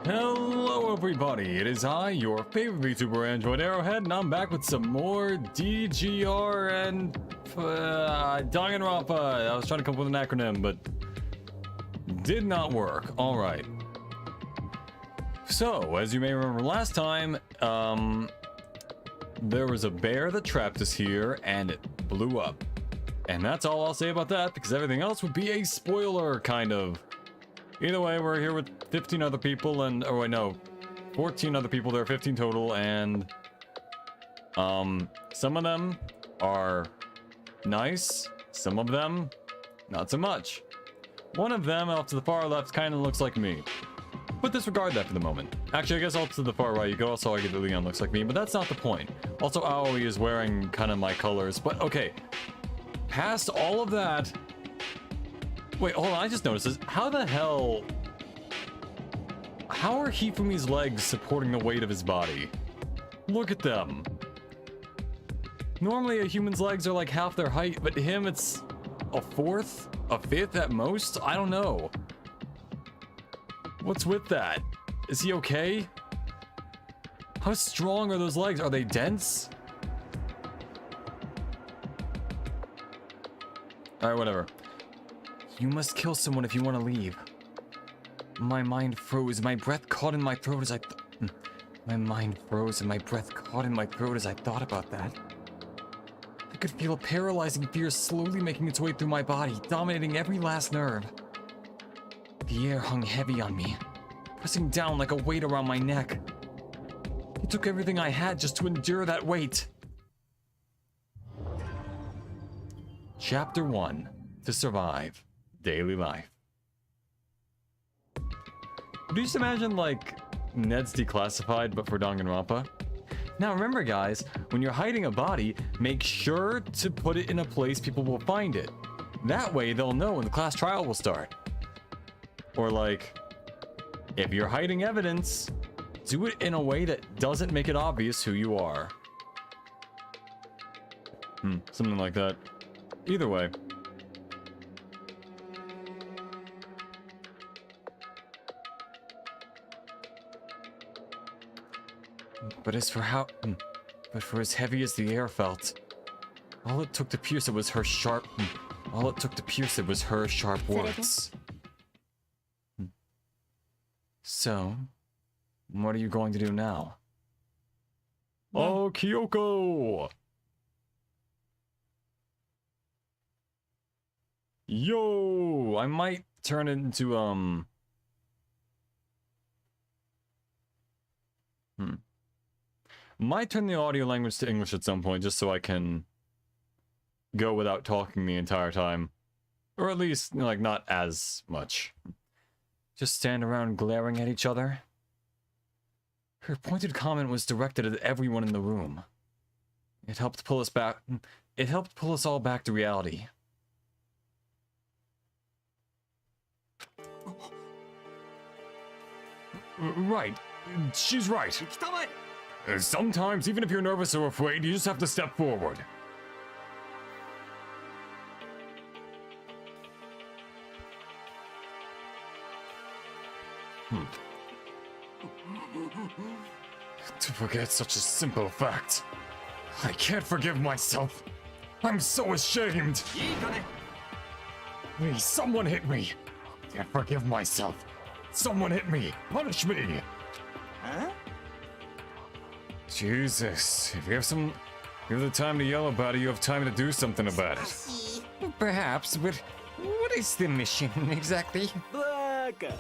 Hello everybody, it is I, your favorite VTuber Android Arrowhead, and I'm back with some more DGR and Danganronpa. I was trying to come up with an acronym, but did not work. Alright. So, as you may remember last time, there was a bear that trapped us here, and it blew up. And that's all I'll say about that, because everything else would be a spoiler, kind of. Either way, we're here with 15 other people and, oh wait, no, 14 other people. There are 15 total, and some of them are nice, some of them not so much. One of them off to the far left kind of looks like me, but disregard that for the moment. Actually, I guess off to the far right, you could also argue that Leon looks like me, but that's not the point. Also, Aoi is wearing kind of my colors, but okay. Past all of that, wait, hold on, I just noticed this. How the hell... How are Hifumi's legs supporting the weight of his body? Look at them. Normally a human's legs are like half their height, but him it's a fourth? A fifth at most? I don't know. What's with that? Is he okay? How strong are those legs? Are they dense? Alright, whatever. You must kill someone if you want to leave. My mind froze. My breath caught in my throat as I... My mind froze and my breath caught in my throat as I thought about that. I could feel a paralyzing fear slowly making its way through my body, dominating every last nerve. The air hung heavy on me, pressing down like a weight around my neck. It took everything I had just to endure that weight. Chapter 1. To survive. Daily life. Do you just imagine, like, Ned's Declassified, but for Danganronpa? Now remember, guys, when you're hiding a body, make sure to put it in a place people will find it. That way, they'll know when the class trial will start. Or, like, if you're hiding evidence, do it in a way that doesn't make it obvious who you are. Something like that. Either way. But as for as heavy as the air felt, all it took to pierce it was her sharp words. So, what are you going to do now? Oh, Kyoko! Yo! I might turn it into, Might turn the audio language to English at some point, just so I can go without talking the entire time. Or at least, like, not as much. Just stand around glaring at each other. Her pointed comment was directed at everyone in the room. It helped pull us all back to reality. Right. She's right. Sometimes, even if you're nervous or afraid, you just have to step forward. To forget such a simple fact. I can't forgive myself. I'm so ashamed. Please, someone hit me. I can't forgive myself. Someone hit me. Punish me. Huh? Jesus, if you have the time to yell about it, you have time to do something about it. Perhaps, but what is the mission exactly? Blaka.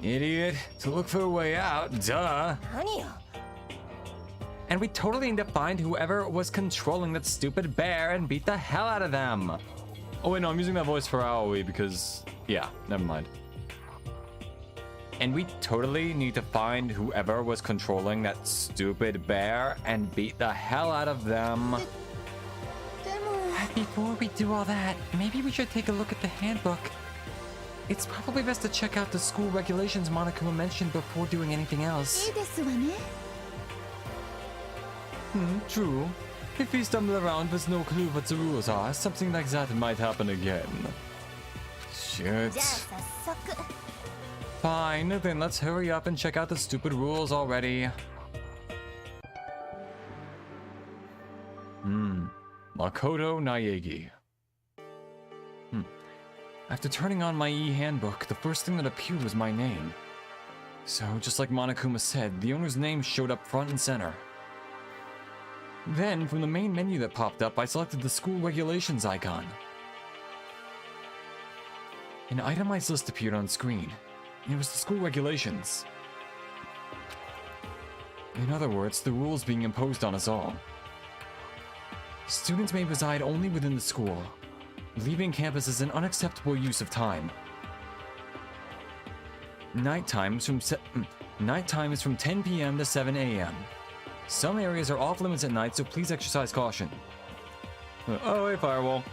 Idiot, to look for a way out, duh. And we totally need to find whoever was controlling that stupid bear and beat the hell out of them. Oh wait, no, I'm using that voice for Aoi because, yeah, never mind. And we totally need to find whoever was controlling that stupid bear and beat the hell out of them. Before we do all that, maybe we should take a look at the handbook. It's probably best to check out the school regulations Monokuma mentioned before doing anything else. True. If we stumble around with no clue what the rules are, something like that might happen again. Shit. Fine, then let's hurry up and check out the stupid rules already. Makoto Naegi. After turning on my e-handbook, the first thing that appeared was my name. So, just like Monokuma said, the owner's name showed up front and center. Then, from the main menu that popped up, I selected the school regulations icon. An itemized list appeared on screen. It was the school regulations. In other words, the rules being imposed on us all. Students may reside only within the school. Leaving campus is an unacceptable use of time. Nighttime is from 10 p.m. to 7 a.m. Some areas are off limits at night, so please exercise caution. Oh, hey, Firewall.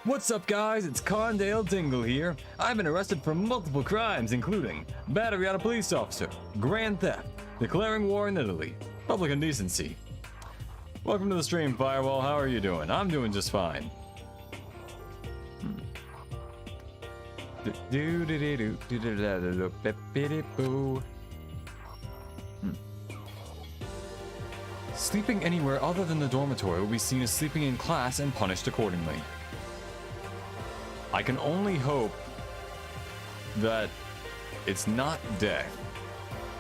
What's up, guys? It's Condale Dingle here. I've been arrested for multiple crimes, including battery on a police officer, grand theft, declaring war in Italy, public indecency. Welcome to the stream, Firewall. How are you doing? I'm doing just fine. Sleeping anywhere other than the dormitory will be seen as sleeping in class and punished accordingly. I can only hope that it's not death,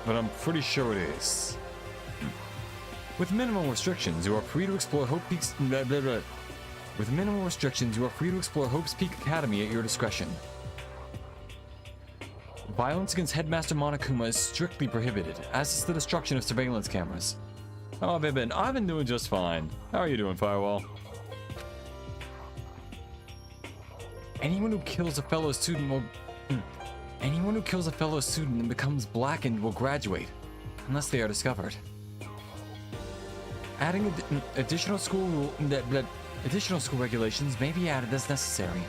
but I'm pretty sure it is. With minimal restrictions, you are free to explore Hope Peak's With minimal restrictions, you are free to explore Hope's Peak Academy at your discretion. Violence against Headmaster Monokuma is strictly prohibited, as is the destruction of surveillance cameras. Oh, Bibin, I've been doing just fine. How are you doing, Firewall? Anyone who kills a fellow student and becomes blackened will graduate, unless they are discovered. Adding additional school regulations may be added as necessary.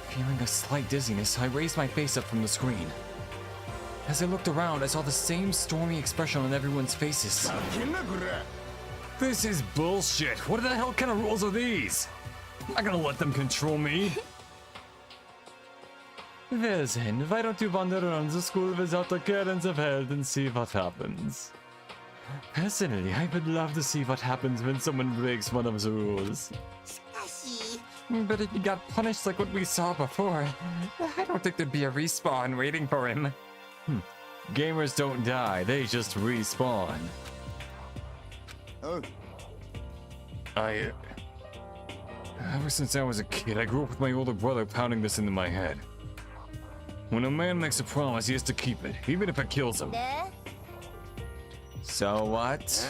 Feeling a slight dizziness, I raised my face up from the screen. As I looked around, I saw the same stormy expression on everyone's faces. This is bullshit. What the hell kind of rules are these? I'm not gonna let them control me. Well then, why don't you wander around the school without the curtains of health and see what happens? Personally, I would love to see what happens when someone breaks one of the rules. But if he got punished like what we saw before, I don't think there'd be a respawn waiting for him. Gamers don't die, they just respawn. Ever since I was a kid, I grew up with my older brother pounding this into my head. When a man makes a promise, he has to keep it, even if it kills him. So what?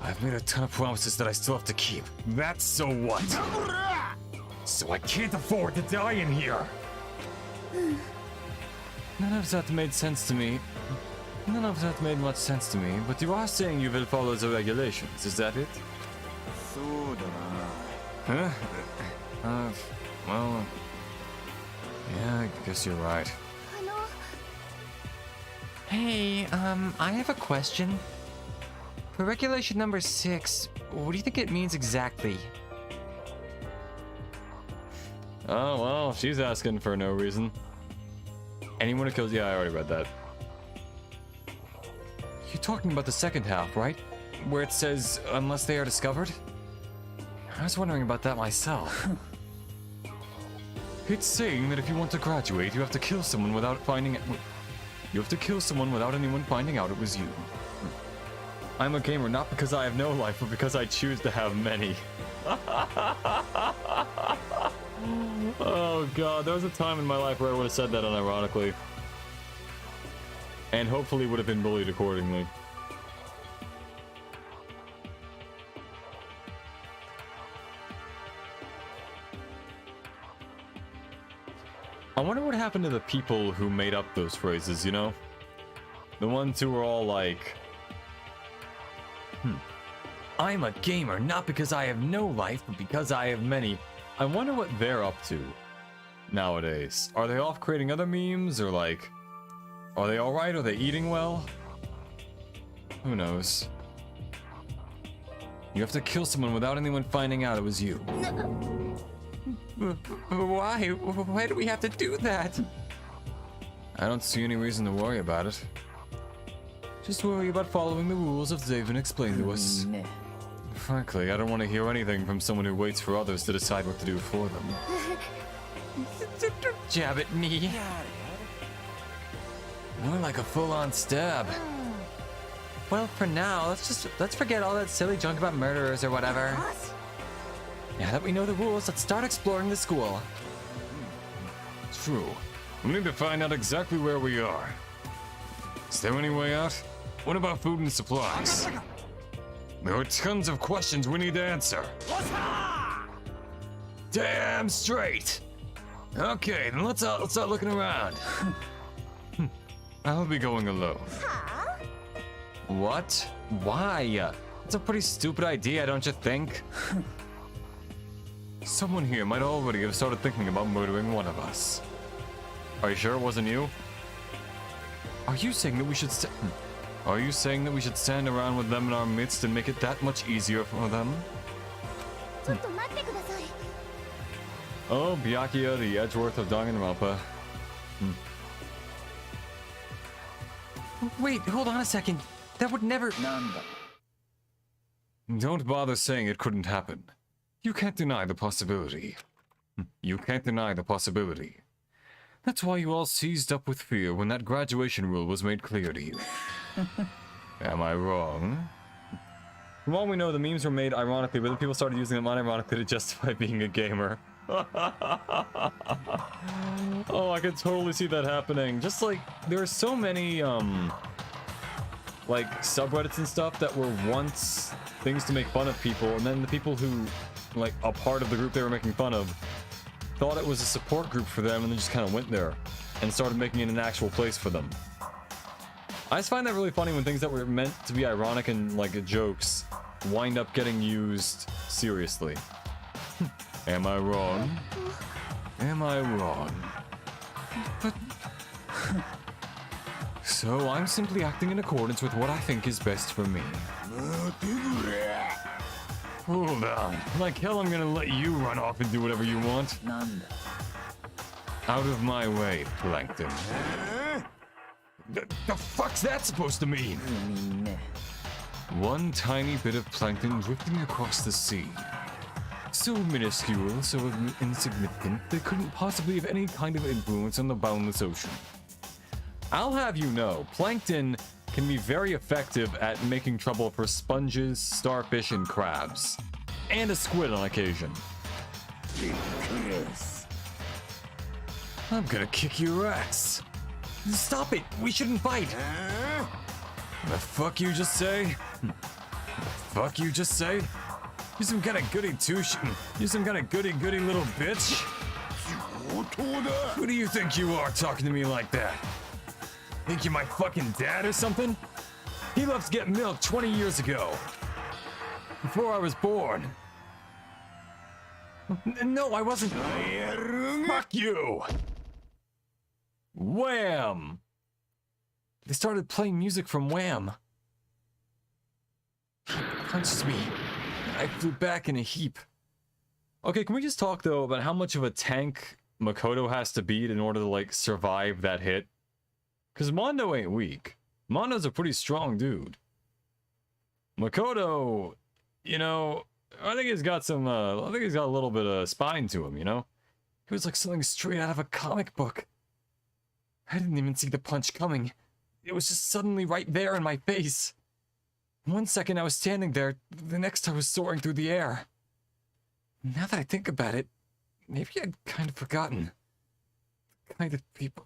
I've made a ton of promises that I still have to keep. That's so what? So I can't afford to die in here. None of that made sense to me. None of that made much sense to me, but you are saying you will follow the regulations, is that it? Huh? Well... yeah, I guess you're right. Hey, I have a question. For regulation number 6, what do you think it means exactly? Oh, well, she's asking for no reason. Anyone who kills... yeah, I already read that. You're talking about the second half, right? Where it says, unless they are discovered? I was wondering about that myself. It's saying that if you want to graduate, you have to kill someone without finding it. You have to kill someone without anyone finding out it was you. I'm a gamer not because I have no life, but because I choose to have many. Oh god, there was a time in my life where I would have said that unironically. And hopefully would have been bullied accordingly. I wonder what happened to the people who made up those phrases, you know? The ones who were all like... I'm a gamer not because I have no life, but because I have many. I wonder what they're up to nowadays. Are they off creating other memes, or like... are they alright? Are they eating well? Who knows? You have to kill someone without anyone finding out it was you. Why? Why do we have to do that? I don't see any reason to worry about it. Just worry about following the rules as they've been explained to us. Frankly, I don't want to hear anything from someone who waits for others to decide what to do for them. Jab at me. More like a full-on stab. Well, for now, let's forget all that silly junk about murderers or whatever. Now that we know the rules, let's start exploring the school. True. We need to find out exactly where we are. Is there any way out? What about food and supplies? There are tons of questions we need to answer. Damn straight! Okay, then let's start looking around. I'll be going alone. What? Why? It's a pretty stupid idea, don't you think? Someone here might already have started thinking about murdering one of us. Are you sure it wasn't you? Are you saying that we should stand around with them in our midst and make it that much easier for them? Oh, Byakuya, the Edgeworth of Danganronpa. Wait, hold on a second. That would never... Don't bother saying it couldn't happen. You can't deny the possibility. You can't deny the possibility. That's why you all seized up with fear when that graduation rule was made clear to you. Am I wrong? From all we know, the memes were made ironically, but then people started using them unironically to justify being a gamer. Oh, I could totally see that happening. Just like, there are so many, like, subreddits and stuff that were once things to make fun of people, and then the people who, like, a part of the group they were making fun of thought it was a support group for them and then just kind of went there and started making it an actual place for them. I just find that really funny when things that were meant to be ironic and, like, jokes wind up getting used seriously. Am I wrong? Am I wrong? But... So I'm simply acting in accordance with what I think is best for me. Hold on. Like hell I'm gonna let you run off and do whatever you want. Out of my way, Plankton. The fuck's that supposed to mean? One tiny bit of plankton drifting across the sea. So minuscule, so insignificant, they couldn't possibly have any kind of influence on the boundless ocean. I'll have you know, plankton can be very effective at making trouble for sponges, starfish, and crabs. And a squid on occasion. I'm gonna kick your ass. Stop it! We shouldn't fight! The fuck you just say? The fuck you just say? You some kind of goody you some kind of goody little bitch? Who do you think you are talking to me like that? Think you're my fucking dad or something? He left to get milk 20 years ago. Before I was born. No, I wasn't. Fuck you! Wham! They started playing music from Wham. He punched me. I flew back in a heap. Okay, can we just talk though about how much of a tank Makoto has to beat in order to like survive that hit? Because Mondo ain't weak. Mondo's a pretty strong dude. Makoto, you know, I think he's got some, I think he's got a little bit of spine to him, you know? He was like something straight out of a comic book. I didn't even see the punch coming. It was just suddenly right there in my face. One second I was standing there, the next I was soaring through the air. Now that I think about it, maybe I'd kind of forgotten. The kind of people...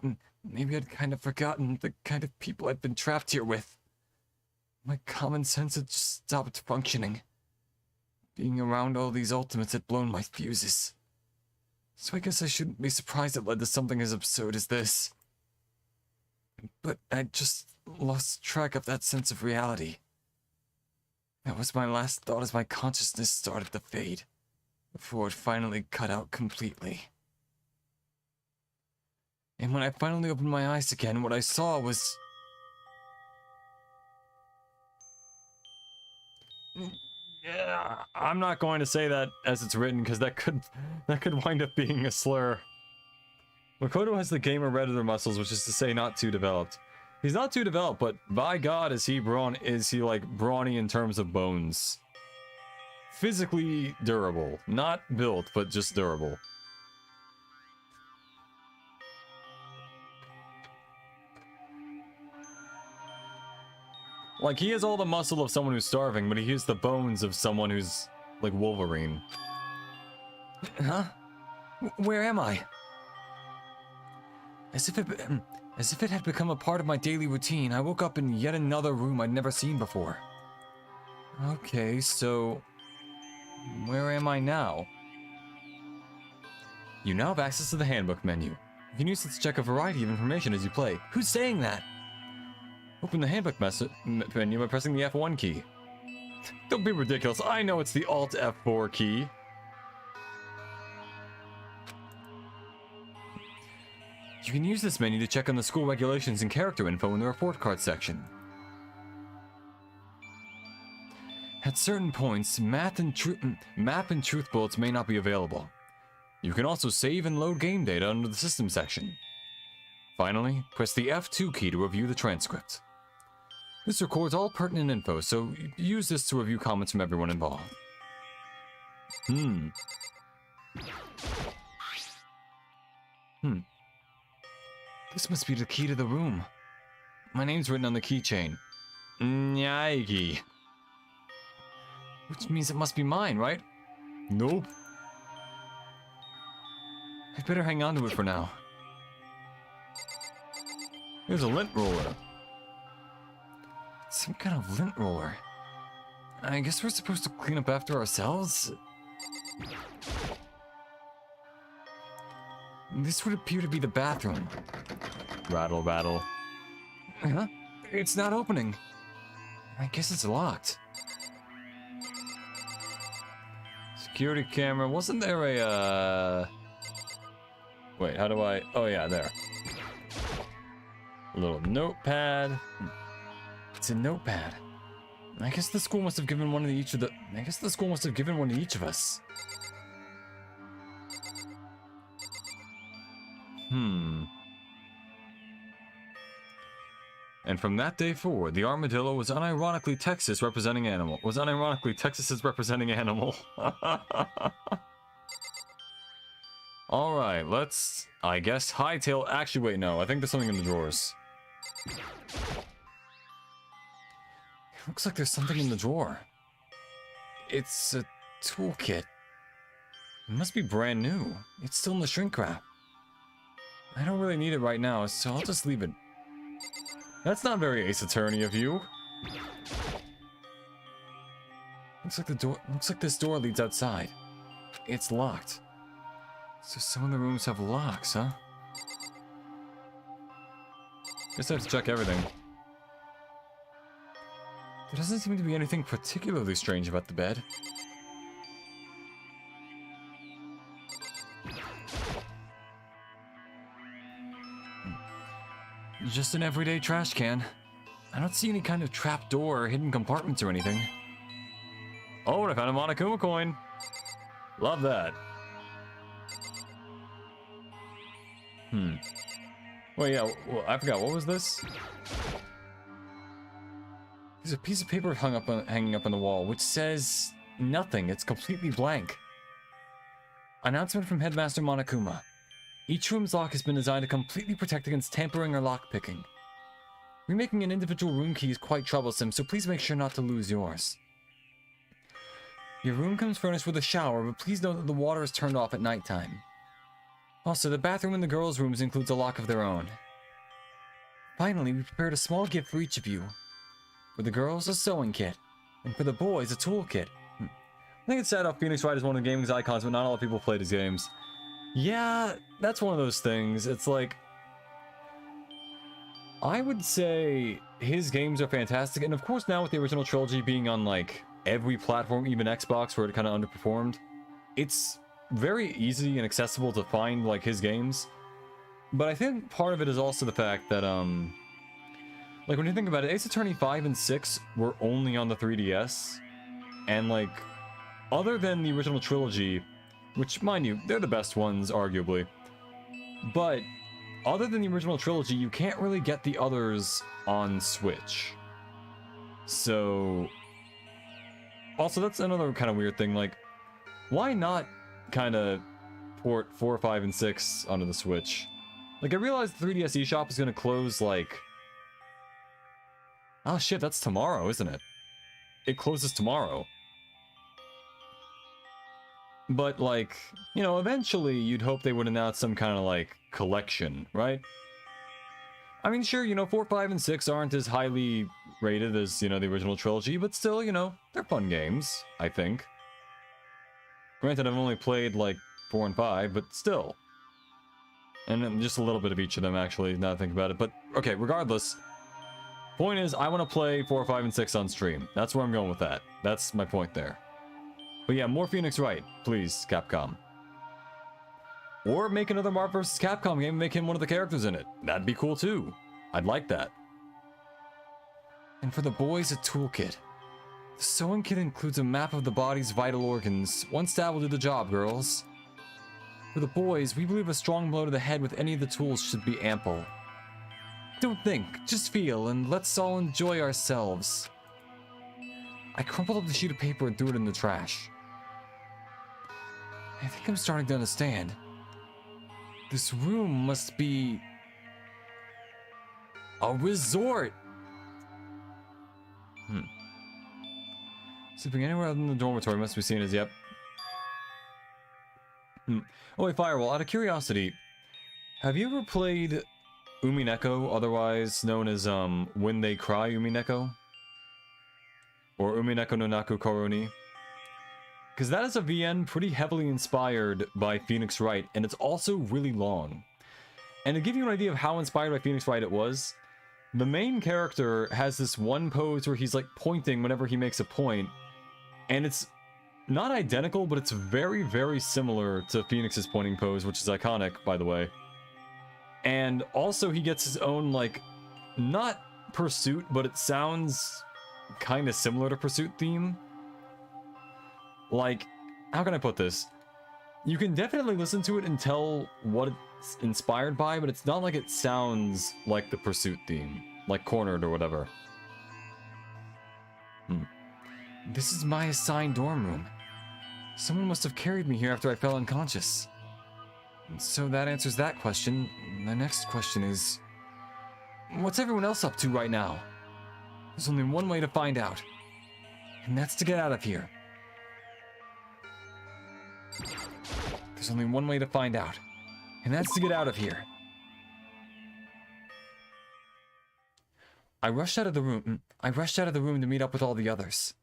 Maybe I'd kind of forgotten the kind of people I'd been trapped here with. My common sense had just stopped functioning. Being around all these ultimates had blown my fuses. So I guess I shouldn't be surprised it led to something as absurd as this. But I just lost track of that sense of reality. That was my last thought as my consciousness started to fade, before it finally cut out completely. And when I finally opened my eyes again, what I saw was... Yeah, I'm not going to say that as it's written because that could wind up being a slur. Makoto has the gamer redditor muscles, which is to say not too developed. He's not too developed, but by God, is he like brawny in terms of bones. Physically durable. Not built, but just durable. Like, he has all the muscle of someone who's starving, but he has the bones of someone who's, like, Wolverine. Huh? Where am I? As if it had become a part of my daily routine, I woke up in yet another room I'd never seen before. Okay, so... where am I now? You now have access to the handbook menu. You can use it to check a variety of information as you play. Who's saying that? Open the handbook menu by pressing the F1 key. Don't be ridiculous, I know it's the Alt F4 key. You can use this menu to check on the school regulations and character info in the report card section. At certain points, map and truth bullets may not be available. You can also save and load game data under the system section. Finally, press the F2 key to review the transcript. This records all pertinent info, so use this to review comments from everyone involved. This must be the key to the room. My name's written on the keychain. Nyaigi. Which means it must be mine, right? Nope. I'd better hang on to it for now. There's a lint roller. Some kind of lint roller. I guess we're supposed to clean up after ourselves? This would appear to be the bathroom. Rattle, rattle. Huh? It's not opening. I guess it's locked. Security camera. Wasn't there a, Wait, how do I... oh yeah, there. A little notepad. It's a notepad. I guess the school must have given one to each of the... I guess the school must have given one to each of us. And from that day forward, the armadillo was unironically Texas's representing animal. Alright, let's... I guess hightail... actually, wait, no. I think there's something in the drawers. Looks like there's something in the drawer. It's a toolkit. It must be brand new. It's still in the shrink wrap. I don't really need it right now, so I'll just leave it. That's not very Ace Attorney of you. Looks like this door leads outside. It's locked. So some of the rooms have locks, huh? Guess I have to check everything. There doesn't seem to be anything particularly strange about the bed. Just an everyday trash can. I don't see any kind of trap door or hidden compartments or anything. Oh, and I found a Monokuma coin. Love that. Well, yeah, well, I forgot. What was this? There's a piece of paper hanging up on the wall, which says nothing. It's completely blank. Announcement from Headmaster Monokuma. Each room's lock has been designed to completely protect against tampering or lockpicking. Remaking an individual room key is quite troublesome, so please make sure not to lose yours. Your room comes furnished with a shower, but please note that the water is turned off at nighttime. Also, the bathroom in the girls' rooms includes a lock of their own. Finally, we prepared a small gift for each of you. For the girls, a sewing kit, and for the boys, a toolkit. I think it's sad how Phoenix Wright is one of the gaming's icons, but not all people played his games. Yeah, that's one of those things. It's like... I would say his games are fantastic, and of course now with the original trilogy being on, like, every platform, even Xbox, where it kind of underperformed, it's very easy and accessible to find, like, his games. But I think part of it is also the fact that, like, when you think about it, Ace Attorney 5 and 6 were only on the 3DS. And like, other than the original trilogy, which, mind you, they're the best ones, arguably. But other than the original trilogy, you can't really get the others on Switch. So, also that's another kind of weird thing, like, why not kind of port 4, 5, and 6 onto the Switch? Like, I realized the 3DS eShop is going to close, like... Oh shit, that's tomorrow, isn't it? It closes tomorrow. But, like, you know, eventually you'd hope they would announce some kind of, like, collection, right? I mean, sure, you know, 4, 5, and 6 aren't as highly rated as, you know, the original trilogy, but still, you know, they're fun games, I think. Granted, I've only played, like, 4 and 5, but still. And then just a little bit of each of them, actually, now that I think about it. But, okay, regardless, point is, I want to play 4, 5, and 6 on stream. That's where I'm going with that. That's my point there. But yeah, more Phoenix Wright, please, Capcom. Or make another Marvel vs. Capcom game and make him one of the characters in it. That'd be cool too. I'd like that. And for the boys, a toolkit. The sewing kit includes a map of the body's vital organs. One stab will do the job, girls. For the boys, we believe a strong blow to the head with any of the tools should be ample. Don't think, just feel, and let's all enjoy ourselves. I crumpled up the sheet of paper and threw it in the trash. I think I'm starting to understand. This room must be... a resort! Sleeping anywhere other than the dormitory must be seen as, yep. Oh wait, Firewall, out of curiosity, have you ever played Umineko, otherwise known as, When They Cry Umineko? Or Umineko no Naku Koroni? Because that is a VN pretty heavily inspired by Phoenix Wright, and it's also really long. And to give you an idea of how inspired by Phoenix Wright it was, the main character has this one pose where he's like pointing whenever he makes a point, and it's not identical, but it's very, very similar to Phoenix's pointing pose, which is iconic, by the way. And also he gets his own, like, not Pursuit, but it sounds kind of similar to Pursuit theme. Like, how can I put this? You can definitely listen to it and tell what it's inspired by, but it's not like it sounds like the Pursuit theme, like Cornered or whatever. This is my assigned dorm room. Someone must have carried me here after I fell unconscious. So that answers that question. The next question is, what's everyone else up to right now? There's only one way to find out, and that's to get out of here. There's only one way to find out, and that's to get out of here. I rushed out of the room to meet up with all the others,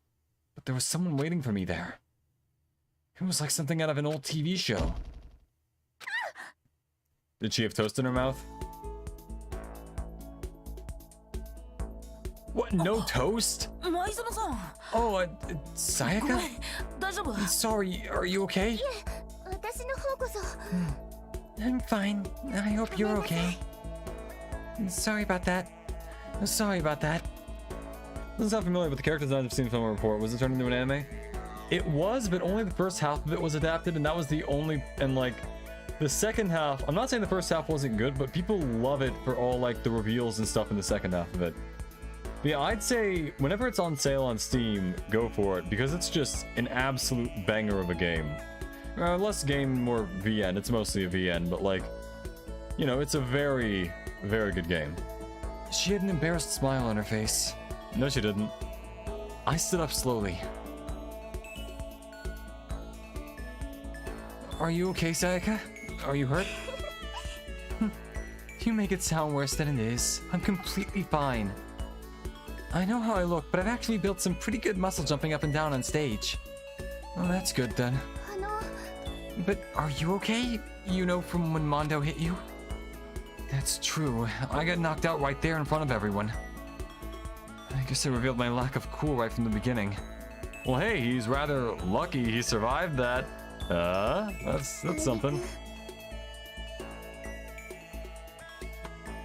but there was someone waiting for me there. It was like something out of an old TV show. Did she have toast in her mouth? What? No toast? Oh, Sayaka? Sorry, are you okay? I'm fine. I hope you're okay. Sorry about that. Sorry about that. Doesn't sound familiar with the character designs I've seen in film report. Was it turned into an anime? It was, but only the first half of it was adapted, and that was the only, and like, the second half, I'm not saying the first half wasn't good, but people love it for all like the reveals and stuff in the second half of it. But yeah, I'd say whenever it's on sale on Steam, go for it, because it's just an absolute banger of a game. Less game, more VN. It's mostly a VN, but like, you know, it's a very, very good game. She had an embarrassed smile on her face. No, she didn't. I stood up slowly. Are you okay, Sayaka? Are you hurt? You make it sound worse than it is. I'm completely fine. I know how I look, but I've actually built some pretty good muscle jumping up and down on stage. Well, that's good then. But are you okay? You know, from when Mondo hit you? That's true. I got knocked out right there in front of everyone. I guess I revealed my lack of cool right from the beginning. Well, hey, he's rather lucky he survived that. That's something.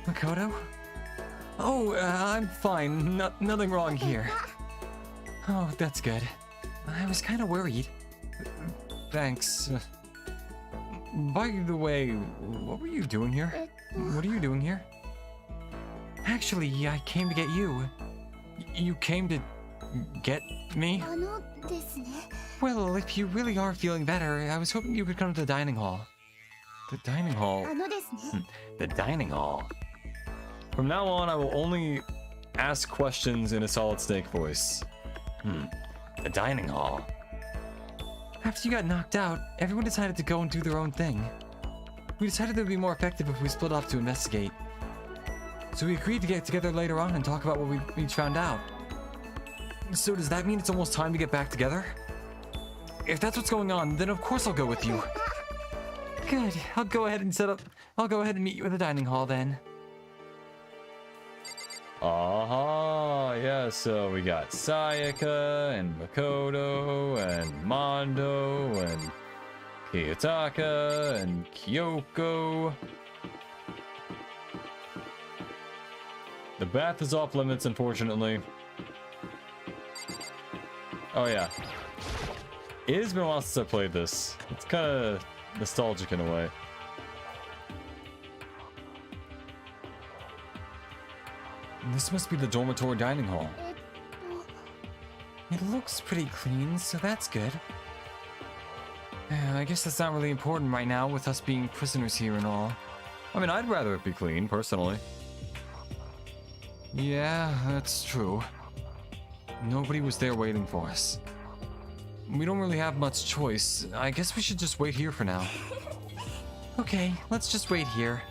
Makoto? Oh, I'm fine. Nothing wrong here. Oh, that's good. I was kind of worried. Thanks. By the way, what were you doing here? What are you doing here? Actually, I came to get you. You came to get me? Well, if you really are feeling better, I was hoping you could come to the dining hall. The dining hall? The dining hall. From now on, I will only ask questions in a Solid Snake voice. The dining hall. After you got knocked out, everyone decided to go and do their own thing. We decided it would be more effective if we split up to investigate. So we agreed to get together later on and talk about what we each found out. So does that mean it's almost time to get back together? If that's what's going on, then of course I'll go with you. Good, I'll go ahead and meet you at the dining hall then. Yeah, so we got Sayaka and Makoto and Mondo and Kiyotaka and Kyoko. The bath is off limits, unfortunately. Oh yeah. It has been a while since I played this. It's kind of nostalgic in a way. This must be the dormitory dining hall. It looks pretty clean, so that's good. I guess that's not really important right now with us being prisoners here and all. I mean, I'd rather it be clean, personally. Yeah, that's true. Nobody was there waiting for us. We don't really have much choice. I guess we should just wait here for now. Okay, let's just wait here.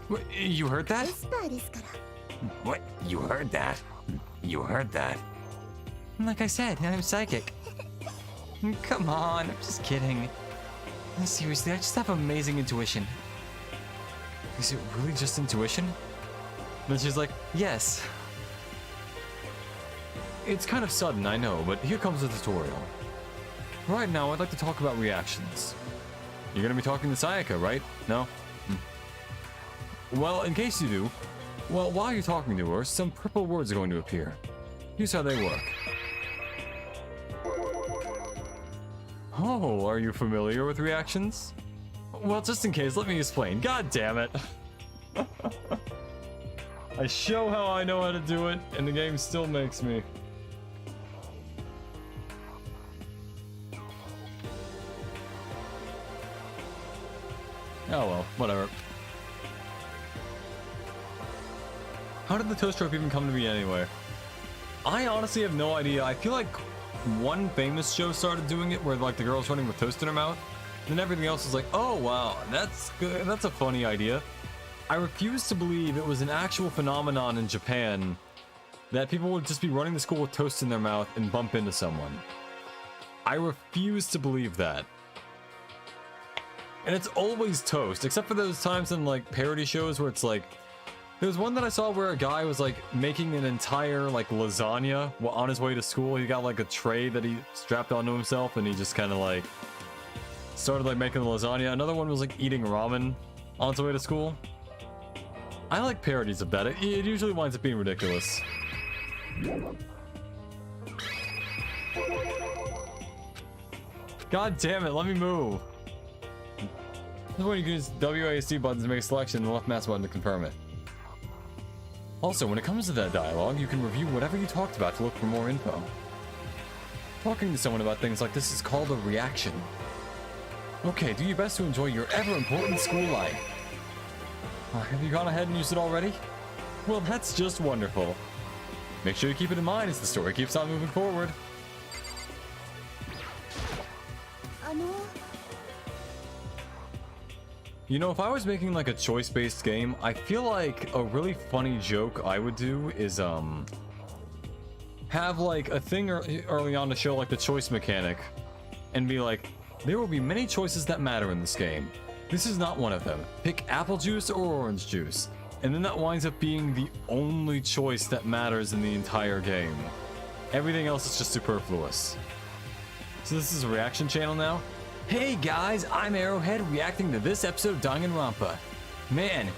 What, you heard that? What? You heard that? You heard that? Like I said, I'm psychic. Come on, I'm just kidding. Seriously, I just have amazing intuition. Is it really just intuition? Then she's like, yes. It's kind of sudden, I know, but here comes the tutorial. Right now, I'd like to talk about reactions. You're gonna be talking to Sayaka, right? No? Well, in case you do, well, while you're talking to her, some purple words are going to appear. Here's how they work. Oh, are you familiar with reactions? Well, just in case, let me explain. God damn it. I show how I know how to do it, and the game still makes me. Oh well, whatever. How did the toast rope even come to be anyway? I honestly have no idea. I feel like one famous show started doing it where like the girl's running with toast in her mouth. Then everything else is like, oh wow, that's good. That's a funny idea. I refuse to believe it was an actual phenomenon in Japan that people would just be running to school with toast in their mouth and bump into someone. I refuse to believe that. And it's always toast, except for those times in like parody shows where it's like, there was one that I saw where a guy was like making an entire like lasagna on his way to school. He got like a tray that he strapped onto himself and he just kind of like started like making the lasagna. Another one was like eating ramen on his way to school. I like parodies of that. It usually winds up being ridiculous. God damn it, let me move. This is when you can use WASD buttons to make a selection and the left mouse button to confirm it. Also, when it comes to that dialogue, you can review whatever you talked about to look for more info. Talking to someone about things like this is called a reaction. Okay, do your best to enjoy your ever-important school life. Have you gone ahead and used it already? Well, that's just wonderful. Make sure you keep it in mind as the story keeps on moving forward. You know, if I was making like a choice-based game, I feel like a really funny joke I would do is have like a thing early on to show like the choice mechanic and be like, there will be many choices that matter in this game. This is not one of them. Pick apple juice or orange juice. And then that winds up being the only choice that matters in the entire game. Everything else is just superfluous. So this is a reaction channel now? Hey guys, I'm Arrowhead reacting to this episode of Danganronpa. Man,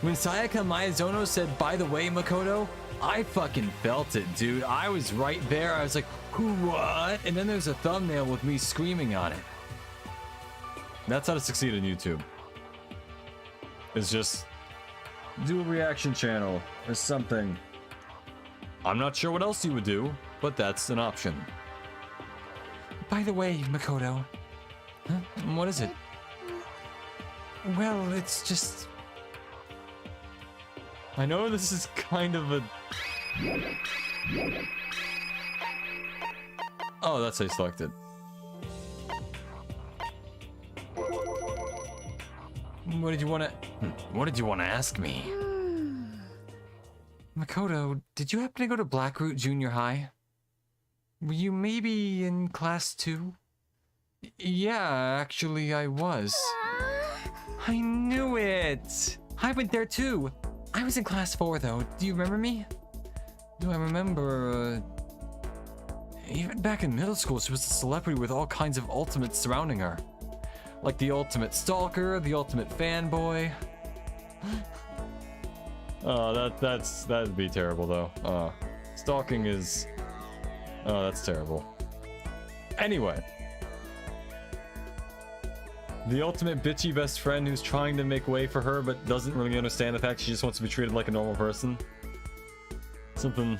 When Sayaka Miyazono said, "By the way, Makoto," I fucking felt it, dude. I was right there. I was like, what? And then there's a thumbnail with me screaming on it. That's how to succeed on YouTube. It's just do a reaction channel or something. I'm not sure what else you would do, but that's an option. By the way, Makoto. Huh? What is it? Well, it's just... I know this is kind of a... Oh, that's how you select it. What did you want to ask me? Makoto, did you happen to go to Blackroot Junior High? Were you maybe in class 2? Yeah, actually I was. I knew it! I went there too! I was in class 4 though. Do you remember me? Do I remember, even back in middle school, she was a celebrity with all kinds of ultimates surrounding her. Like the ultimate stalker, the ultimate fanboy. Oh, that'd be terrible though. Stalking is... Oh, that's terrible. Anyway. The ultimate bitchy best friend who's trying to make way for her but doesn't really understand the fact she just wants to be treated like a normal person. Something...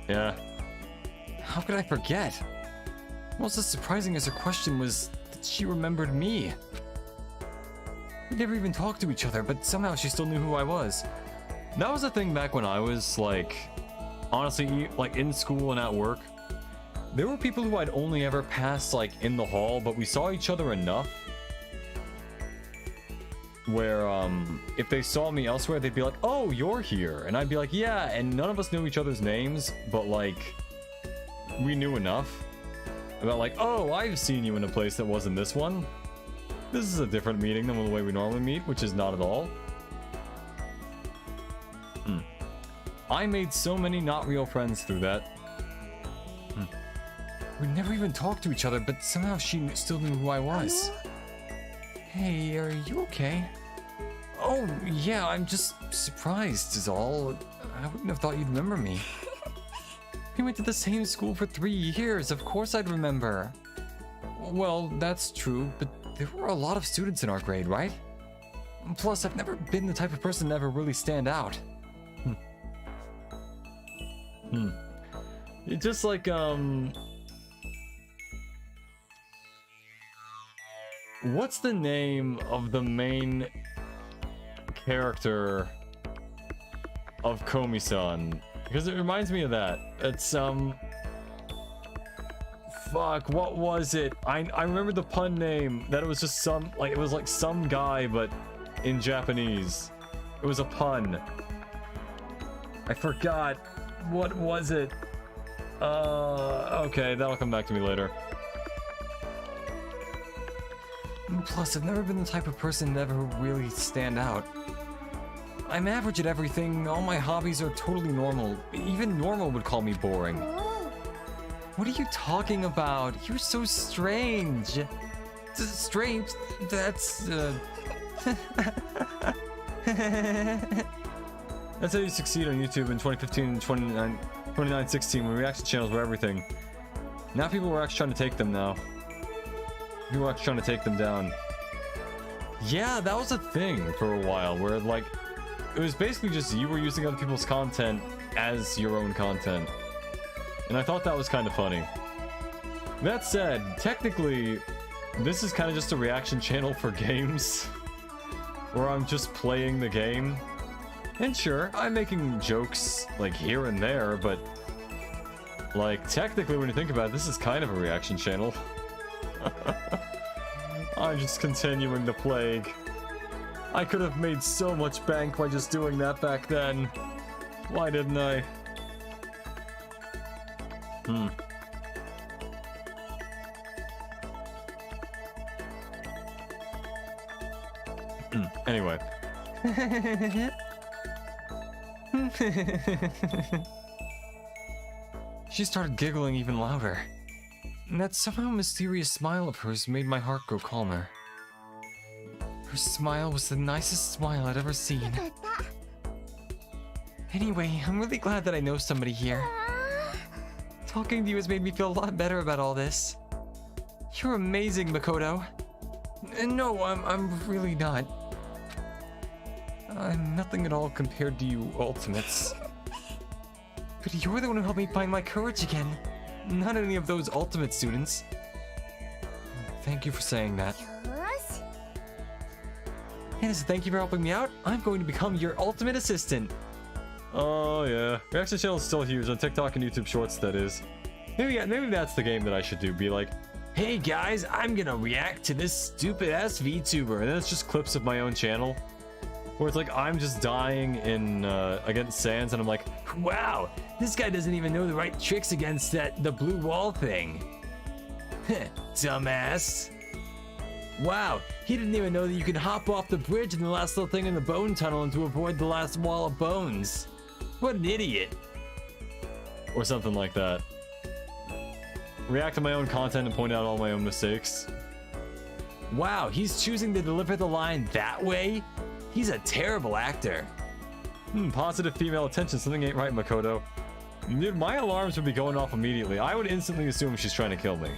Yeah. How could I forget? What's as surprising as her question was that she remembered me. We never even talked to each other, but somehow she still knew who I was. That was a thing back when I was, like, honestly, like, in school and at work. There were people who I'd only ever passed, like, in the hall, but we saw each other enough where, if they saw me elsewhere, they'd be like, "Oh, you're here." And I'd be like, "Yeah," and none of us knew each other's names, but, like, we knew enough about, like, "Oh, I've seen you in a place that wasn't this one. This is a different meeting than the way we normally meet," which is not at all. I made so many not real friends through that. We never even talked to each other, but somehow she still knew who I was. Hey, are you okay? Oh, yeah, I'm just surprised is all. I wouldn't have thought you'd remember me. We went to the same school for 3 years, of course I'd remember. Well, that's true, but there were a lot of students in our grade, right? Plus, I've never been the type of person to ever really stand out. It's just like, what's the name of the main character of Komi-san? Because it reminds me of that. It's, fuck, what was it? I remember the pun name, that it was just some, like, it was like some guy, but in Japanese. It was a pun. I forgot. What was it? Okay, that'll come back to me later. Plus, I've never been the type of person to ever really stand out. I'm average at everything, all my hobbies are totally normal. Even normal would call me boring. What are you talking about? You're so strange. Strange? That's, That's how you succeed on YouTube in 2015 and 2916 when reaction channels were everything. Now people were actually trying to take them now. People were actually trying to take them down. Yeah, that was a thing for a while where, like, it was basically just you were using other people's content as your own content. And I thought that was kind of funny. That said, technically, this is kind of just a reaction channel for games. Where I'm just playing the game. And sure, I'm making jokes, like, here and there, but... like, technically, when you think about it, this is kind of a reaction channel. I'm just continuing the plague. I could have made so much bank by just doing that back then. Why didn't I? Anyway. She started giggling even louder. And that somehow mysterious smile of hers made my heart grow calmer. Her smile was the nicest smile I'd ever seen. Anyway, I'm really glad that I know somebody here. Talking to you has made me feel a lot better about all this. You're amazing, Makoto. No, I'm really not. I'm nothing at all compared to you Ultimates. But you're the one who helped me find my courage again. Not any of those Ultimate students. Thank you for saying that. And as a thank you for helping me out, I'm going to become your ultimate assistant. Oh yeah, reaction channel is still huge on TikTok and YouTube Shorts. That is, maybe that's the game that I should do. Be like, hey guys, I'm gonna react to this stupid ass VTuber, and then it's just clips of my own channel, where it's like I'm just dying in against Sans, and I'm like, wow, this guy doesn't even know the right tricks against the blue wall thing. Dumbass. Wow, he didn't even know that you can hop off the bridge and the last little thing in the bone tunnel and to avoid the last wall of bones. What an idiot. Or something like that. React to my own content and point out all my own mistakes. Wow, he's choosing to deliver the line that way? He's a terrible actor. Positive female attention, something ain't right, Makoto. Dude, my alarms would be going off immediately. I would instantly assume she's trying to kill me.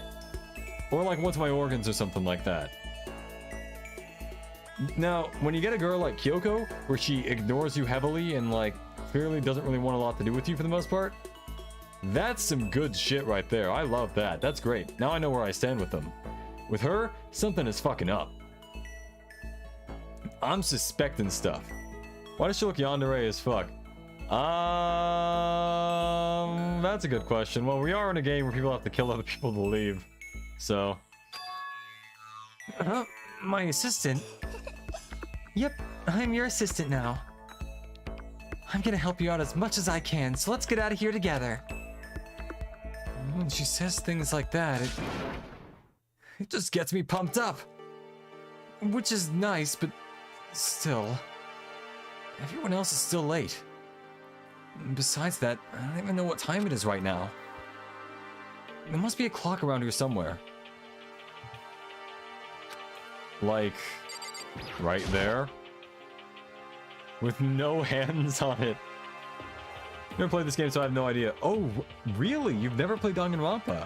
Or like what's my organs or something like that. Now, when you get a girl like Kyoko, where she ignores you heavily and like clearly doesn't really want a lot to do with you for the most part, that's some good shit right there. I love that. That's great. Now I know where I stand with them. With her, something is fucking up. I'm suspecting stuff. Why does she look yandere as fuck? That's a good question. Well, we are in a game where people have to kill other people to leave. So. My assistant? Yep, I'm your assistant now. I'm gonna help you out as much as I can, so let's get out of here together. When she says things like that, it just gets me pumped up. Which is nice, but still. Everyone else is still late. Besides that, I don't even know what time it is right now. There must be a clock around here somewhere. Like, right there? With no hands on it. Never played this game, so I have no idea. Oh, really? You've never played Danganronpa?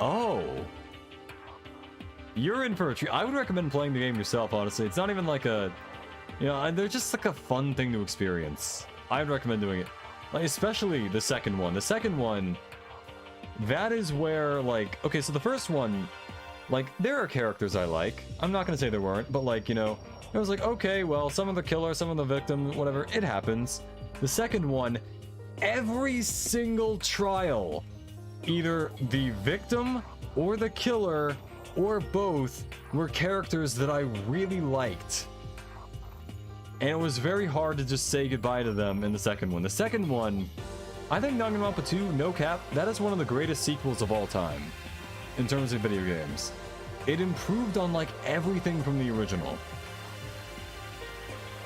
Oh. You're in for a treat. I would recommend playing the game yourself, honestly. It's not even like a... You know, they're just like a fun thing to experience. I'd recommend doing it. Like, especially the second one. The second one, that is where, like... Okay, so the first one, like, there are characters I like. I'm not gonna say there weren't, but like, you know, it was like, okay, well, some of the killer, some of the victim, whatever, it happens. The second one, every single trial, either the victim or the killer or both were characters that I really liked. And it was very hard to just say goodbye to them in the second one. The second one, I think Danganronpa 2, no cap, that is one of the greatest sequels of all time in terms of video games. It improved on like everything from the original.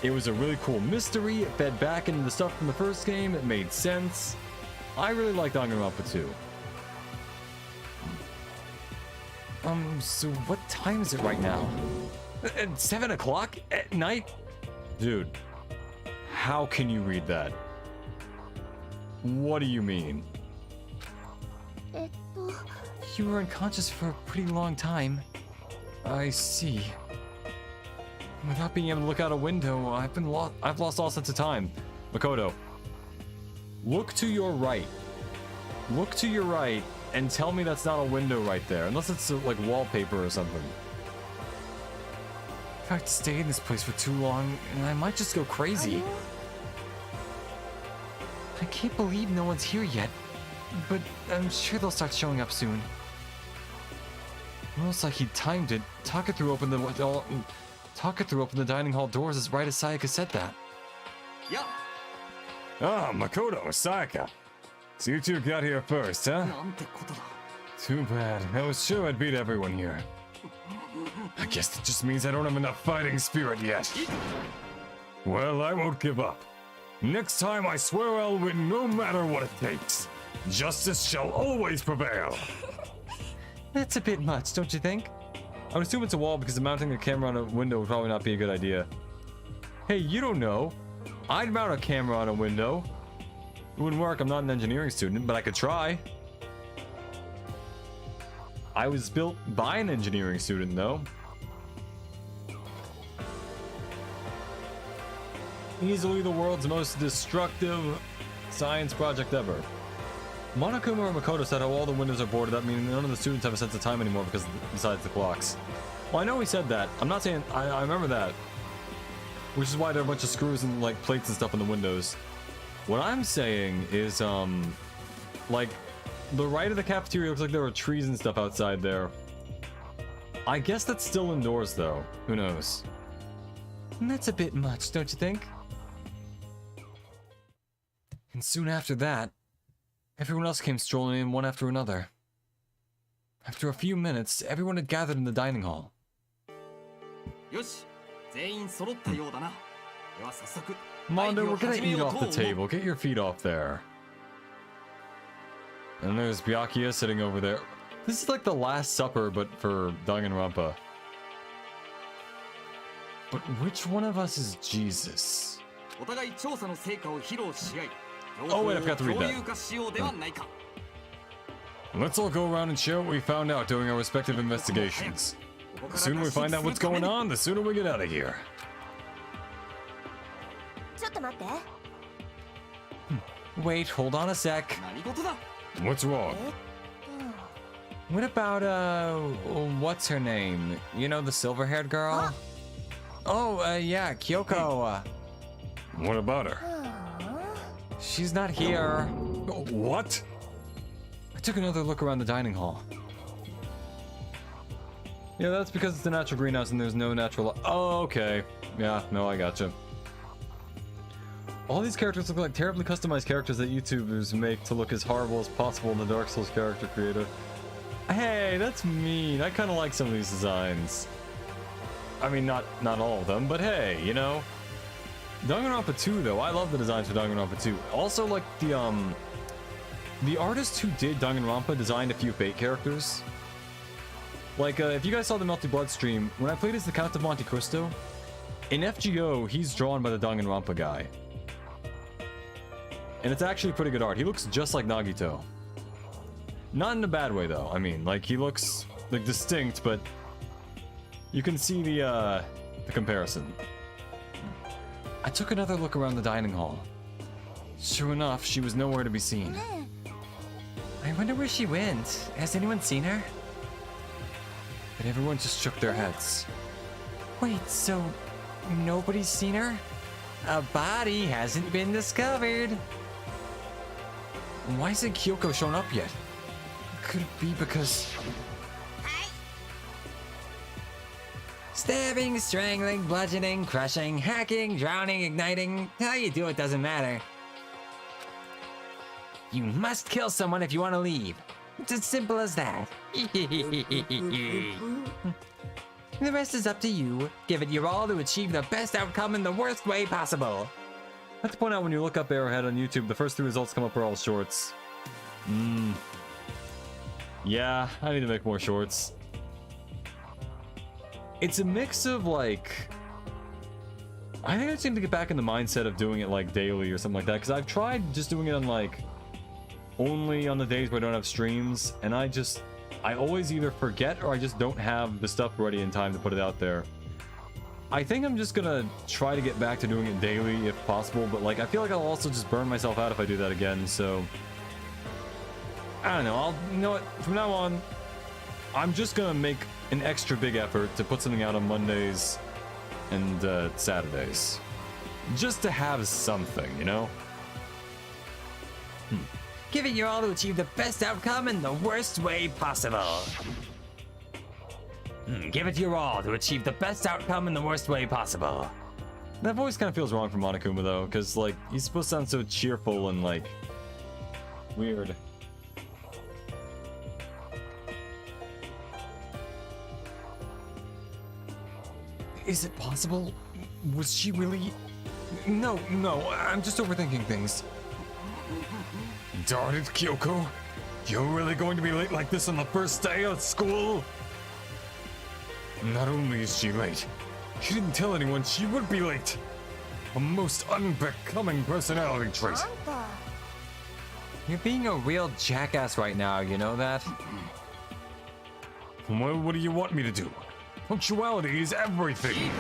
It was a really cool mystery, it fed back into the stuff from the first game, it made sense. I really like Danganronpa 2. So what time is it right now? 7 o'clock at night? Dude, how can you read that? What do you mean? You were unconscious for a pretty long time. I see. Without being able to look out a window, I've lost all sense of time. Makoto, look to your right. Look to your right and tell me that's not a window right there, unless it's like wallpaper or something. If I stay in this place for too long, I might just go crazy. I can't believe no one's here yet, but I'm sure they'll start showing up soon. Almost like he timed it. Takatsu opened the dining hall doors as right as Sayaka said that. Yeah. Ah, Makoto, Sayaka. So you two got here first, huh? Too bad. I was sure I'd beat everyone here. I guess that just means I don't have enough fighting spirit yet. Well, I won't give up. Next time I swear I'll win no matter what it takes. Justice shall always prevail. That's a bit much, don't you think? I would assume it's a wall because mounting a camera on a window would probably not be a good idea. Hey, you don't know. I'd mount a camera on a window. It wouldn't work, I'm not an engineering student, but I could try. I was built by an engineering student, though. Easily the world's most destructive science project ever. Monokuma or Makoto said how all the windows are boarded up, meaning none of the students have a sense of time anymore because besides the clocks. Well, I know he said that. I'm not saying... I remember that. Which is why there are a bunch of screws and, like, plates and stuff in the windows. What I'm saying is, like, the right of the cafeteria looks like there are trees and stuff outside there. I guess that's still indoors, though. Who knows? That's a bit much, don't you think? And soon after that, everyone else came strolling in one after another. After a few minutes, everyone had gathered in the dining hall. Mondo, we're gonna eat off the table. Get your feet off there. And there's Byakuya sitting over there. This is like the Last Supper, but for Danganronpa. But which one of us is Jesus? Oh wait, I forgot to read that. Let's all go around and share what we found out during our respective investigations. The sooner we find out what's going on, the sooner we get out of here. Wait, hold on a sec. What's wrong? What about, what's her name? You know, the silver-haired girl? Oh, yeah, Kyoko. What about her? She's not here. What? I took another look around the dining hall. Yeah, that's because it's a natural greenhouse and there's no natural... Oh, okay. Yeah, no, I gotcha. All these characters look like terribly customized characters that YouTubers make to look as horrible as possible in the Dark Souls character creator. Hey, that's mean. I kind of like some of these designs. I mean, not all of them, but hey, you know. Danganronpa 2, though, I love the designs for Danganronpa 2. Also, like, the artist who did Danganronpa designed a few Fate characters. Like, if you guys saw the Melty Blood stream, when I played as the Count of Monte Cristo, in FGO, he's drawn by the Danganronpa guy. And it's actually pretty good art. He looks just like Nagito. Not in a bad way, though. I mean, like, he looks, like, distinct, but you can see the comparison. I took another look around the dining hall. Sure enough, she was nowhere to be seen. I wonder where she went. Has anyone seen her? But everyone just shook their heads. Wait, so nobody's seen her? A body hasn't been discovered. Why hasn't Kyoko shown up yet? Could it be because... Stabbing, strangling, bludgeoning, crushing, hacking, drowning, igniting. How you do it doesn't matter. You must kill someone if you want to leave. It's as simple as that. The rest is up to you. Give it your all to achieve the best outcome in the worst way possible. I have to point out when you look up Arrowhead on YouTube, the first 3 results come up are all shorts. Yeah, I need to make more shorts. It's a mix of, like... I think I just need to get back in the mindset of doing it, like, daily or something like that. Because I've tried just doing it on, like... only on the days where I don't have streams. And I always either forget or I just don't have the stuff ready in time to put it out there. I think I'm just gonna try to get back to doing it daily if possible. But, like, I feel like I'll also just burn myself out if I do that again, so... I don't know, you know what, from now on, I'm just gonna make an extra big effort to put something out on Mondays and Saturdays. Just to have something, you know? Give it your all to achieve the best outcome in the worst way possible. Give it your all to achieve the best outcome in the worst way possible. That voice kind of feels wrong for Monokuma, though, because, like, he's supposed to sound so cheerful and, like, weird. Is it possible? Was she really... No, I'm just overthinking things. Darn it, Kyoko. You're really going to be late like this on the first day of school? Not only is she late, she didn't tell anyone she would be late. A most unbecoming personality trait. You're being a real jackass right now, you know that? Well, what do you want me to do? Punctuality is everything.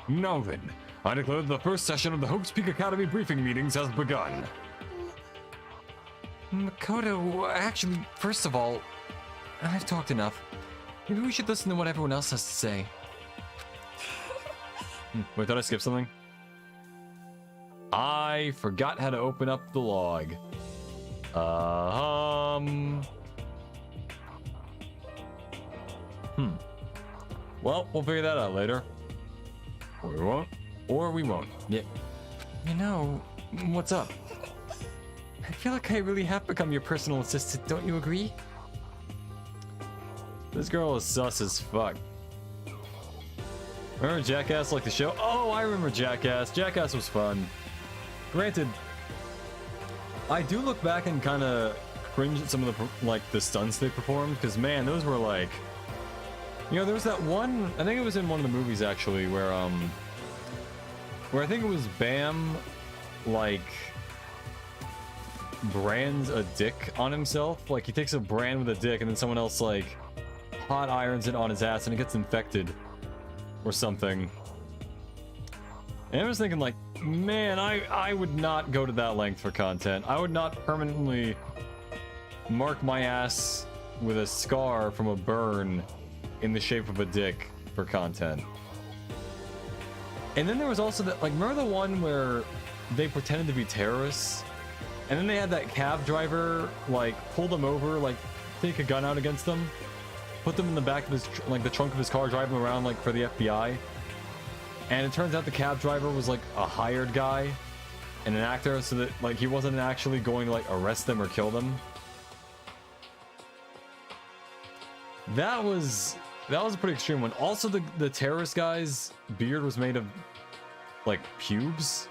Now then, I declare that the first session of the Hope's Peak Academy briefing meetings has begun. Makoto, actually, first of all, I've talked enough. Maybe we should listen to what everyone else has to say. Wait, did I skip something? I forgot how to open up the log. Well, we'll figure that out later. Or we won't. Or we won't. Yeah. You know, what's up? I feel like I really have become your personal assistant, don't you agree? This girl is sus as fuck. Remember Jackass, like the show? Oh, I remember Jackass. Jackass was fun. Granted, I do look back and kind of cringe at some of the stunts they performed, because man, those were like, you know, there was that one, I think it was in one of the movies actually, where I think it was Bam, like, brands a dick on himself. Like, he takes a brand with a dick and then someone else, like, hot irons it on his ass and it gets infected or something. And I was thinking, like, man, I would not go to that length for content. I would not permanently mark my ass with a scar from a burn in the shape of a dick for content. And then there was also that, like, remember the one where they pretended to be terrorists? And then they had that cab driver, like, pull them over, like, take a gun out against them, put them in the back of his, like, the trunk of his car, drive them around, like, for the FBI. And it turns out the cab driver was, like, a hired guy and an actor, so that, like, he wasn't actually going to, like, arrest them or kill them. That was a pretty extreme one. Also, the terrorist guy's beard was made of, like, pubes.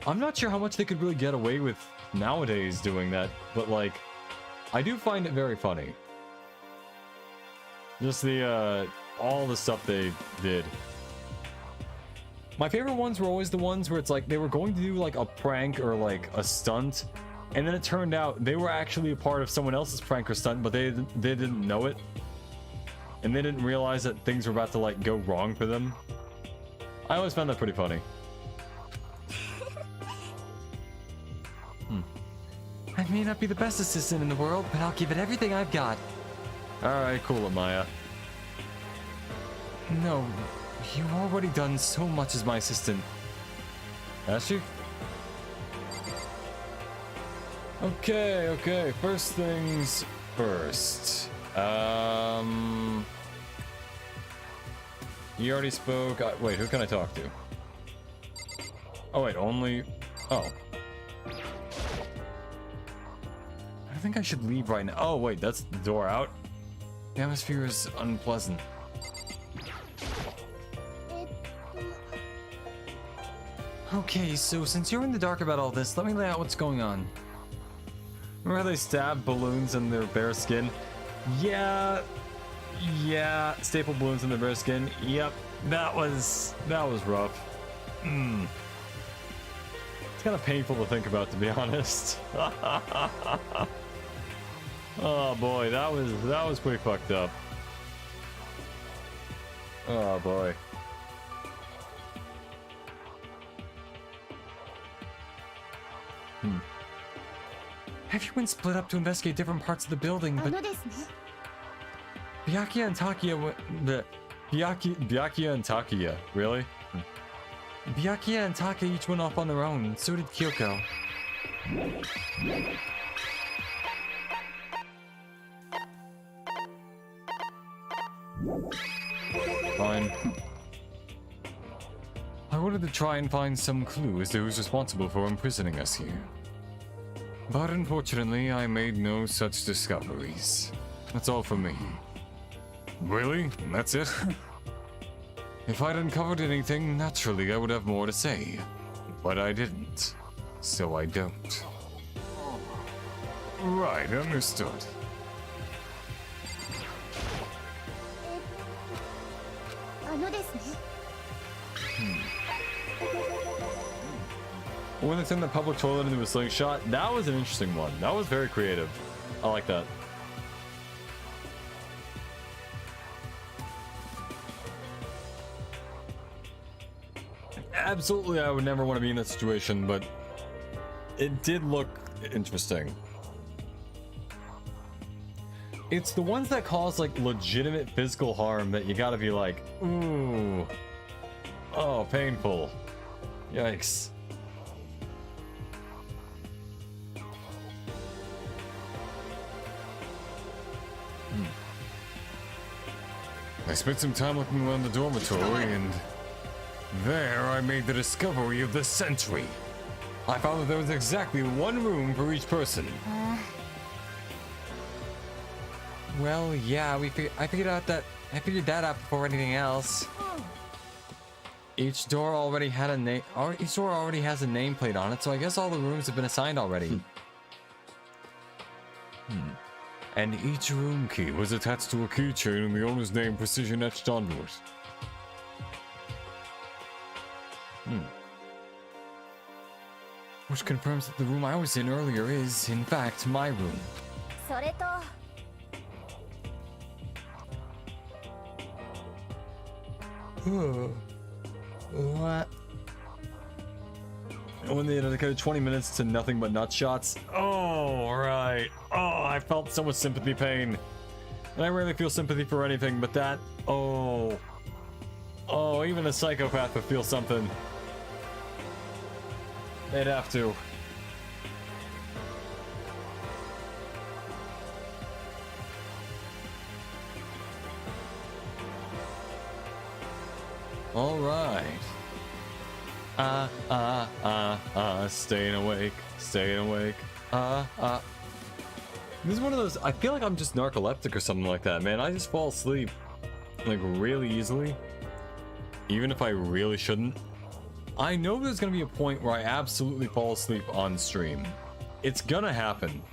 I'm not sure how much they could really get away with nowadays doing that, but, like, I do find it very funny. Just the, all the stuff they did. My favorite ones were always the ones where it's like they were going to do, like, a prank or, like, a stunt, and then it turned out they were actually a part of someone else's prank or stunt, but they didn't know it. And they didn't realize that things were about to, like, go wrong for them. I always found that pretty funny. I may not be the best assistant in the world, but I'll give it everything I've got. Alright, cool, Amaya. No, you've already done so much as my assistant. Has she? Okay, first things first. You already spoke. Wait, who can I talk to? Oh, wait, only. Oh. I think I should leave right now. Oh, wait, that's the door out. The atmosphere is unpleasant. Okay, so since you're in the dark about all this, let me lay out what's going on. Remember how they stabbed balloons in their bare skin? Yeah, staple balloons in their bare skin. Yep, that was rough. It's kind of painful to think about, to be honest. Oh boy, that was pretty fucked up. Oh boy. Everyone split up to investigate different parts of the building, but Byakuya and Takia Byakuya and Takia, really? Byakuya and Takia each went off on their own, and so did Kyoko. Fine. I wanted to try and find some clue as to who's responsible for imprisoning us here. But unfortunately, I made no such discoveries. That's all for me. Really? That's it? If I'd uncovered anything, naturally I would have more to say. But I didn't. So I don't. Right, understood. When they turned the public toilet into a slingshot, that was an interesting one. That was very creative. I like that. Absolutely, I would never want to be in that situation, but it did look interesting. It's the ones that cause like legitimate physical harm that you gotta be like, ooh, oh, painful, yikes. I spent some time looking around the dormitory, and there I made the discovery of the sentry. I found that there was exactly one room for each person. Well, yeah, I figured that out before anything else. Each door already had a name. Each door already has a nameplate on it, so I guess all the rooms have been assigned already. And each room key was attached to a keychain and the owner's name precision etched onto it. Which confirms that the room I was in earlier is, in fact, my room. What? When they dedicated 20 minutes to nothing but nut shots. Oh, right. Oh, I felt so much sympathy pain. And I rarely feel sympathy for anything, but that, oh. Oh, even a psychopath would feel something. They'd have to. All right. Staying awake, staying awake. This is one of those, I feel like I'm just narcoleptic or something like that, man. I just fall asleep, like, really easily. Even if I really shouldn't. I know there's gonna be a point where I absolutely fall asleep on stream. It's gonna happen.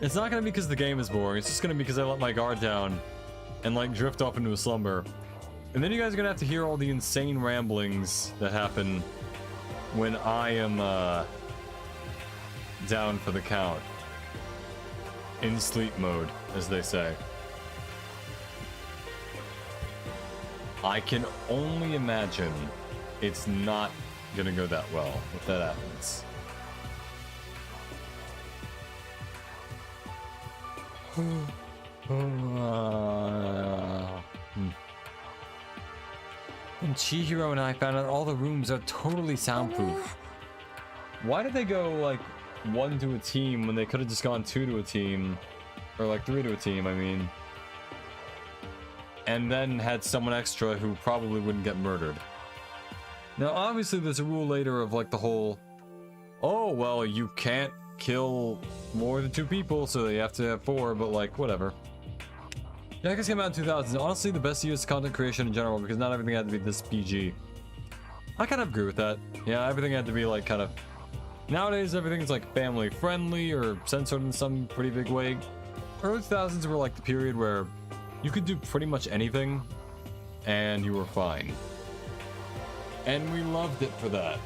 It's not gonna be because the game is boring, it's just gonna be because I let my guard down and, like, drift off into a slumber. And then you guys are gonna have to hear all the insane ramblings that happen when I am, down for the count. In sleep mode, as they say. I can only imagine it's not gonna go that well if that happens. And Chihiro and I found out all the rooms are totally soundproof. Why did they go, like, 1 to a team when they could have just gone 2 to a team? Or, like, 3 to a team, I mean. And then had someone extra who probably wouldn't get murdered. Now, obviously, there's a rule later of, like, the whole, oh, well, you can't kill more than 2 people, so you have to have 4, but, like, whatever. Yeah, I guess came out in 2000s. Honestly, the best years of content creation in general, because not everything had to be this PG. I kind of agree with that. Yeah, everything had to be, like, kind of... Nowadays, everything's, like, family-friendly or censored in some pretty big way. Early 2000s were, like, the period where you could do pretty much anything, and you were fine. And we loved it for that.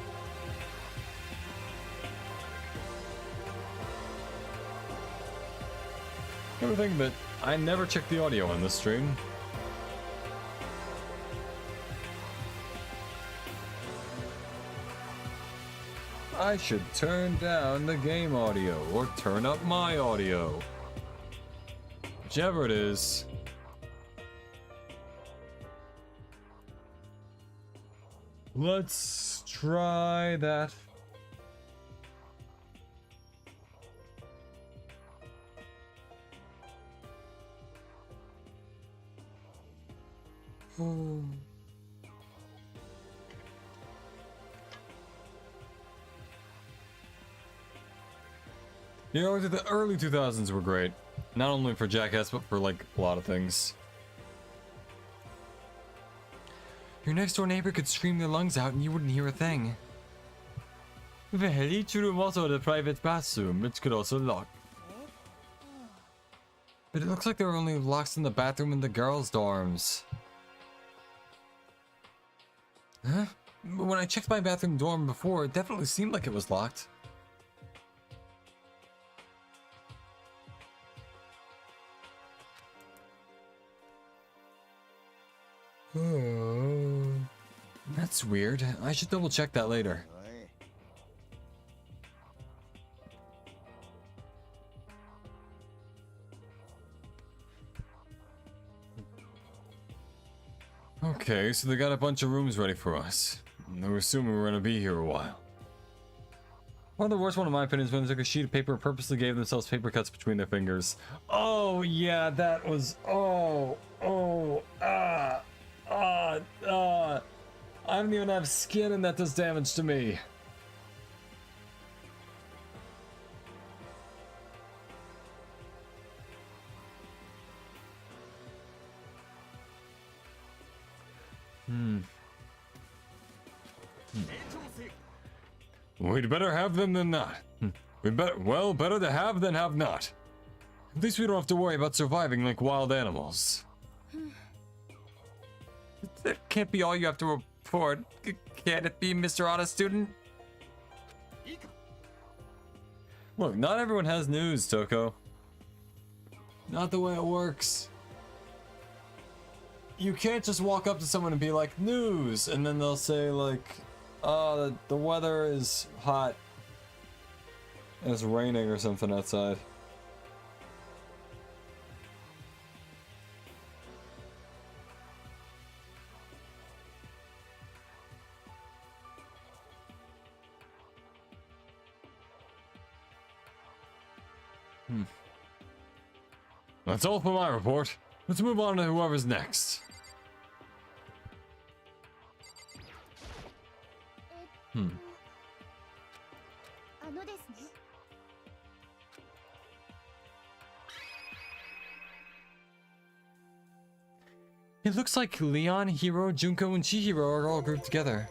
Everything, but I never checked the audio on this stream. I should turn down the game audio or turn up my audio. Whichever it is. Let's try that. You know, the early 2000s were great. Not only for Jackass, but for, like, a lot of things. Your next door neighbor could scream their lungs out and you wouldn't hear a thing. Well, each room also had a private bathroom, which could also lock. But it looks like there were only locks in the bathroom in the girls' dorms. Huh? When I checked my bathroom dorm before, it definitely seemed like it was locked. That's weird. I should double check that later. Okay, so they got a bunch of rooms ready for us. They were assuming we were gonna be here a while. One of the worst one in my opinion is when they took a sheet of paper and purposely gave themselves paper cuts between their fingers. Oh yeah, that was I don't even have skin and that does damage to me. We'd better have them than not. Better to have than have not. At least we don't have to worry about surviving like wild animals. That can't be all you have to report. Can it be, Mr. Honest Student? Look, not everyone has news, Toko. Not the way it works. You can't just walk up to someone and be like, news, and then they'll say like, the weather is hot. And it's raining or something outside. That's all for my report. Let's move on to whoever's next. It looks like Leon, Hiro, Junko, and Chihiro are all grouped together.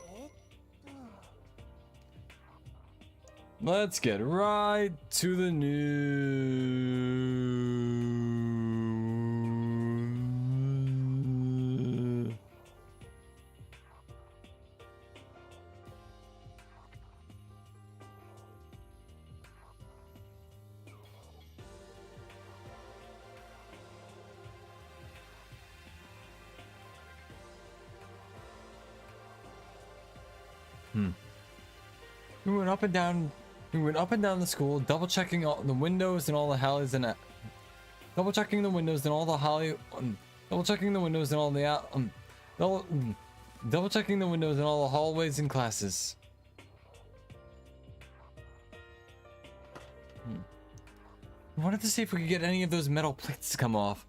Let's get right to the news. We went up and down the school, double checking all the windows and all the alleys and double checking the windows and all the hallways and classes. We wanted to see if we could get any of those metal plates to come off.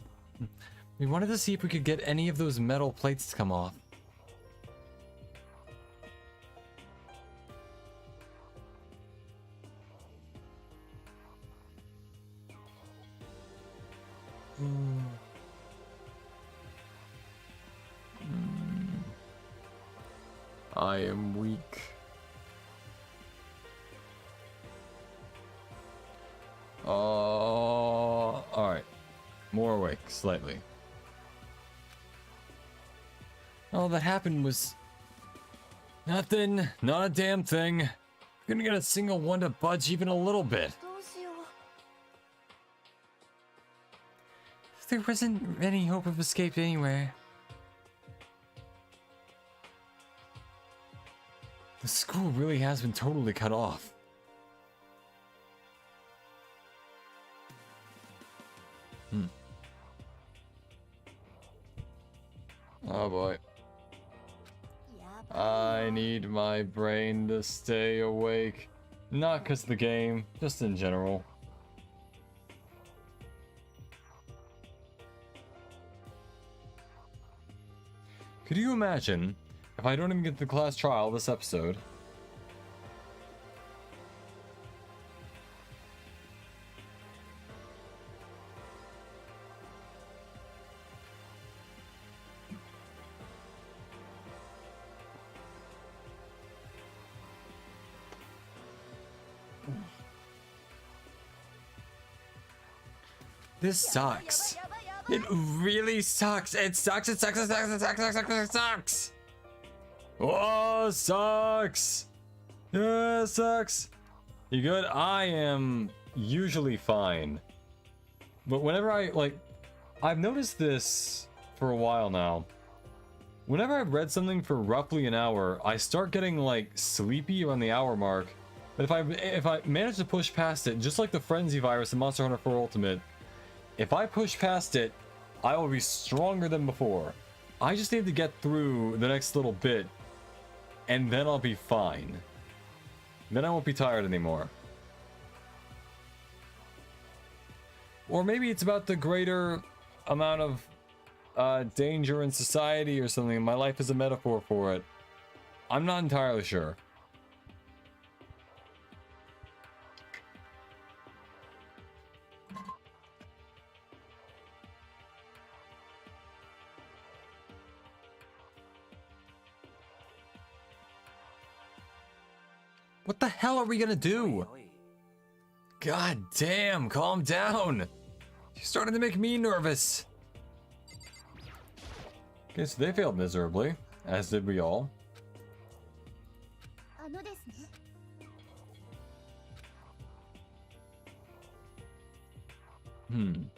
I am weak. Alright. More awake, slightly. All that happened was nothing, not a damn thing. We're gonna get a single one to budge even a little bit. There wasn't any hope of escape anywhere. The school really has been totally cut off. Oh boy. I need my brain to stay awake. Not because of the game, just in general. Could you imagine if I don't even get the class trial this episode? This sucks. It really sucks. It sucks. It sucks. It sucks. It sucks. It sucks. It sucks. Oh, sucks. Yeah, sucks. You good? I am usually fine. But whenever I've noticed this for a while now. Whenever I've read something for roughly an hour, I start getting like sleepy around the hour mark. But if I manage to push past it, just like the Frenzy virus in Monster Hunter 4 Ultimate, if I push past it, I will be stronger than before. I just need to get through the next little bit, and then I'll be fine. Then I won't be tired anymore. Or maybe it's about the greater amount of danger in society or something. My life is a metaphor for it. I'm not entirely sure. What the hell are we gonna do? God damn, calm down. You're starting to make me nervous. Okay, so they failed miserably, as did we all. I mean,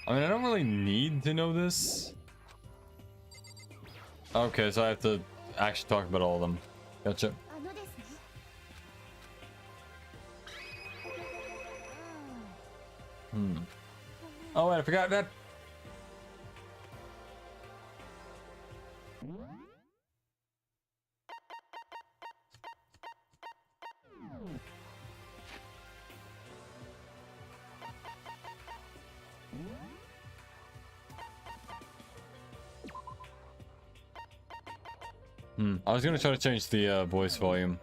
I don't really need to know this. Okay, so I have to actually talk about all of them. Gotcha. Oh, wait, I forgot that. I was gonna try to change the voice volume.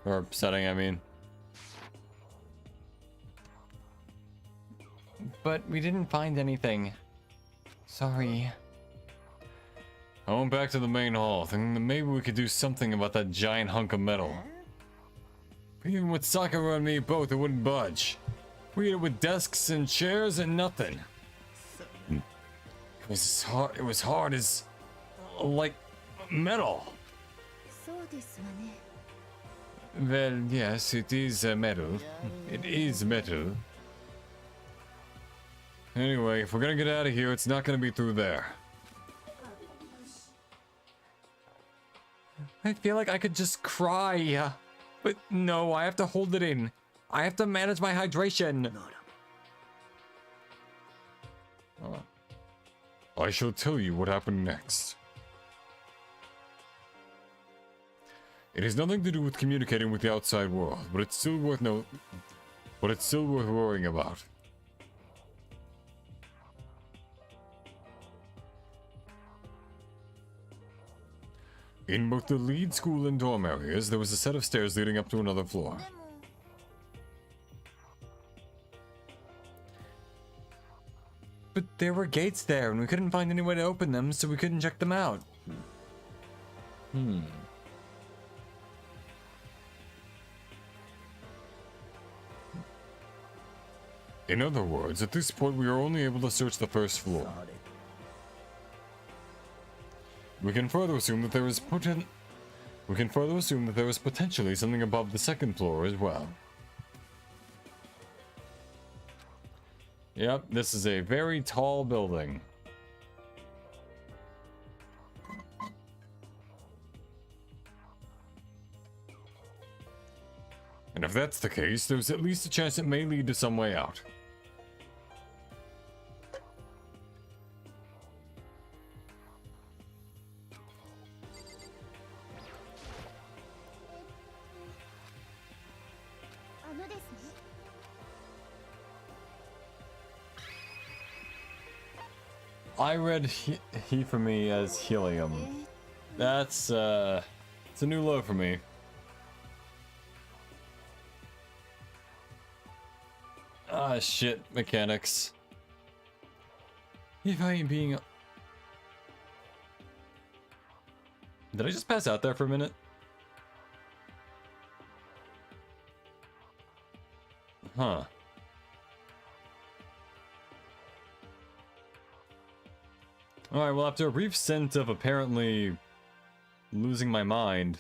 Or setting, I mean. But we didn't find anything. Sorry. I went back to the main hall, thinking that maybe we could do something about that giant hunk of metal. But even with Sakura and me both, it wouldn't budge. We hit it with desks and chairs and nothing. It was hard as like metal. Well, yes, it is metal. It is metal. Anyway, if we're gonna get out of here, it's not gonna be through there. I feel like I could just cry. But no, I have to hold it in. I have to manage my hydration. I shall tell you what happened next. It has nothing to do with communicating with the outside world, but it's still worth worrying about. In both the lead school and dorm areas, there was a set of stairs leading up to another floor. But there were gates there, and we couldn't find any way to open them, so we couldn't check them out. In other words, at this point we are only able to search the first floor. We can further assume that there is potentially something above the second floor as well. Yep, this is a very tall building. And if that's the case, there's at least a chance it may lead to some way out. I read he for me as helium. That's it's a new low for me. Ah, shit, mechanics. If I ain't being... Did I just pass out there for a minute? Huh. Alright, well, after a brief stint of apparently losing my mind,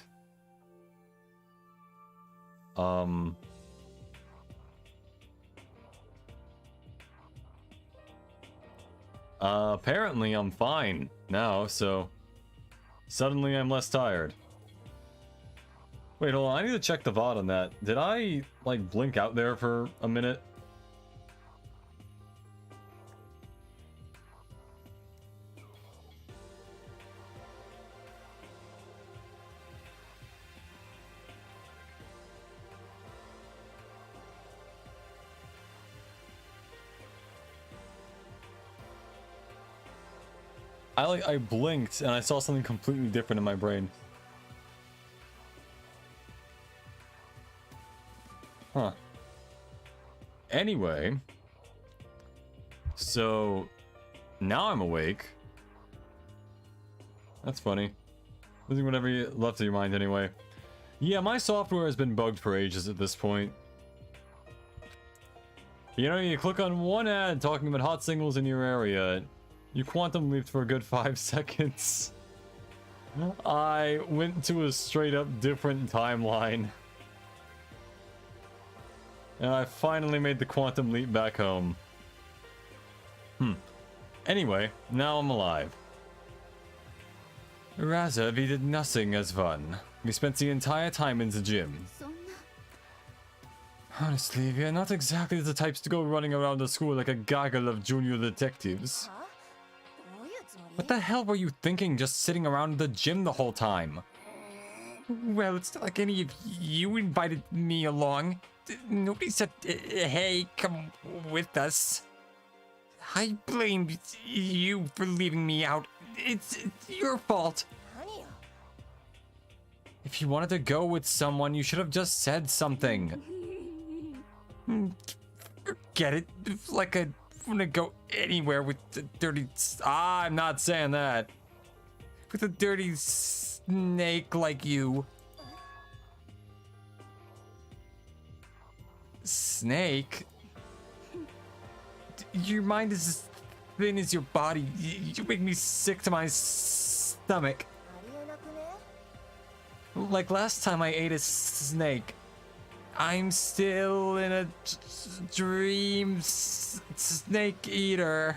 apparently I'm fine now, so suddenly I'm less tired. Wait, hold on, I need to check the VOD on that. Did I, like, blink out there for a minute? I blinked and I saw something completely different in my brain. Huh. Anyway, so now I'm awake. That's funny. Losing whatever you left of your mind anyway. Yeah, my software has been bugged for ages at this point. You know, you click on one ad talking about hot singles in your area. You quantum leaped for a good 5 seconds. I went to a straight up different timeline. And I finally made the quantum leap back home. Anyway, now I'm alive. Rather, we did nothing as fun. We spent the entire time in the gym. Honestly, we are not exactly the types to go running around the school like a gaggle of junior detectives. What the hell were you thinking just sitting around the gym the whole time? Well, it's not like any of you invited me along. Nobody said, hey, come with us. I blame you for leaving me out. It's your fault. If you wanted to go with someone, you should have just said something. Forget it. Like I want to go anywhere with the dirty... I'm not saying that. With a dirty snake like you. Snake? Your mind is as thin as your body. You make me sick to my stomach. Like last time I ate a snake. I'm still in a dream snake eater.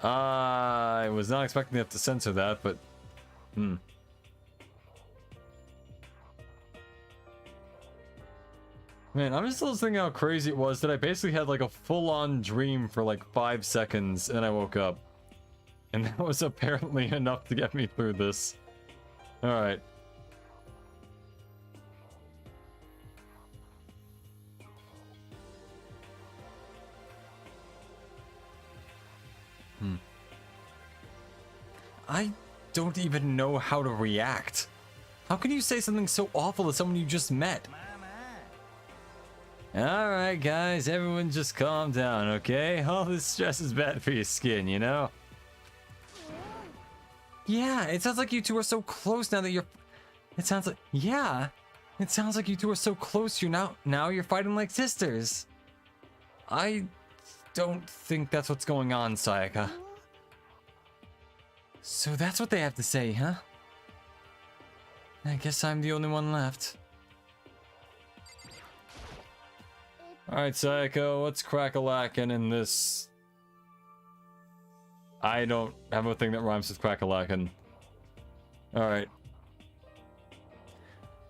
I was not expecting to have to censor that, but... Man, I'm just still thinking how crazy it was that I basically had like a full-on dream for like 5 seconds and I woke up. And that was apparently enough to get me through this. Alright. I don't even know how to react. How can you say something so awful to someone you just met? Alright guys, everyone just calm down, okay? All this stress is bad for your skin, you know? Yeah, it sounds like you two are so close now that you're... It sounds like... Yeah! It sounds like you two are so close now you're fighting like sisters. I don't think that's what's going on, Sayaka. So that's what they have to say, huh? I guess I'm the only one left. Alright, Sayako, what's crack-a-lackin' in this? I don't have a thing that rhymes with crack-a-lackin'. Alright.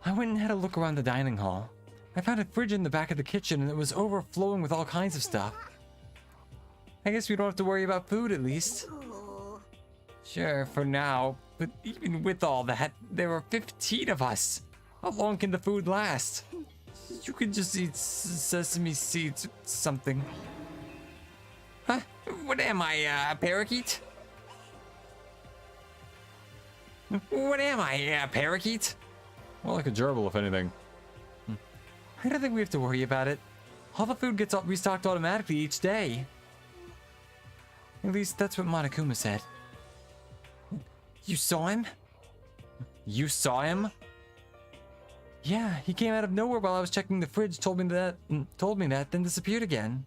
I went and had a look around the dining hall. I found a fridge in the back of the kitchen and it was overflowing with all kinds of stuff. I guess we don't have to worry about food at least. Sure, for now, but even with all that, there are 15 of us. How long can the food last? You could just eat sesame seeds or something. Huh? What am I, a parakeet? What am I, a parakeet? More like a gerbil, if anything. I don't think we have to worry about it. All the food gets restocked automatically each day. At least that's what Monokuma said. You saw him? You saw him? Yeah, he came out of nowhere while I was checking the fridge, told me that, then disappeared again.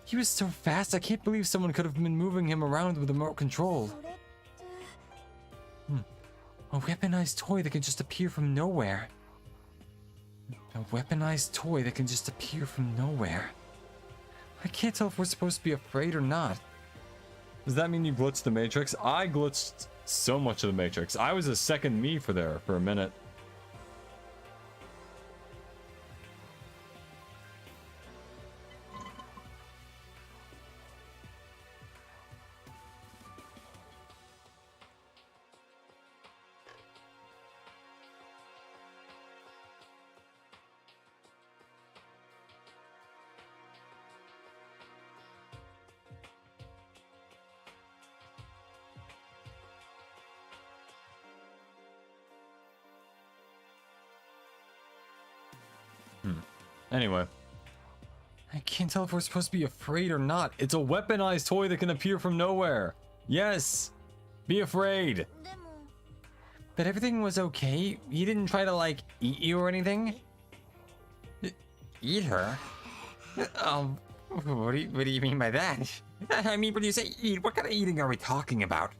He was so fast, I can't believe someone could have been moving him around with remote control. A weaponized toy that can just appear from nowhere. A weaponized toy that can just appear from nowhere. I can't tell if we're supposed to be afraid or not. Does that mean you glitched the Matrix? I glitched so much of the Matrix. I was a second me for a minute. Anyway. I can't tell if we're supposed to be afraid or not. It's a weaponized toy that can appear from nowhere. Yes. Be afraid. But everything was okay. He didn't try to, like, eat you or anything? Eat her? What do you mean by that? I mean, when you say eat, what kind of eating are we talking about?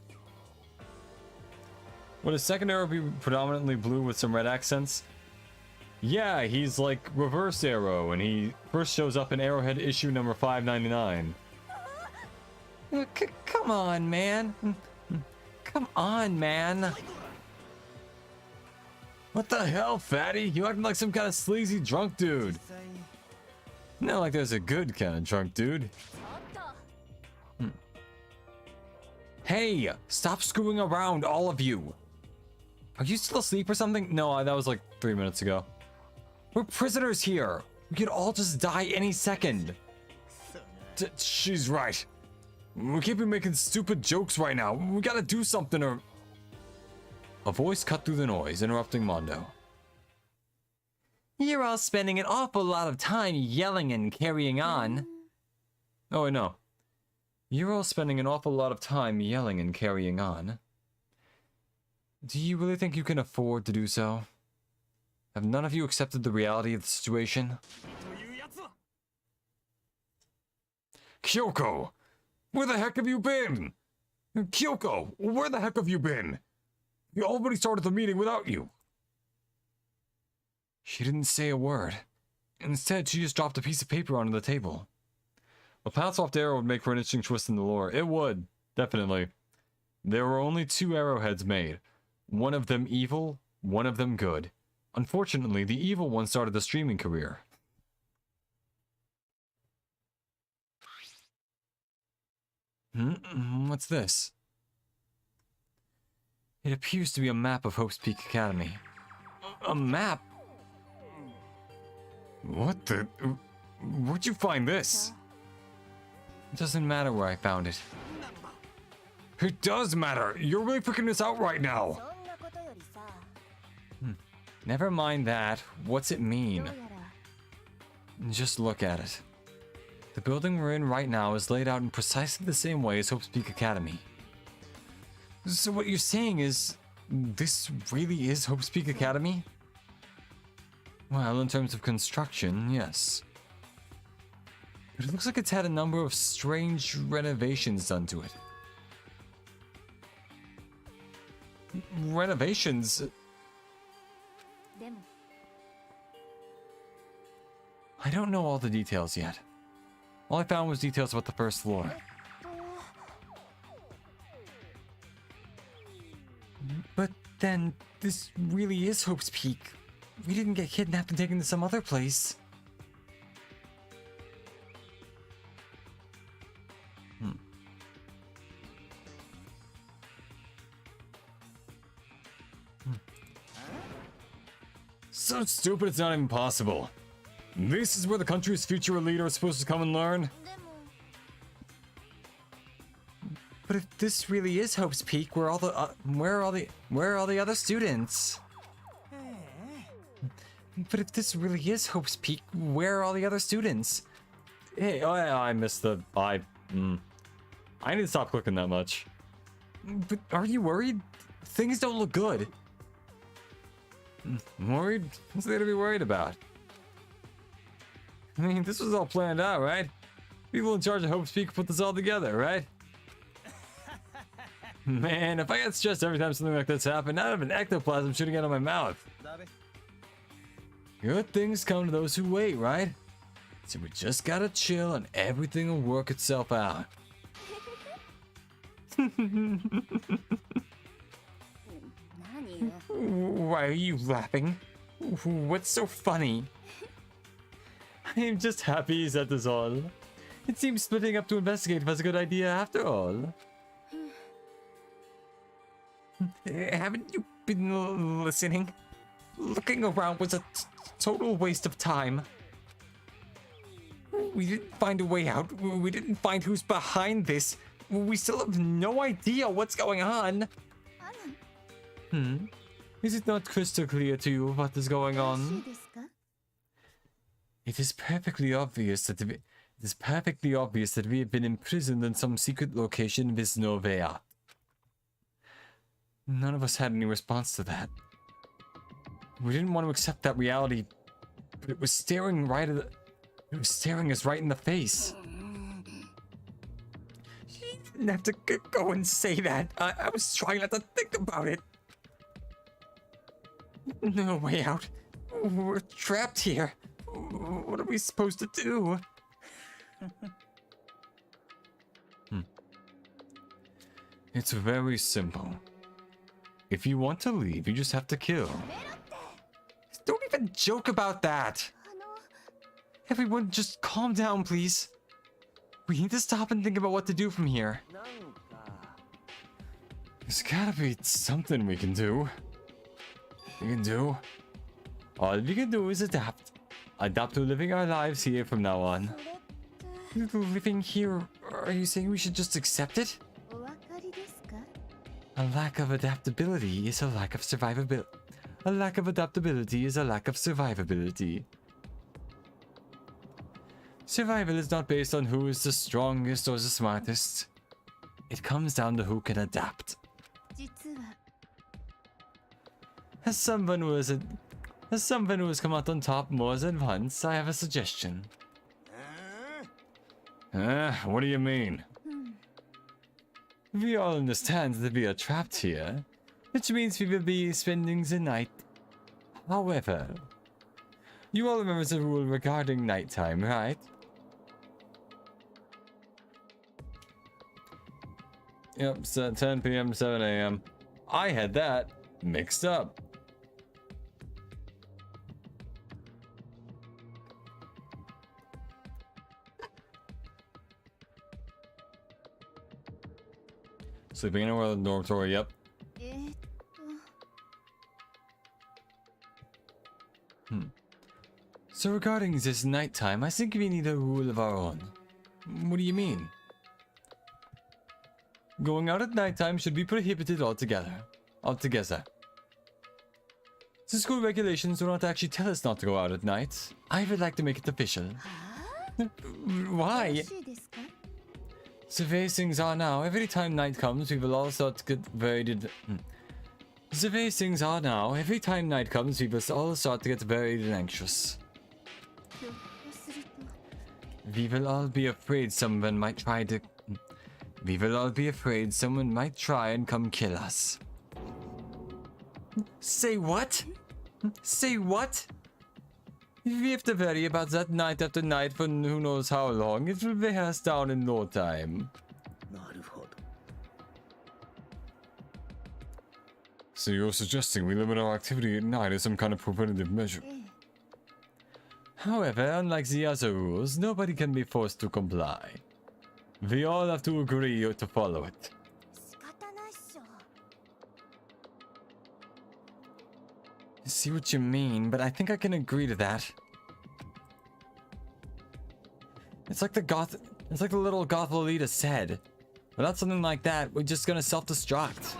Would a second arrow be predominantly blue with some red accents? Yeah, he's like Reverse Arrow, and he first shows up in Arrowhead issue number 599. Come on, man. Come on, man. What the hell, fatty? You acting like some kind of sleazy drunk dude. Not like there's a good kind of drunk dude. Hey, stop screwing around, all of you. Are you still asleep or something? No, that was like 3 minutes ago. We're prisoners here. We could all just die any second. She's right. We can't be making stupid jokes right now. We gotta do something or... A voice cut through the noise, interrupting Mondo. You're all spending an awful lot of time yelling and carrying on. Oh, I know. You're all spending an awful lot of time yelling and carrying on. Do you really think you can afford to do so? Have none of you accepted the reality of the situation? Kyoko! Where the heck have you been? Kyoko, where the heck have you been? We already started the meeting without you. She didn't say a word. Instead, she just dropped a piece of paper onto the table. A path-soft arrow would make for an interesting twist in the lore. It would, definitely. There were only 2 arrowheads made. One of them evil, one of them good. Unfortunately, the evil one started a streaming career. What's this? It appears to be a map of Hope's Peak Academy. A map? What the... Where'd you find this? It doesn't matter where I found it. It does matter! You're really freaking this out right now! Never mind that. What's it mean? Just look at it. The building we're in right now is laid out in precisely the same way as Hope's Peak Academy. So what you're saying is, this really is Hope's Peak Academy? Well, in terms of construction, yes. But it looks like it's had a number of strange renovations done to it. Renovations? I don't know all the details yet. All I found was details about the first floor. But then, this really is Hope's Peak. We didn't get kidnapped and taken to some other place. So stupid it's not even possible. This is where the country's future leader is supposed to come and learn? But if this really is Hope's Peak, where are all the other students? But if this really is Hope's Peak, where are all the other students? Hey, oh, I missed the... I need to stop clicking that much. But are you worried? Things don't look good. Worried? What's there to be worried about? I mean, this was all planned out, right? People in charge of Hope Speak put this all together, right? Man, if I get stressed every time something like this happens, I'd have an ectoplasm shooting out of my mouth. Good things come to those who wait, right? So we just gotta chill and everything will work itself out. Why are you laughing? What's so funny? I am just happy he's at this all. It seems splitting up to investigate was a good idea after all. Haven't you been listening? Looking around was a total waste of time. We didn't find a way out. We didn't find who's behind this. We still have no idea what's going on. Is it not crystal clear to you what is going on? It is perfectly obvious that we have been imprisoned in some secret location with Novea. None of us had any response to that. We didn't want to accept that reality, but it was staring us right in the face. You didn't have to go and say that. I was trying not to think about it. No way out. We're trapped here. What are we supposed to do? It's very simple. If you want to leave, you just have to kill. Don't even joke about that! Everyone, just calm down, please. We need to stop and think about what to do from here. There's gotta be something we can do. All we can do is adapt. Adapt to living our lives here from now on. Living here? Are you saying we should just accept it? A lack of adaptability is a lack of survivability. A lack of adaptability is a lack of survivability. Survival is not based on who is the strongest or the smartest. It comes down to who can adapt. As someone who has come out on top more than once, I have a suggestion. What do you mean? We all understand that we are trapped here, which means we will be spending the night. However, you all remember the rule regarding nighttime, right? Yep, so 10 p.m., 7 a.m. I had that mixed up. Sleeping in a dormitory, yep. So regarding this nighttime, I think we need a rule of our own. What do you mean? Going out at nighttime should be prohibited altogether. The school regulations do not actually tell us not to go out at night. I would like to make it official. Why? The way things are now, every time night comes, we will all start to get very... The way things are now, every time night comes, we will all start to get worried and anxious. We will all be afraid someone might try to... We will all be afraid someone might try and come kill us. Say what? Say what? If we have to worry about that night after night for who knows how long, it will wear us down in no time. So you're suggesting we limit our activity at night as some kind of preventative measure? However, unlike the other rules, nobody can be forced to comply. We all have to agree to follow it. I see what you mean, but I think I can agree to that. It's like the little goth Lolita said. Without something like that, we're just gonna self-destruct.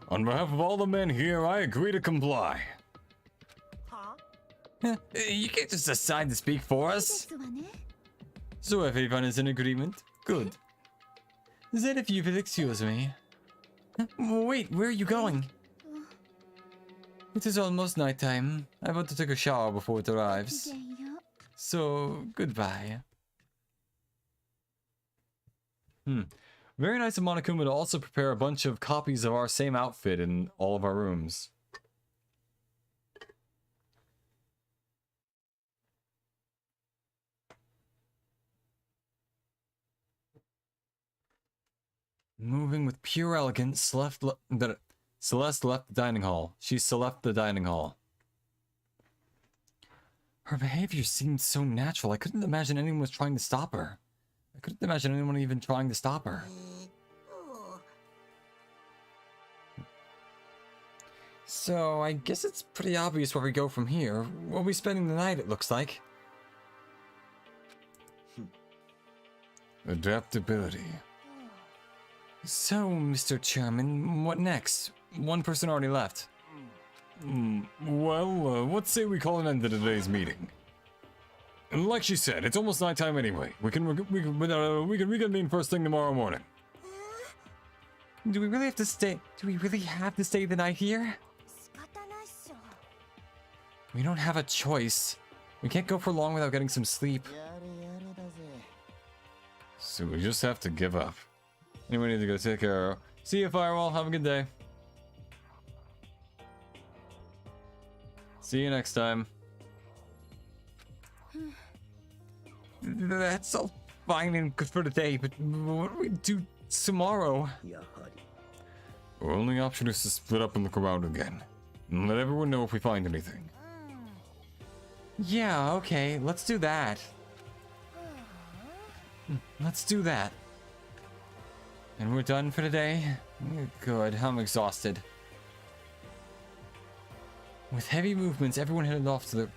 On behalf of all the men here, I agree to comply. You can't just decide to speak for us. So everyone is in agreement? Good. Then if you will excuse me. Wait, where are you going? It is almost nighttime. I want to take a shower before it arrives. So, goodbye. Very nice of Monokuma to also prepare a bunch of copies of our same outfit in all of our rooms. Moving with pure elegance, Celeste left the dining hall. She left the dining hall. Her behavior seemed so natural. I couldn't imagine anyone was trying to stop her. I couldn't imagine anyone even trying to stop her. So, I guess it's pretty obvious where we go from here. We'll be spending the night, it looks like. Adaptability. So, Mr. Chairman, what next? One person already left. Well, let's say we call an end to today's meeting. And like she said, it's almost nighttime anyway. We can reconvene first thing tomorrow morning. Do we really have to stay? Do we really have to stay the night here? We don't have a choice. We can't go for long without getting some sleep. So we just have to give up. Anyway, need to go take care of. See you, Firewall. Have a good day. See you next time. That's all fine and good for today, but what do we do tomorrow? Our only option is to split up and look around again. And let everyone know if we find anything. Yeah, okay, let's do that. Let's do that. And we're done for today? Good, I'm exhausted. With heavy movements, everyone headed off to their...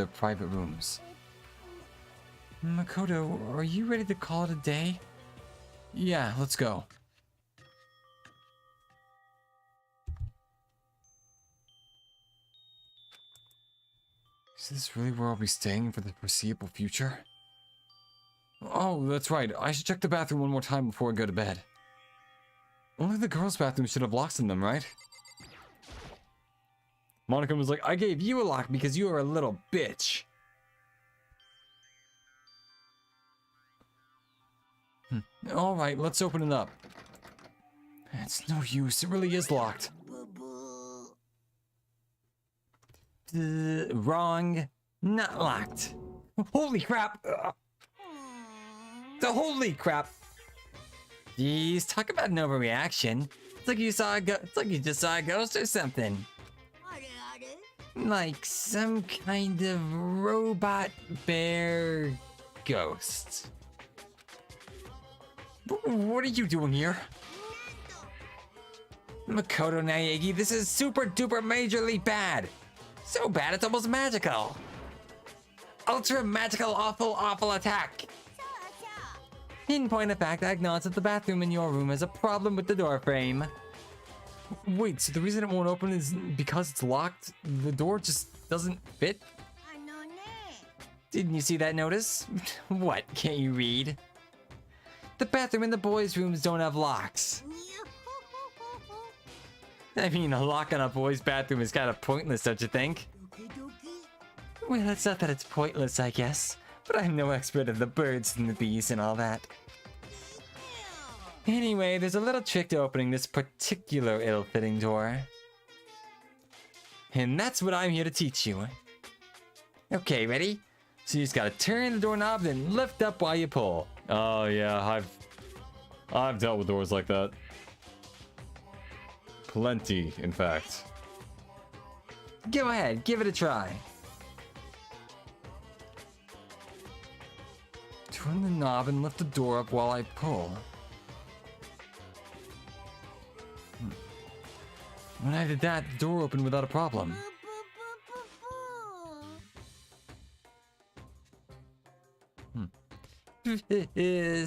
private rooms. Makoto, are you ready to call it a day? Yeah, let's go. Is this really where I'll be staying for the foreseeable future? Oh, that's right. I should check the bathroom one more time before I go to bed. Only the girls' bathroom should have locks in them, right? Monica was like, I gave you a lock because you are a little bitch. Alright, let's open it up. It's no use. It really is locked. Wrong. Not locked. Holy crap. Holy crap. Jeez, talk about an overreaction. It's like you just saw a ghost or something. Like some kind of robot bear ghost. What are you doing here? Makoto Naegi, this is super duper majorly bad. So bad it's almost magical. Ultra magical awful attack. In point of fact, I acknowledge that the bathroom in your room has a problem with the door frame. Wait, so the reason it won't open is because it's locked? The door just doesn't fit? Didn't you see that notice? What, can't you read? The bathroom and the boys' rooms don't have locks. I mean, a lock on a boys' bathroom is kind of pointless, don't you think? Well, it's not that it's pointless, I guess. But I'm no expert of the birds and the bees and all that. Anyway, there's a little trick to opening this particular ill-fitting door. And that's what I'm here to teach you. Okay, ready? So you just gotta turn the doorknob, then lift up while you pull. Oh yeah, I've dealt with doors like that. Plenty, in fact. Go ahead, give it a try. Turn the knob and lift the door up while I pull. When I did that, the door opened without a problem.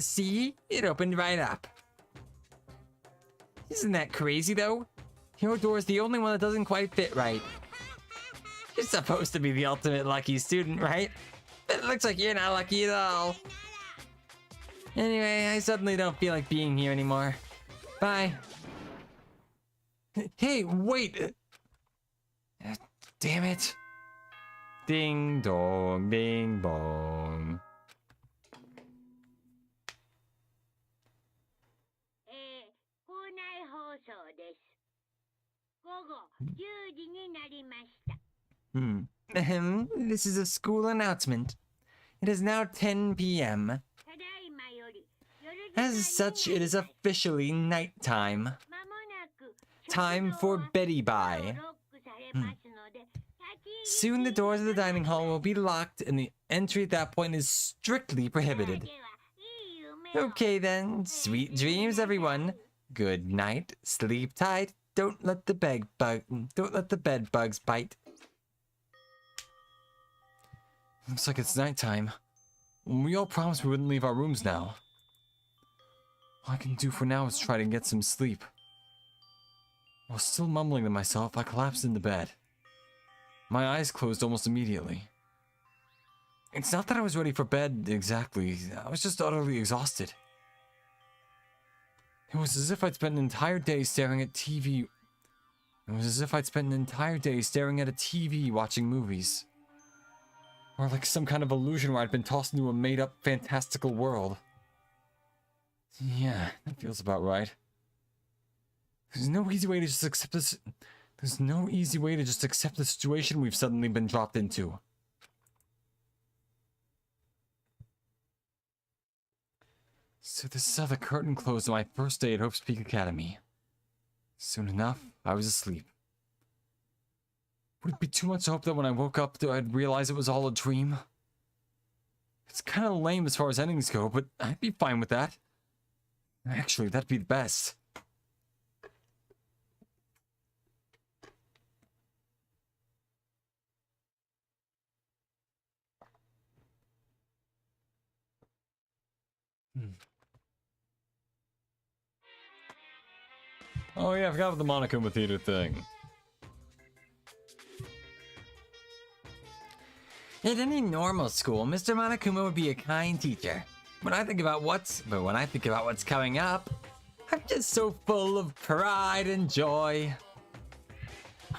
See? It opened right up. Isn't that crazy, though? Your door's the only one that doesn't quite fit right. You're supposed to be the ultimate lucky student, right? But it looks like you're not lucky at all. Anyway, I suddenly don't feel like being here anymore. Bye. Hey, wait! Damn it. Ding dong, ding bong. This is a school announcement. It is now 10 p.m. As such, it is officially nighttime. Time for Betty Bye. Soon the doors of the dining hall will be locked and the entry at that point is strictly prohibited. Okay then, sweet dreams everyone. Good night, sleep tight, don't let the bed bugs bite. Looks like it's nighttime. We all promised we wouldn't leave our rooms now. All I can do for now is try to get some sleep. While still mumbling to myself, I collapsed into bed. My eyes closed almost immediately. It's not that I was ready for bed exactly, I was just utterly exhausted. It was as if I'd spent an entire day staring at TV. It was as if I'd spent an entire day staring at a TV watching movies. Or like some kind of illusion where I'd been tossed into a made-up fantastical world. Yeah, that feels about right. There's no easy way to just accept this. There's no easy way to just accept the situation we've suddenly been dropped into. So this is how the curtain closed on my first day at Hope's Peak Academy. Soon enough, I was asleep. Would it be too much to hope that when I woke up I'd realize it was all a dream? It's kind of lame as far as endings go, but I'd be fine with that. Actually, that'd be the best. Oh yeah, I forgot about the Monokuma Theater thing. At any normal school, Mr. Monokuma would be a kind teacher. When I think about what's coming up, I'm just so full of pride and joy.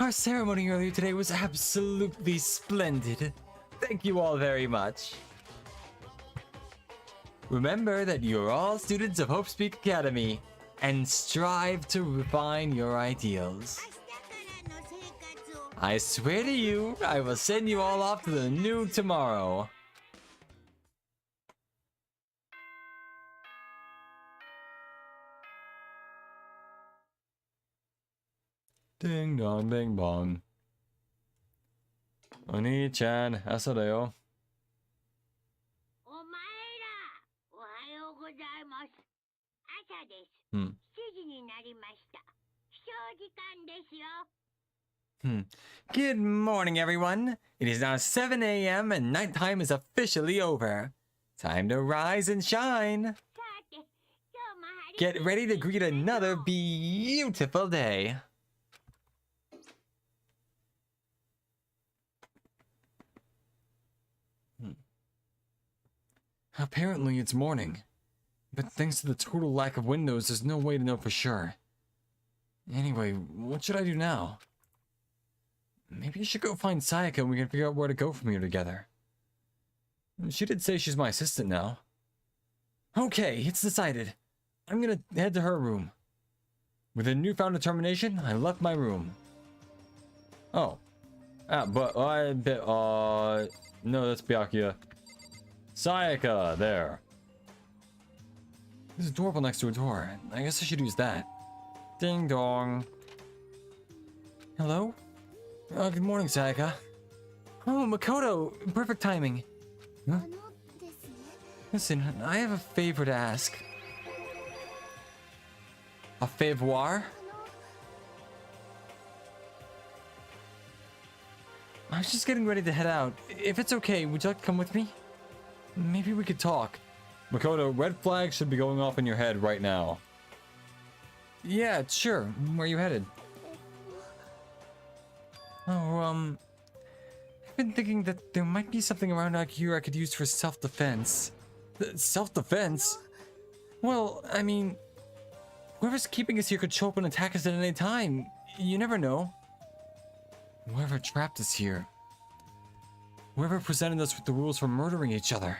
Our ceremony earlier today was absolutely splendid. Thank you all very much. Remember that you're all students of Hope's Peak Academy, and strive to refine your ideals. I swear to you, I will send you all off to the new tomorrow. Ding dong, bing bong. Oni-chan, asa da yo. Good morning, everyone. It is now 7 a.m. and nighttime is officially over. Time to rise and shine. Get ready to greet another beautiful day. Apparently it's morning, but thanks to the total lack of windows, there's no way to know for sure. Anyway, what should I do now? Maybe I should go find Sayaka and we can figure out where to go from here together. She did say she's my assistant now. Okay, it's decided. I'm gonna head to her room. With a newfound determination, I left my room. Oh. No, that's Byakuya. Sayaka, there. There's a doorbell next to a door. I guess I should use that. Ding dong. Hello? Good morning, Sayaka. Oh, Makoto! Perfect timing. Huh? Listen, I have a favor to ask. A favor? I was just getting ready to head out. If it's okay, would you like to come with me? Maybe we could talk. Makoto, red flag should be going off in your head right now. Yeah, sure. Where are you headed? Oh, I've been thinking that there might be something around out here I could use for self-defense. Self-defense? Well, I mean, whoever's keeping us here could show up and attack us at any time. You never know. Whoever trapped us here. Whoever presented us with the rules for murdering each other.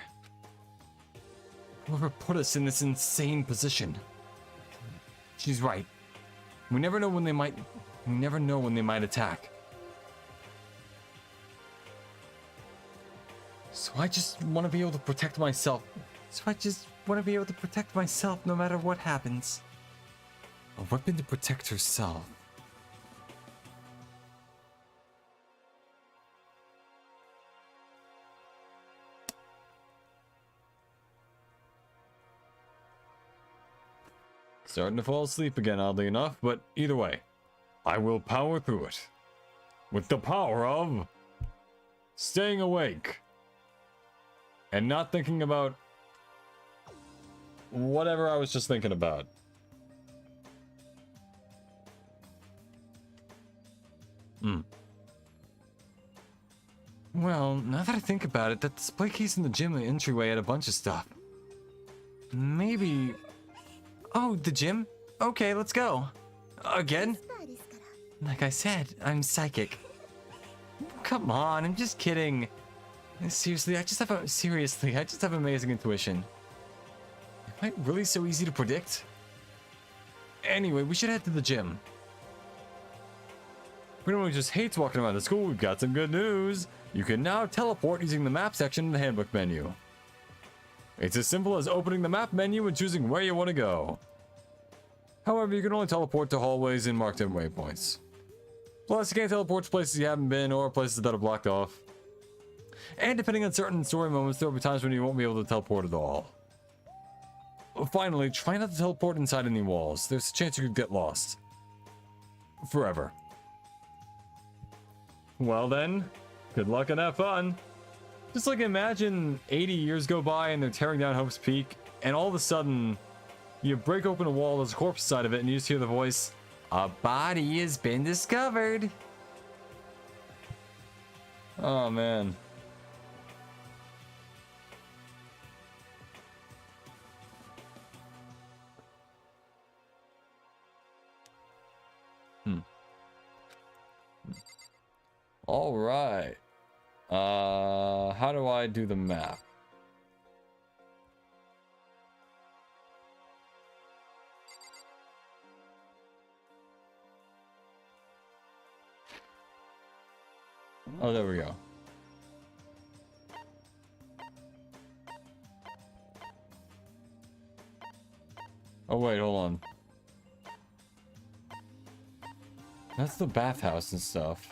Whoever put us in this insane position. She's right. We never know when they might. We never know when they might attack. So I just want to be able to protect myself. No matter what happens. A weapon to protect herself. Starting to fall asleep again, oddly enough, but either way, I will power through it. With the power of staying awake. And not thinking about whatever I was just thinking about. Well, now that I think about it, that display case in the gym entryway had a bunch of stuff. Maybe... Oh, the gym? Okay, let's go. Again? Like I said, I'm psychic. Come on, I'm just kidding. Seriously, I just have amazing intuition. Am I really so easy to predict? Anyway, we should head to the gym. For anyone who just hates walking around the school, we've got some good news. You can now teleport using the map section in the handbook menu. It's as simple as opening the map menu and choosing where you want to go. However, you can only teleport to hallways and marked in waypoints. Plus, you can't teleport to places you haven't been or places that are blocked off. And depending on certain story moments, there will be times when you won't be able to teleport at all. Finally, try not to teleport inside any walls. There's a chance you could get lost. Forever. Well then, good luck and have fun. Just like imagine 80 years go by and they're tearing down Hope's Peak, and all of a sudden, you break open a wall, there's a corpse inside of it, and you just hear the voice, "A body has been discovered." Oh man. All right. How do I do the map? Oh, there we go. Oh, wait, hold on. That's the bathhouse and stuff.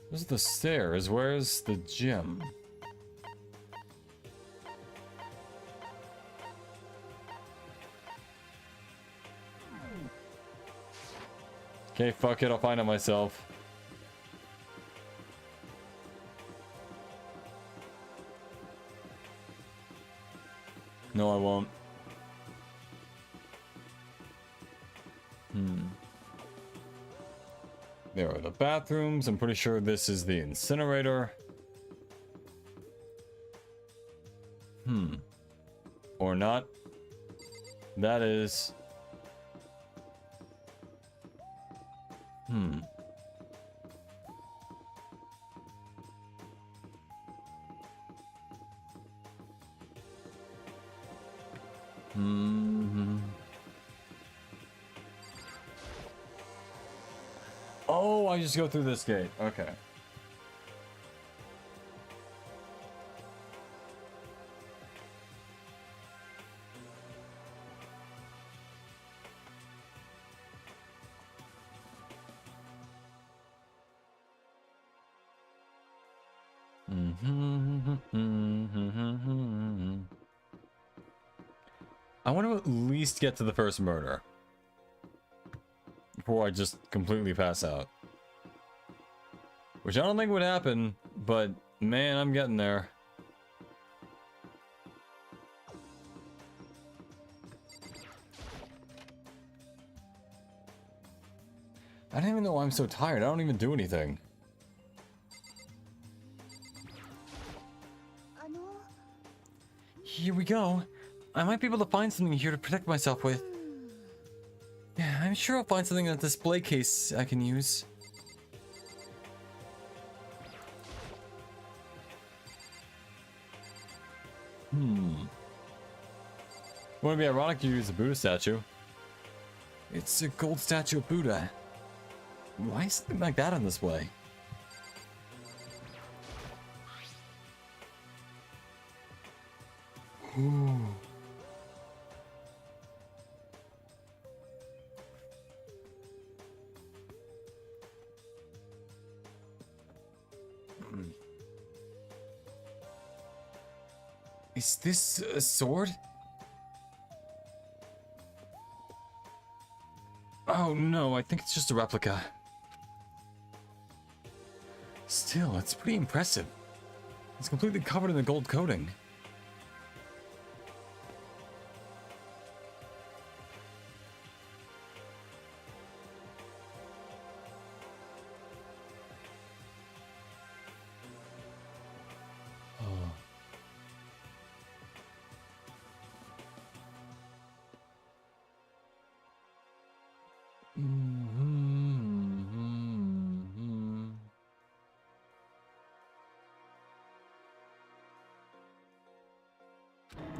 There's the stairs. Where's the gym? Okay, fuck it. I'll find it myself. No, I won't. There are the bathrooms. I'm pretty sure this is the incinerator. Or not. That is... Oh, I just go through this gate. Okay. I want to at least get to the first murder before I just completely pass out. Which I don't think would happen, but man, I'm getting there. I don't even know why I'm so tired. I don't even do anything. Here we go. I might be able to find something here to protect myself with. Yeah, I'm sure I'll find something in that display case I can use. Wouldn't it be ironic you use a Buddha statue? It's a gold statue of Buddha. Why is something like that on display? Ooh. Is this a sword? Oh no, I think it's just a replica. Still, it's pretty impressive. It's completely covered in a gold coating.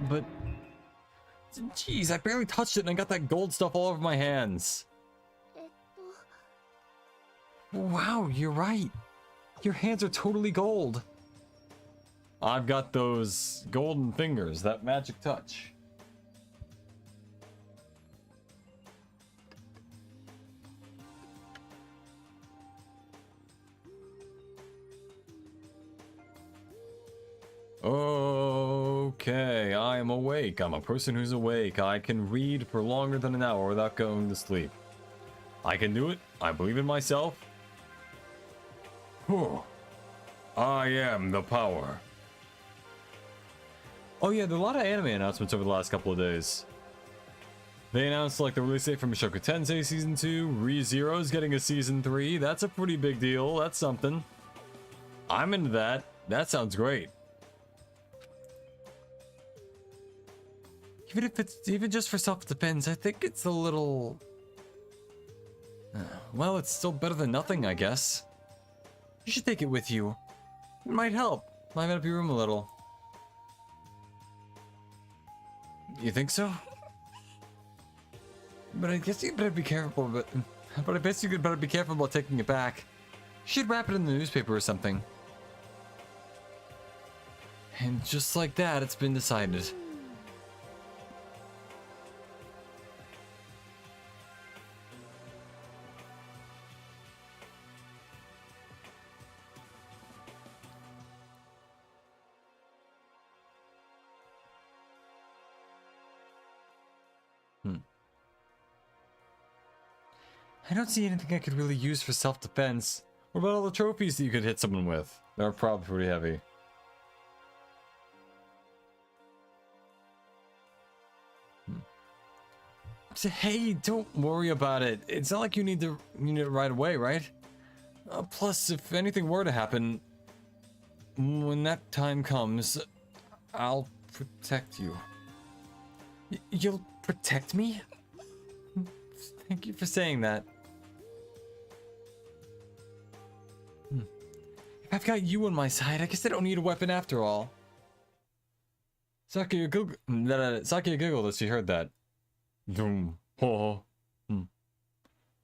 But, jeez, I barely touched it and I got that gold stuff all over my hands. Wow, you're right. Your hands are totally gold. I've got those golden fingers, that magic touch. Okay, I am awake. I'm a person who's awake. I can read for longer than an hour without going to sleep. I can do it. I believe in myself. Whew. I am the power. Oh yeah, there are a lot of anime announcements over the last couple of days. They announced like the release date for Mushoku Tensei Season 2, ReZero's getting a Season 3. That's a pretty big deal. That's something. I'm into that. That sounds great. Even if it's even just for self-defense, I think it's a little... well, it's still better than nothing, I guess. You should take it with you. It might help. Liven up your room a little. You think so? But I guess you better be careful, but I guess you could better be careful about taking it back. You should wrap it in the newspaper or something. And just like that, it's been decided. I don't see anything I could really use for self-defense. What about all the trophies that you could hit someone with? They're probably pretty heavy. Hey, don't worry about it. It's not like you need it right away, right? Plus, if anything were to happen, when that time comes, I'll protect you. You'll protect me? Thank you for saying that. If I've got you on my side, I guess I don't need a weapon after all. Sakia giggled as she heard that. Doom. Ho.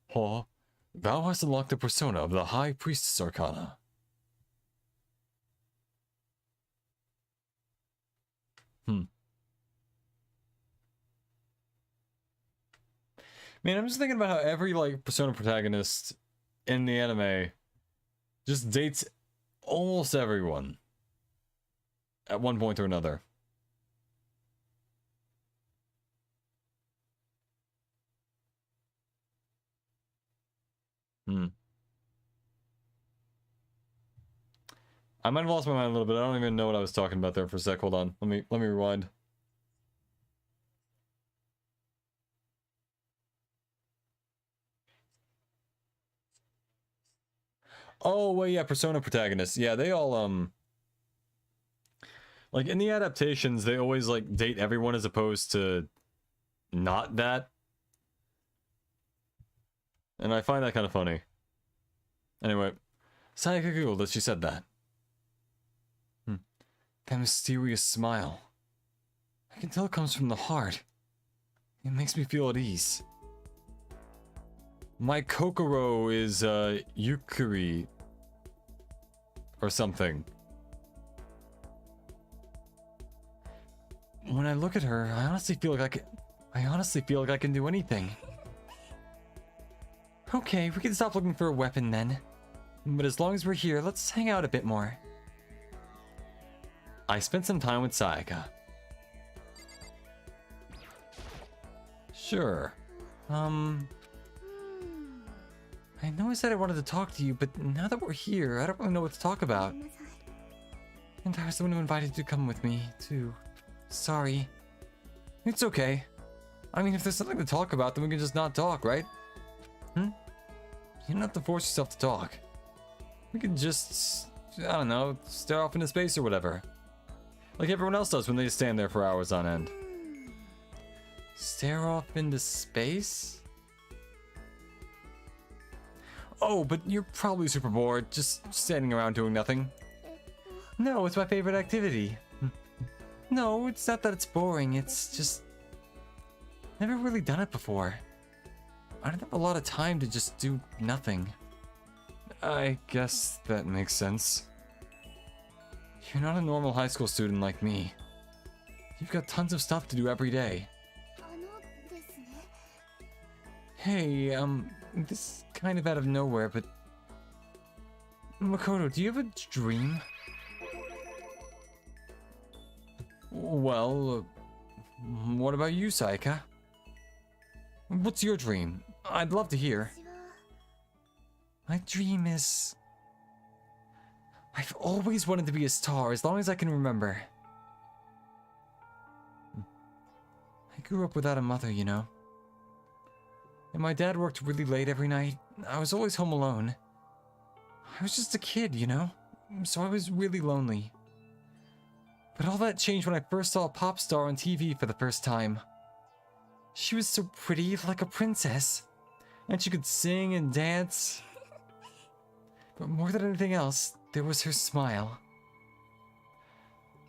Ho. Thou hast unlocked the persona of the High Priestess Arcana. Man, I'm just thinking about how every like persona protagonist in the anime just dates almost everyone at one point or another. I might have lost my mind a little bit. I don't even know what I was talking about there for a sec. Hold on. Let me rewind. Oh, well, yeah, persona protagonists. Yeah, they all, like, in the adaptations, they always, like, date everyone as opposed to not that. And I find that kind of funny. Anyway, Sayaka giggled as she said that. That mysterious smile. I can tell it comes from the heart. It makes me feel at ease. My Kokoro is, Yukari. Or something. When I look at her, I honestly feel like I can do anything. Okay, we can stop looking for a weapon then. But as long as we're here, let's hang out a bit more. I spent some time with Sayaka. Sure. I know I said I wanted to talk to you, but now that we're here, I don't really know what to talk about. And I was the one who invited you to come with me, too. Sorry. It's okay. I mean, if there's something to talk about, then we can just not talk, right? You don't have to force yourself to talk. We can just, I don't know, stare off into space or whatever. Like everyone else does when they stand there for hours on end. Stare off into space? Oh, but you're probably super bored, just standing around doing nothing. No, it's my favorite activity. No, it's not that it's boring, it's just... never really done it before. I don't have a lot of time to just do nothing. I guess that makes sense. You're not a normal high school student like me. You've got tons of stuff to do every day. Hey, this is kind of out of nowhere, but... Makoto, do you have a dream? Well, what about you, Sayaka? What's your dream? I'd love to hear. My dream is... I've always wanted to be a star as long as I can remember. I grew up without a mother, you know. And my dad worked really late every night. I was always home alone. I was just a kid, you know? So I was really lonely. But all that changed when I first saw a pop star on TV for the first time. She was so pretty, like a princess. And she could sing and dance. But more than anything else, there was her smile.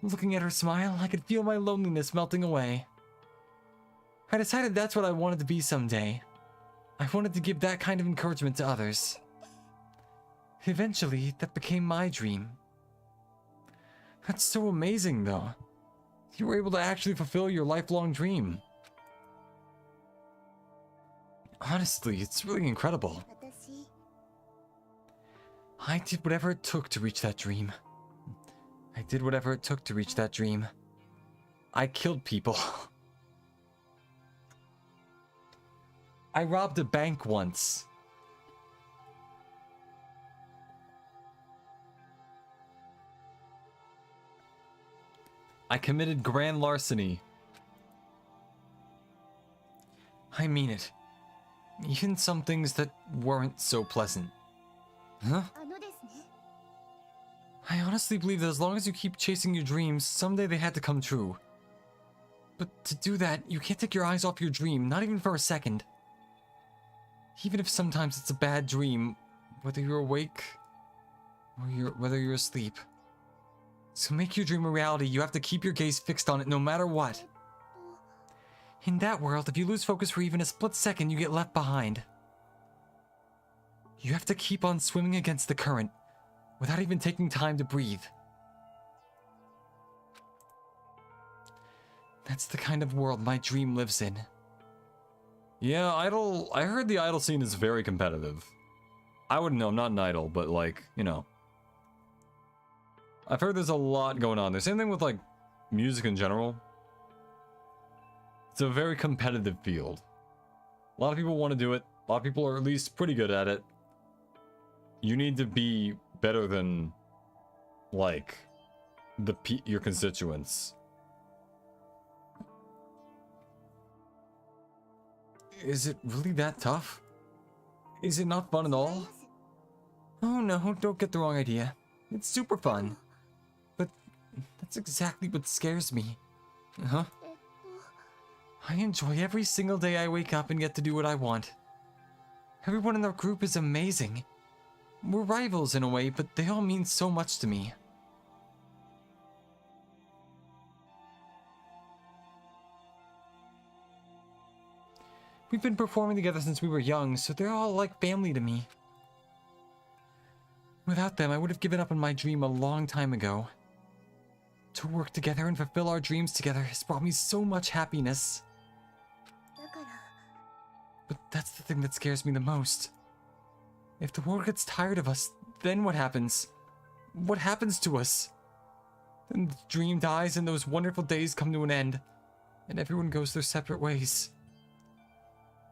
Looking at her smile, I could feel my loneliness melting away. I decided that's what I wanted to be someday. I wanted to give that kind of encouragement to others. Eventually, that became my dream. That's so amazing, though. You were able to actually fulfill your lifelong dream. Honestly, it's really incredible. I did whatever it took to reach that dream. I did whatever it took to reach that dream. I killed people. I robbed a bank once. I committed grand larceny. I mean it. Even some things that weren't so pleasant. Huh? I honestly believe that as long as you keep chasing your dreams, someday they had to come true. But to do that, you can't take your eyes off your dream, not even for a second. Even if sometimes it's a bad dream, whether you're awake or whether you're asleep. So make your dream a reality, you have to keep your gaze fixed on it no matter what. In that world, if you lose focus for even a split second, you get left behind. You have to keep on swimming against the current, without even taking time to breathe. That's the kind of world my dream lives in. Yeah, Idol... I heard the Idol scene is very competitive. I wouldn't know, I'm not an Idol, but like, you know. I've heard there's a lot going on there. Same thing with like, music in general. It's a very competitive field. A lot of people want to do it. A lot of people are at least pretty good at it. You need to be better than, like, your constituents. Is it really that tough? Is it not fun at all? Oh no, don't get the wrong idea. It's super fun. But that's exactly what scares me. Huh? I enjoy every single day I wake up and get to do what I want. Everyone in our group is amazing. We're rivals in a way, but they all mean so much to me. We've been performing together since we were young, so they're all like family to me. Without them, I would have given up on my dream a long time ago. To work together and fulfill our dreams together has brought me so much happiness. But that's the thing that scares me the most. If the world gets tired of us, then what happens? What happens to us? Then the dream dies and those wonderful days come to an end, and everyone goes their separate ways.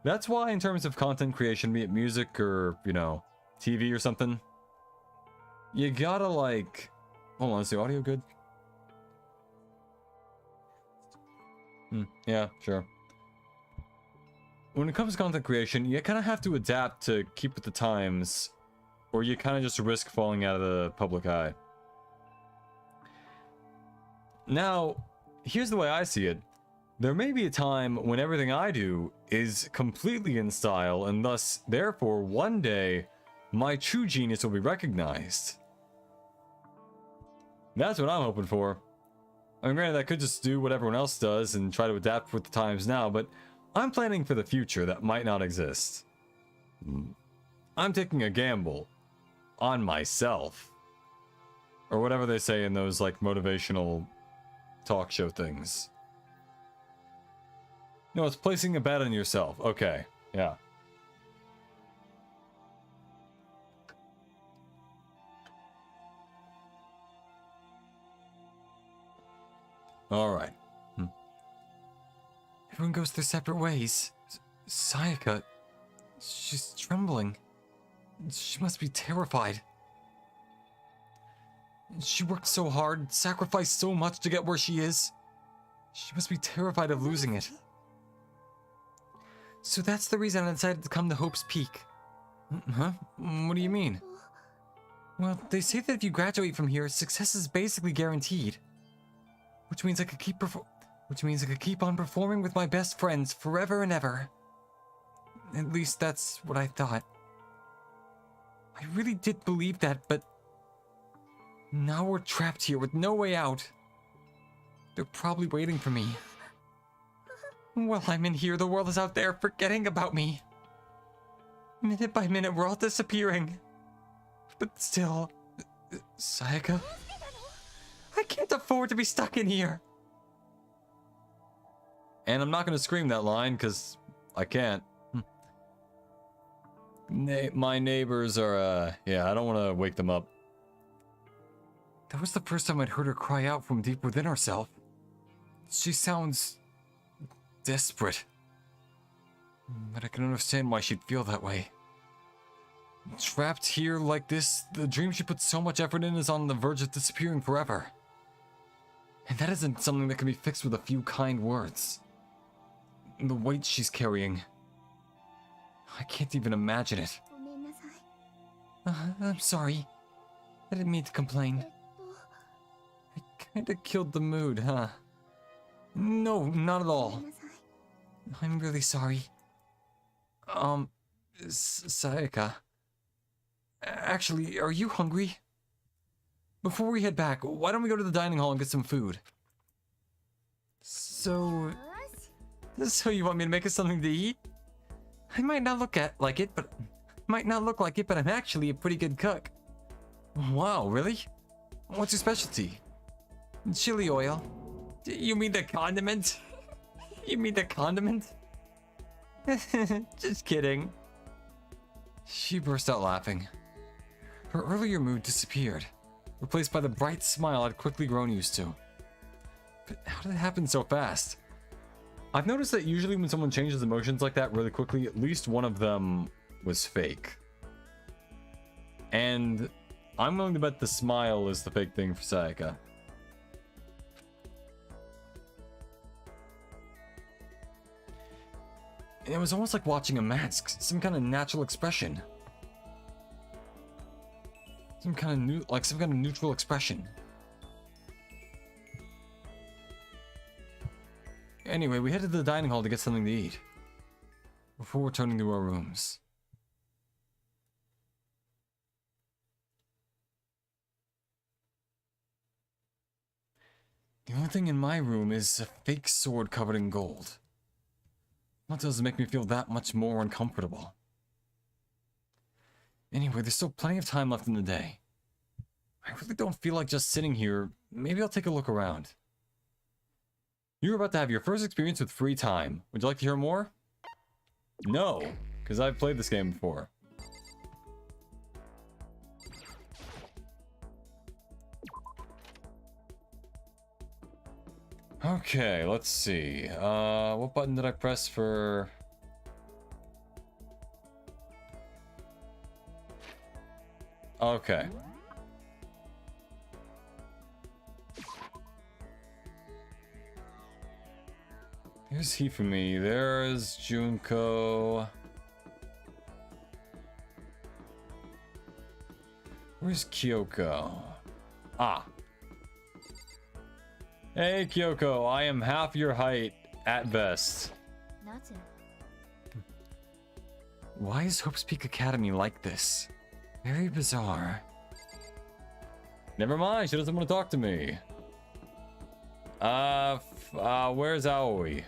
That's why in terms of content creation, be it music or, you know, TV or something, you gotta like... Hold on, is the audio good? Yeah, sure. When it comes to content creation, you kind of have to adapt to keep with the times, or you kind of just risk falling out of the public eye. Now, here's the way I see it. There may be a time when everything I do is completely in style, and thus, therefore, one day, my true genius will be recognized. That's what I'm hoping for. I mean, granted, I could just do what everyone else does and try to adapt with the times now, but I'm planning for the future that might not exist. I'm taking a gamble on myself. Or whatever they say in those, like, motivational talk show things. No, it's placing a bet on yourself. Okay, yeah. Alright. Everyone goes their separate ways. Sayaka, she's trembling. She must be terrified. She worked so hard, sacrificed so much to get where she is. She must be terrified of losing it. So that's the reason I decided to come to Hope's Peak. Huh? What do you mean? Well, they say that if you graduate from here, success is basically guaranteed. Which means I could keep on performing with my best friends forever and ever. At least that's what I thought. I really did believe that, but now we're trapped here with no way out. They're probably waiting for me. While I'm in here, the world is out there forgetting about me. Minute by minute, we're all disappearing. But still, Sayaka, I can't afford to be stuck in here. And I'm not going to scream that line, because I can't. My neighbors are, yeah, I don't want to wake them up. That was the first time I'd heard her cry out from deep within herself. She sounds desperate. But I can understand why she'd feel that way. Trapped here like this, the dream she put so much effort in is on the verge of disappearing forever. And that isn't something that can be fixed with a few kind words. The weight she's carrying, I can't even imagine it. I'm sorry. I didn't mean to complain. I kinda killed the mood, huh? No, not at all. I'm really sorry. Sayaka. Actually, are you hungry? Before we head back, why don't we go to the dining hall and get some food? So you want me to make us something to eat? I might not look like it, but I'm actually a pretty good cook. Wow, really? What's your specialty? Chili oil. You mean the condiment? You mean the condiment? Just kidding. She burst out laughing. Her earlier mood disappeared, replaced by the bright smile I'd quickly grown used to. But how did it happen so fast? I've noticed that usually when someone changes emotions like that really quickly, at least one of them was fake. And I'm willing to bet the smile is the fake thing for Sayaka. It was almost like watching a mask, some kind of natural expression. Some kind of neutral expression. Anyway, we headed to the dining hall to get something to eat before returning to our rooms. The only thing in my room is a fake sword covered in gold. That doesn't make me feel that much more uncomfortable. Anyway, there's still plenty of time left in the day. I really don't feel like just sitting here. Maybe I'll take a look around. You're about to have your first experience with free time. Would you like to hear more? No, because I've played this game before. Okay, let's see. What button did I press for... Okay. Here's Hifumi. There's Junko. Where's Kyoko? Ah. Hey, Kyoko. I am half your height, at best. Why is Hope's Peak Academy like this? Very bizarre. Never mind, she doesn't want to talk to me. Where's Aoi?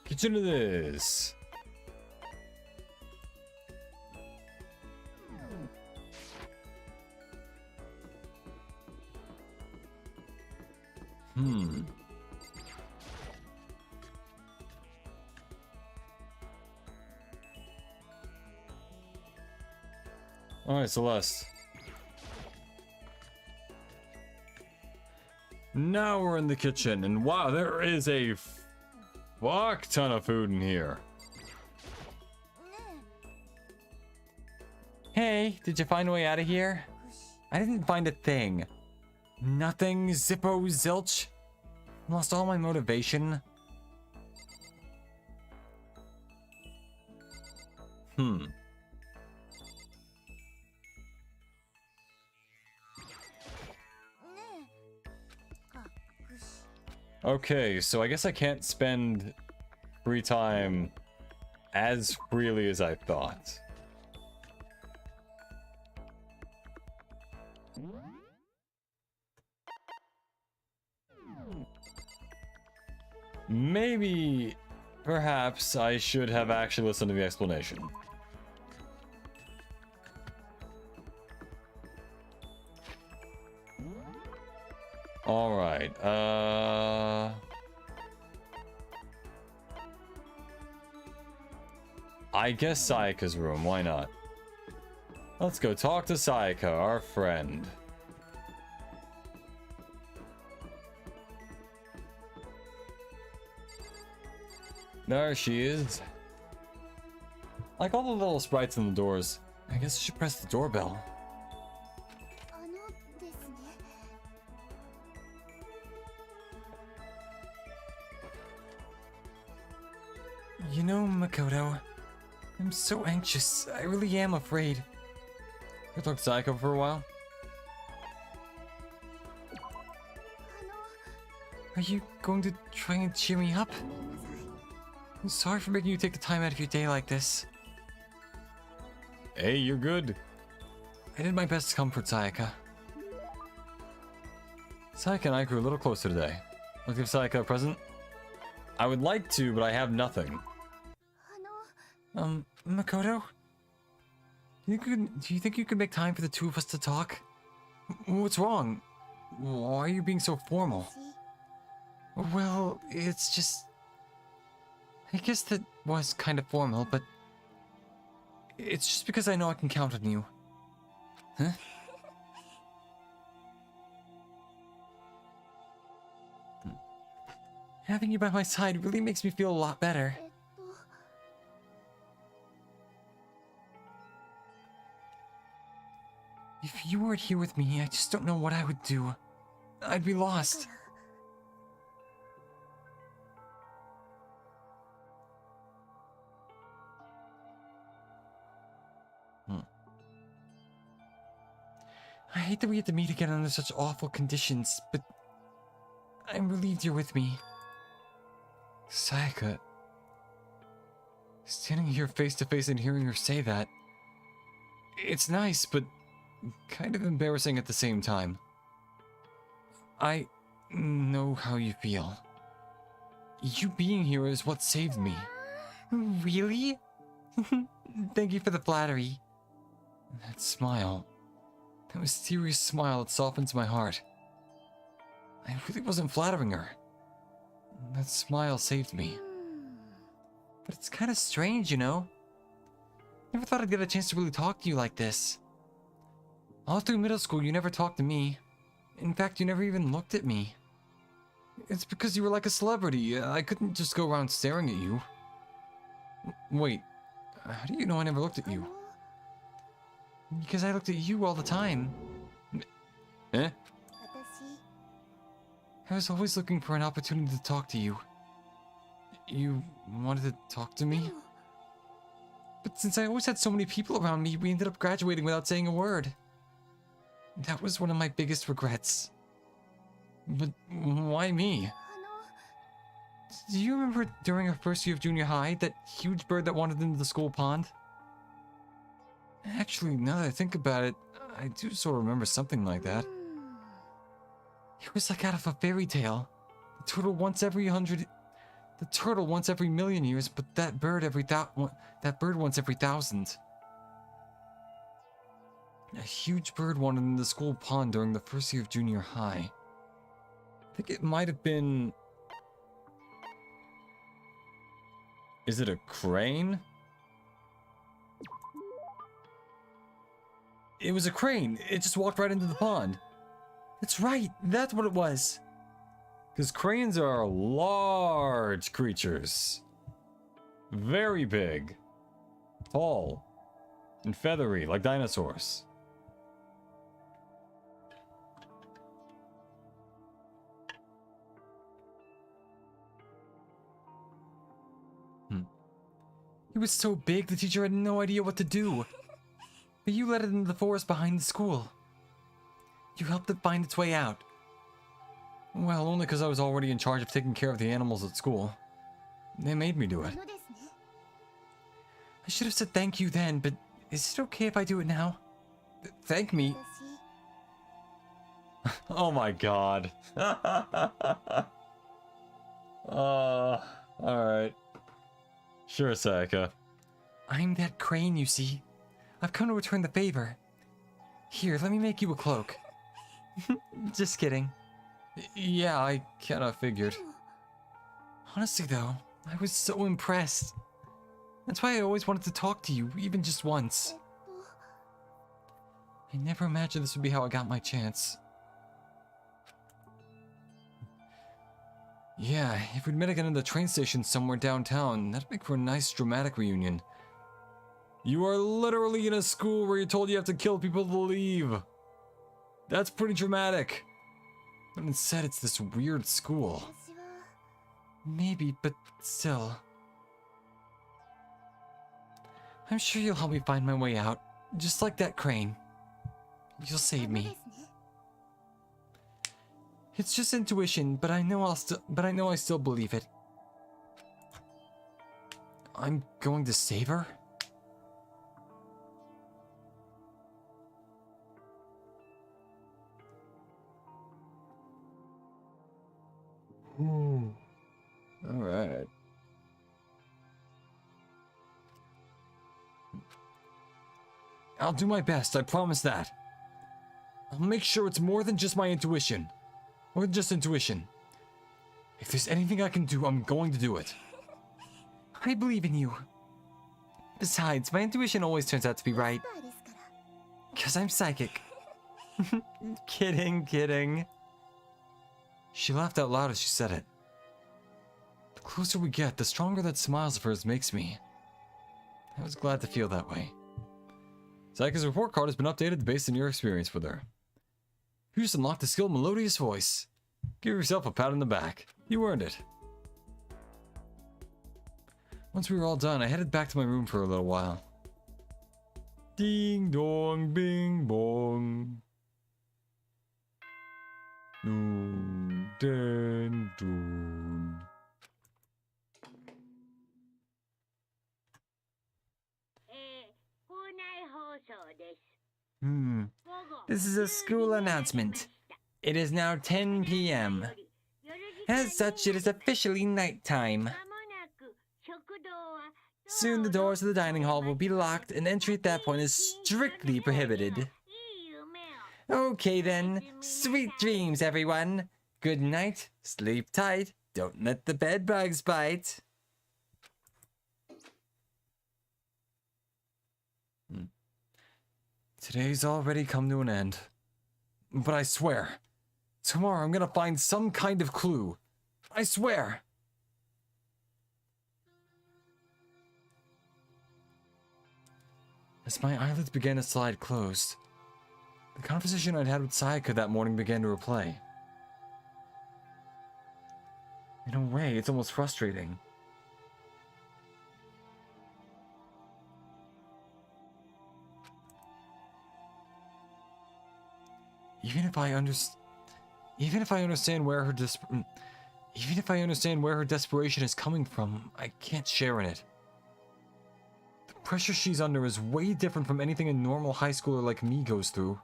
Kitchen it is. Alright, Celeste. Now we're in the kitchen, and wow, there is a fuck ton of food in here. Hey, did you find a way out of here? I didn't find a thing. Nothing, Zippo Zilch. Lost all my motivation. Okay, so I guess I can't spend free time as freely as I thought. Maybe, perhaps, I should have actually listened to the explanation. Alright, I guess Sayaka's room, why not? Let's go talk to Sayaka, our friend. There she is. Like all the little sprites on the doors. I guess I should press the doorbell. You know, Makoto, I'm so anxious. I really am afraid. Can I talk to Sayaka for a while? Are you going to try and cheer me up? I'm sorry for making you take the time out of your day like this. Hey, you're good. I did my best to comfort Sayaka. Sayaka and I grew a little closer today. I'll give Sayaka a present. I would like to, but I have nothing. Makoto? Do you think you could make time for the two of us to talk? What's wrong? Why are you being so formal? Well, it's just... I guess that was kind of formal, but... It's just because I know I can count on you. Huh? Having you by my side really makes me feel a lot better. If you weren't here with me, I just don't know what I would do. I'd be lost. I hate that we had to meet again under such awful conditions, but I'm relieved you're with me. Sayaka, standing here face to face and hearing her say that, it's nice, but kind of embarrassing at the same time. I know how you feel. You being here is what saved me. Really? Thank you for the flattery. That smile. That mysterious smile that softens my heart. I really wasn't flattering her. That smile saved me. But it's kind of strange, you know? Never thought I'd get a chance to really talk to you like this. All through middle school, you never talked to me. In fact, you never even looked at me. It's because you were like a celebrity. I couldn't just go around staring at you. Wait, how do you know I never looked at you? Because I looked at you all the time. Eh? I was always looking for an opportunity to talk to you. You wanted to talk to me? But since I always had so many people around me, we ended up graduating without saying a word. That was one of my biggest regrets. But why me? Do you remember during our first year of junior high, that huge bird that wandered into the school pond? Actually, now that I think about it, I do sort of remember something like that. It was like out of a fairy tale. The turtle once every million years, but that bird once every 1,000. A huge bird wandered into the school pond during the first year of junior high. I think it might have been... Is it a crane? It was a crane. It just walked right into the pond. That's right. That's what it was. Because cranes are large creatures. Very big. Tall. And feathery, like dinosaurs. It was so big, the teacher had no idea what to do. But you led it into the forest behind the school. You helped it find its way out. Well, only because I was already in charge of taking care of the animals at school. They made me do it. I should have said thank you then, but is it okay if I do it now? Thank me? Oh my god. Alright. Sure, Sayaka. I'm that crane, you see. I've come to return the favor. Here, let me make you a cloak. Just kidding. Yeah, I kinda figured. Honestly though, I was so impressed. That's why I always wanted to talk to you, even just once. I never imagined this would be how I got my chance. Yeah, if we'd met again in the train station somewhere downtown, that'd make for a nice dramatic reunion. You are literally in a school where you're told you have to kill people to leave. That's pretty dramatic. But instead, it's this weird school. Maybe, but still. I'm sure you'll help me find my way out, just like that crane. You'll save me. It's just intuition, but I know I still believe it. I'm going to save her? Alright. I'll do my best, I promise that. I'll make sure it's more than just my intuition. Or just intuition. If there's anything I can do, I'm going to do it. I believe in you. Besides, my intuition always turns out to be right. 'Cause I'm psychic. Kidding. She laughed out loud as she said it. The closer we get, the stronger that smiles of hers makes me. I was glad to feel that way. Sayaka's report card has been updated based on your experience with her. You just unlocked a skilled melodious voice. Give yourself a pat on the back. You earned it. Once we were all done, I headed back to my room for a little while. Ding dong, bing bong. Doon, den, doon. 校内放送です。This is a school announcement. It is now 10 p.m. As such, it is officially nighttime. Soon the doors of the dining hall will be locked and entry at that point is strictly prohibited. Okay then, sweet dreams everyone. Good night, sleep tight, don't let the bed bugs bite. Today's already come to an end. But I swear, tomorrow I'm gonna find some kind of clue. I swear! As my eyelids began to slide closed, the conversation I'd had with Sayaka that morning began to replay. In a way, it's almost frustrating. Even if I understand where her desperation is coming from, I can't share in it. The pressure she's under is way different from anything a normal high schooler like me goes through.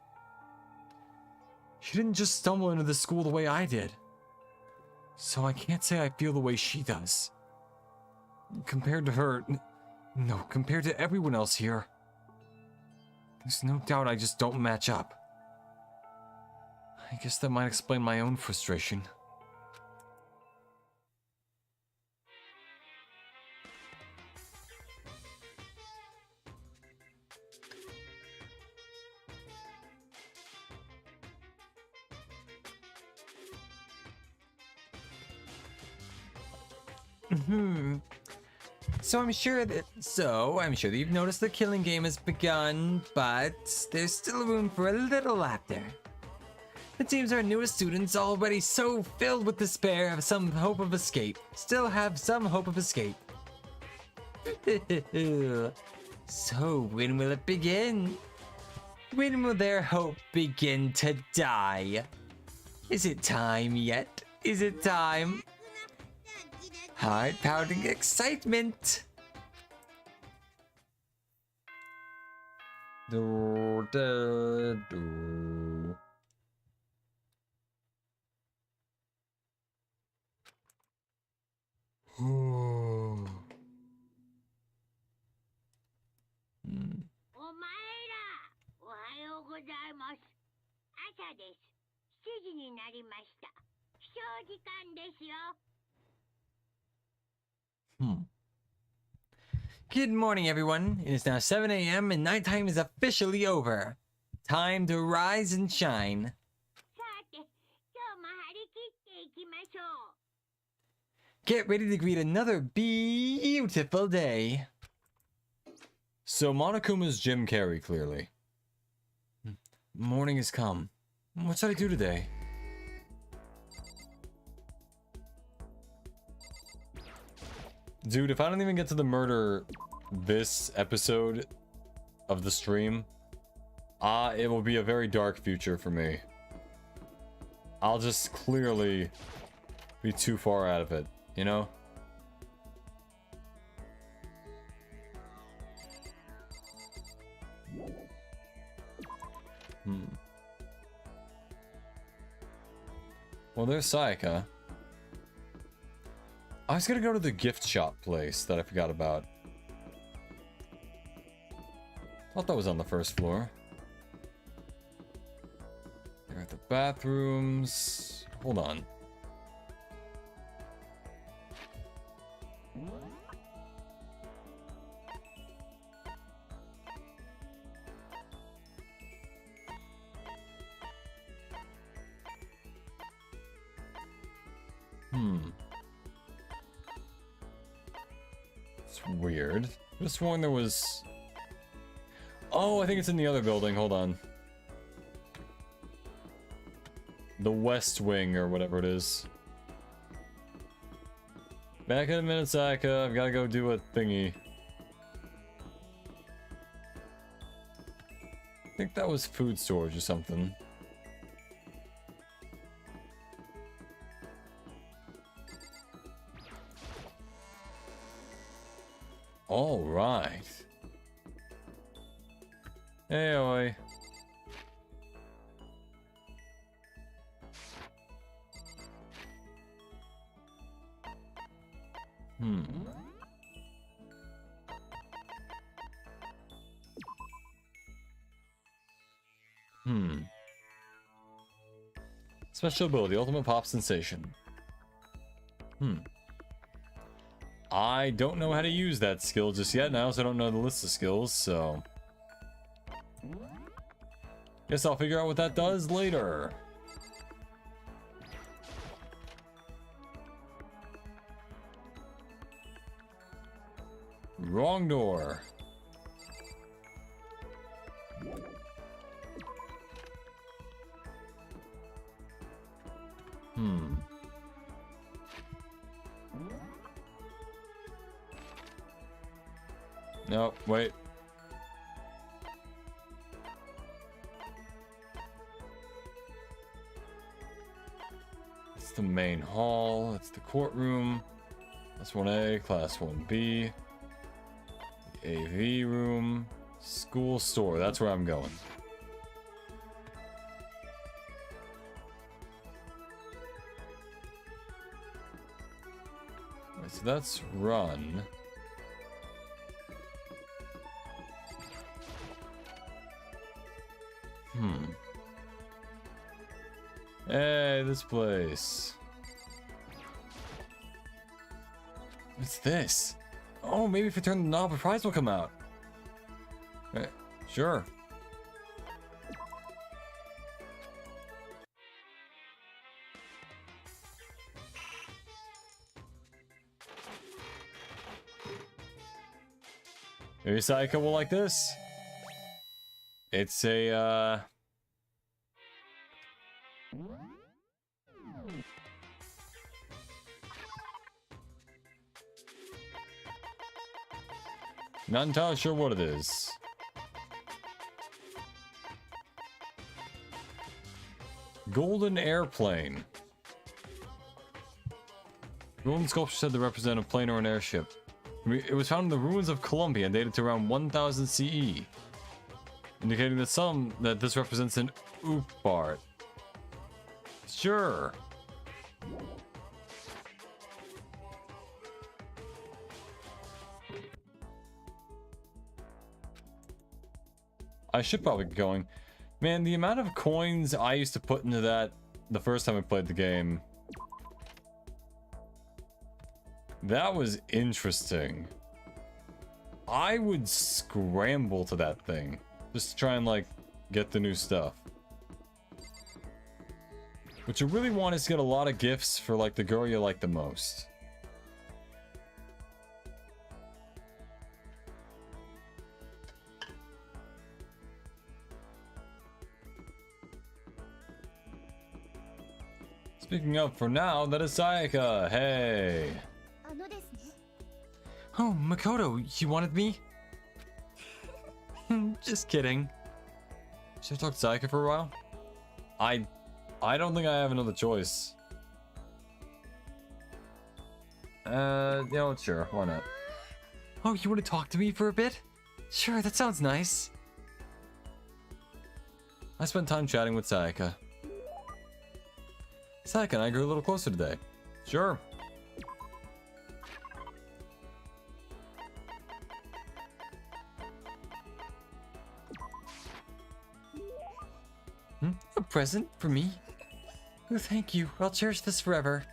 She didn't just stumble into this school the way I did. So I can't say I feel the way she does. Compared to her... No, compared to everyone else here. There's no doubt I just don't match up. I guess that might explain my own frustration. So I'm sure that you've noticed the killing game has begun, but there's still room for a little laughter. It seems our newest students, already so filled with despair, have some hope of escape. Still have some hope of escape. So when will it begin? When will their hope begin to die? Is it time yet? Is it time? Heart-pounding excitement! Good morning, everyone. It is now 7 a.m. and nighttime is officially over. Time to rise and shine. Get ready to greet another beautiful day. So Monokuma's Jim Carrey, clearly. Morning has come. What should I do today? Dude, if I don't even get to the murder this episode of the stream, it will be a very dark future for me. I'll just clearly be too far out of it, you know? Well, there's Sayaka. I was gonna go to the gift shop place that I forgot about. Thought that was on the first floor. There are the bathrooms. Hold on. It's weird. I could have sworn there was... Oh, I think it's in the other building. Hold on. The West Wing, or whatever it is. Back in a minute, Sayaka. I've got to go do a thingy. I think that was food storage or something. All right. Hey, oi. Hmm. Hmm. Special ability, ultimate pop sensation. Hmm. I don't know how to use that skill just yet, and I also don't know the list of skills, so... Guess I'll figure out what that does later. Wrong door. Hmm. No, wait. It's the main hall. It's the courtroom. Class 1A, Class 1B. The AV room. School store. That's where I'm going. Right, so that's run. Hmm. Hey, this place. What's this? Oh, maybe if I turn the knob, a prize will come out. Sure. Maybe Sayaka will like this. It's a, not entirely sure what it is. Golden airplane. Golden sculpture said to represent a plane or an airship. It was found in the ruins of Colombia and dated to around 1000 CE, indicating that this represents an oop-bart. Sure. I should probably get going. Man, the amount of coins I used to put into that the first time I played the game. That was interesting. I would scramble to that thing. Just to try and, like, get the new stuff. What you really want is to get a lot of gifts for, like, the girl you like the most. Speaking of, for now, that is Sayaka. Hey. Oh, Makoto, you wanted me? Just kidding. Should I talk to Sayaka for a while? I don't think I have another choice. Sure, why not? Oh, you want to talk to me for a bit? Sure, that sounds nice. I spent time chatting with Sayaka. Sayaka and I grew a little closer today. Sure. A present for me? Oh, thank you. I'll cherish this forever.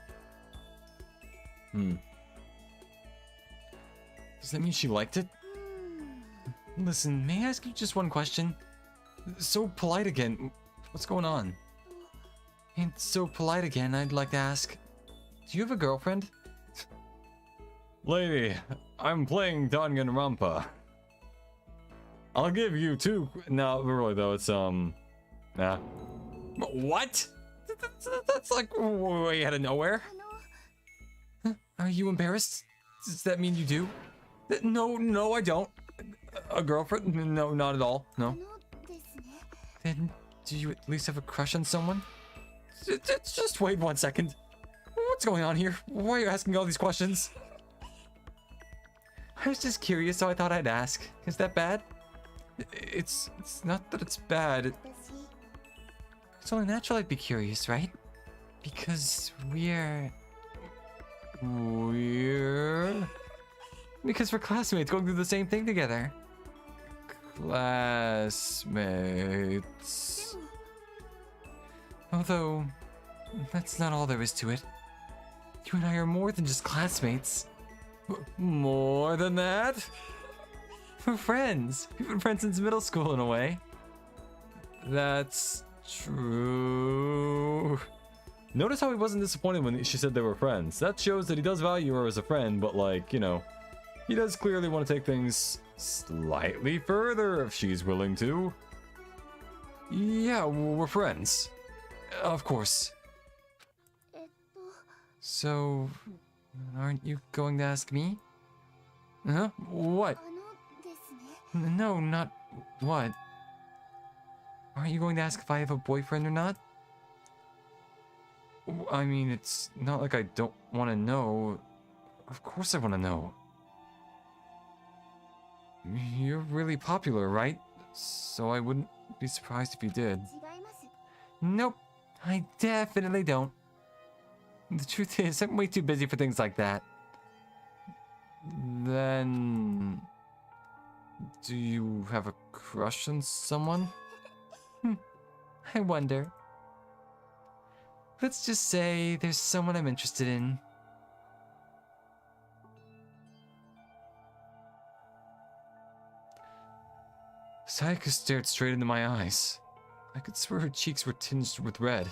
Does that mean she liked it? Listen, may I ask you just one question? So polite again. What's going on? And so polite again, I'd like to ask, do you have a girlfriend? Lady, I'm playing Danganronpa. I'll give you two. No, really though, it's nah. What? That's like way out of nowhere. Are you embarrassed? Does that mean you do? No, I don't. A girlfriend? No, not at all. No. Then, do you at least have a crush on someone? Just wait 1 second. What's going on here? Why are you asking all these questions? I was just curious, so I thought I'd ask. Is that bad? It's not that it's bad. It's only natural I'd be curious, right? Because we're Weird. Because we're classmates going through the same thing together. Classmates. Although, that's not all there is to it. You and I are more than just classmates. More than that? We're friends. We've been friends since middle school in a way. That's true. Notice how he wasn't disappointed when she said they were friends. That shows that he does value her as a friend, but like, you know, he does clearly want to take things slightly further if she's willing to. Yeah, we're friends. Of course. So, aren't you going to ask me? Huh? What? No, not what? Aren't you going to ask if I have a boyfriend or not? I mean, it's not like I don't want to know. Of course I want to know. You're really popular, right? So I wouldn't be surprised if you did. Nope, I definitely don't. The truth is, I'm way too busy for things like that. Then... do you have a crush on someone? I wonder. Let's just say there's someone I'm interested in. Sayaka stared straight into my eyes. I could swear her cheeks were tinged with red.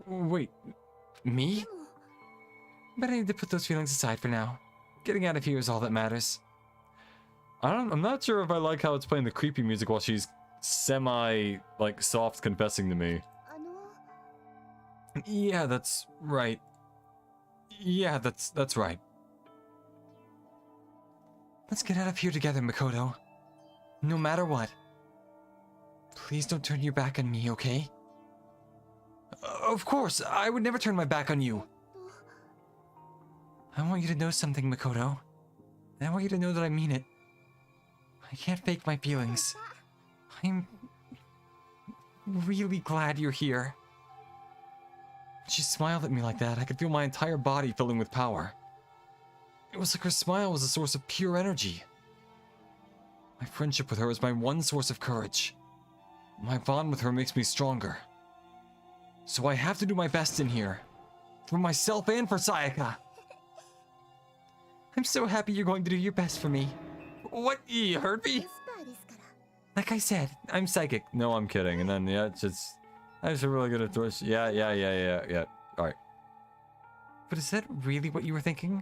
Wait, me? But I need to put those feelings aside for now. Getting out of here is all that matters. I'm not sure if I like how it's playing the creepy music while she's semi, like, soft confessing to me. Yeah, that's right. Yeah, that's right. Let's get out of here together, Makoto. No matter what. Please don't turn your back on me, okay? Of course, I would never turn my back on you. I want you to know something, Makoto. I want you to know that I mean it. I can't fake my feelings. I'm really glad you're here. She smiled at me like that. I could feel my entire body filling with power. It was like her smile was a source of pure energy. My friendship with her is my one source of courage. My bond with her makes me stronger. So I have to do my best in here. For myself and for Sayaka. I'm so happy you're going to do your best for me. What? You heard me? Like I said, I'm psychic. No, I'm kidding. And then, yeah, it's just... I just really good at throws. Yeah. Alright. But is that really what you were thinking?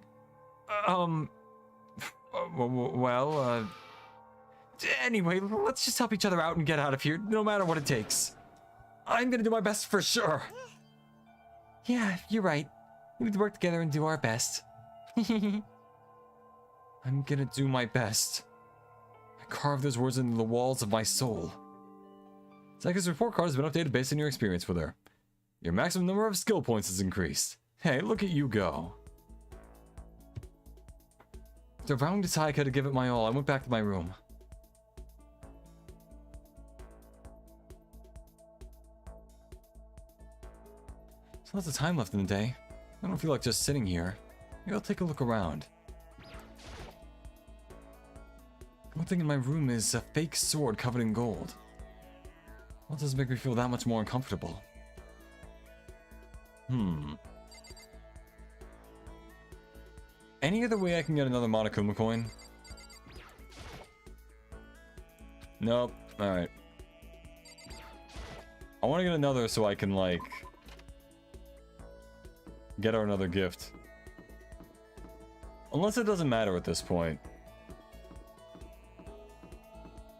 Anyway, let's just help each other out and get out of here, no matter what it takes. I'm gonna do my best for sure. Yeah, you're right. We need to work together and do our best. I'm gonna do my best. I carve those words into the walls of my soul. Sayaka's report card has been updated based on your experience with her. Your maximum number of skill points has increased. Hey, look at you go. After vowing to Sayaka to give it my all, I went back to my room. There's lots of time left in the day. I don't feel like just sitting here. Maybe I'll take a look around. One thing in my room is a fake sword covered in gold. Well, it doesn't make me feel that much more uncomfortable. Any other way I can get another Monokuma coin? Nope. Alright. I want to get another so I can, like... get her another gift. Unless it doesn't matter at this point.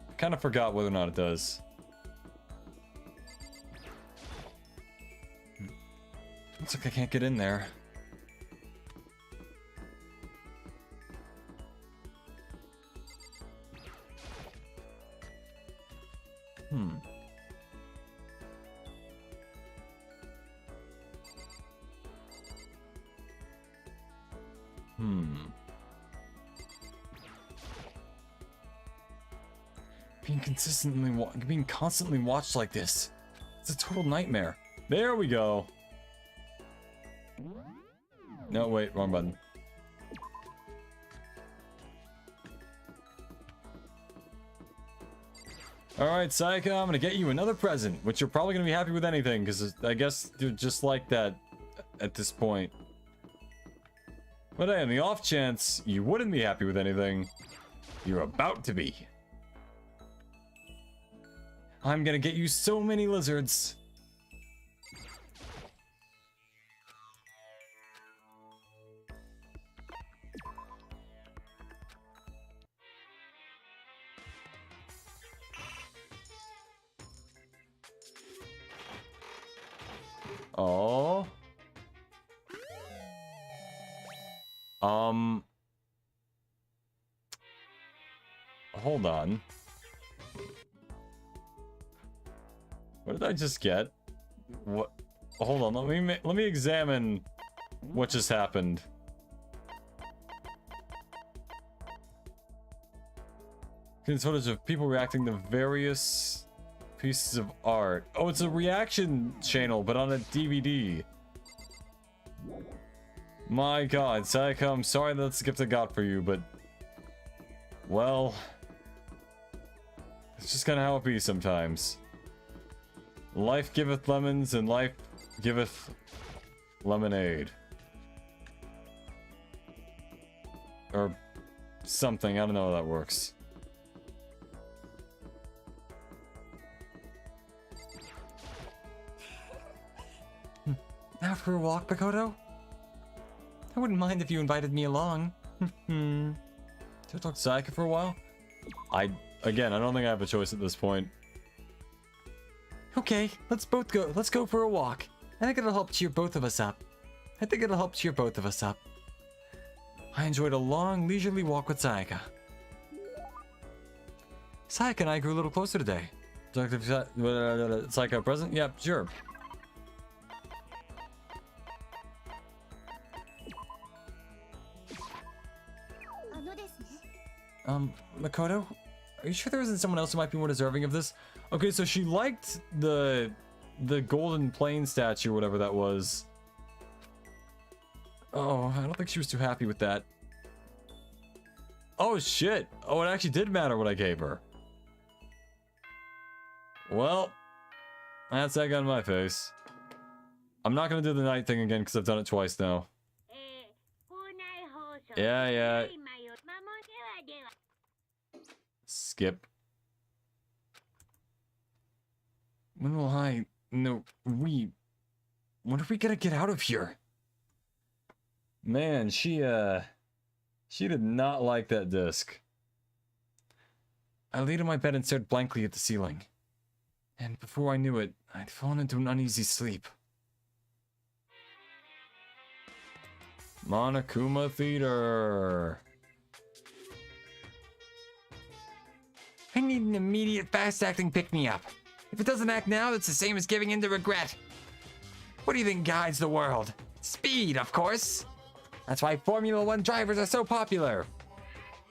I kind of forgot whether or not it does. Looks like I can't get in there. Being constantly watched like this. It's a total nightmare. There we go. No, wait, wrong button. Alright, Sayaka, I'm gonna get you another present, which you're probably gonna be happy with anything, because I guess you're just like that at this point. But hey, on the off chance you wouldn't be happy with anything, you're about to be. I'm gonna get you so many lizards. Oh. Hold on. What did I just get? What? Hold on. Let me examine what just happened. It's footage of people reacting to various pieces of art. Oh, it's a reaction channel, but on a DVD. My god, Sayaka, I'm sorry that's the gift I got for you, but... well... it's just kinda how it be sometimes. Life giveth lemons, and life giveth lemonade. Or something, I don't know how that works. Out for a walk, Makoto? I wouldn't mind if you invited me along. Should I talk to Sayaka for a while? Again, I don't think I have a choice at this point. Okay, let's go. Let's go for a walk. I think it'll help cheer both of us up. I enjoyed a long, leisurely walk with Sayaka. Sayaka and I grew a little closer today. Sayaka present? Yep, sure. Makoto? Are you sure there isn't someone else who might be more deserving of this? Okay, so she liked the golden plane statue, whatever that was. Oh, I don't think she was too happy with that. Oh shit! Oh, it actually did matter what I gave her. Well, that's egg on my face. I'm not gonna do the night thing again because I've done it twice now. Yeah. Skip. When will I... no, when are we gonna get out of here? Man, she did not like that disc. I laid on my bed and stared blankly at the ceiling. And before I knew it, I'd fallen into an uneasy sleep. Monokuma Theater. I need an immediate, fast-acting pick-me-up. If it doesn't act now, it's the same as giving in to regret. What do you think guides the world? Speed, of course. That's why Formula One drivers are so popular.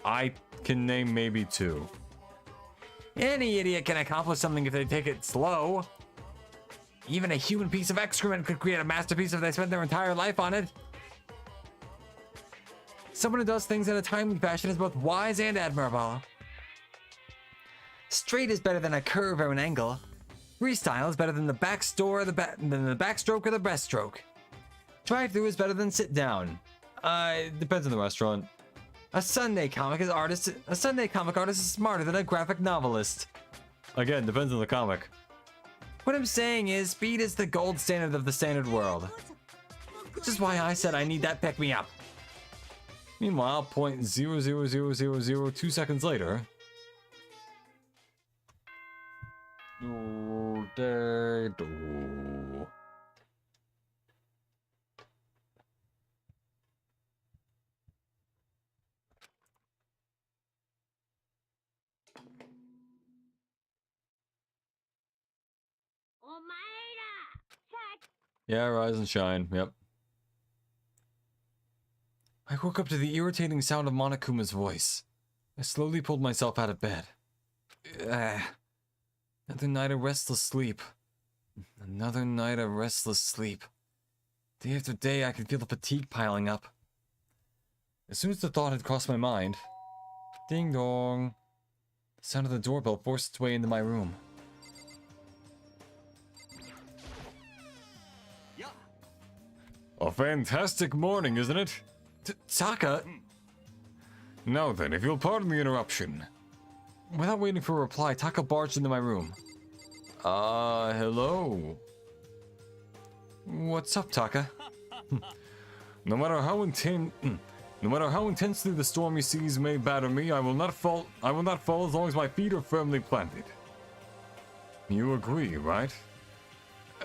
I can name maybe two. Any idiot can accomplish something if they take it slow. Even a human piece of excrement could create a masterpiece if they spent their entire life on it. Someone who does things in a timely fashion is both wise and admirable. Straight is better than a curve or an angle. Freestyle is better than the backstroke or the breaststroke. Drive-through is better than sit down. It depends on the restaurant. A Sunday comic artist is smarter than a graphic novelist. Again, depends on the comic. What I'm saying is, speed is the gold standard of the standard world. Which is why I said I need that pick-me-up. Meanwhile, 0.00002 seconds later. Yeah, rise and shine. Yep. I woke up to the irritating sound of Monokuma's voice. I slowly pulled myself out of bed. Another night of restless sleep. Day after day, I could feel the fatigue piling up. As soon as the thought had crossed my mind, ding dong, the sound of the doorbell forced its way into my room. A fantastic morning, isn't it? Taka! Now then, if you'll pardon the interruption. Without waiting for a reply, Taka barged into my room. Hello? What's up, Taka? No matter how intensely the stormy seas may batter me, I will not fall as long as my feet are firmly planted. You agree, right?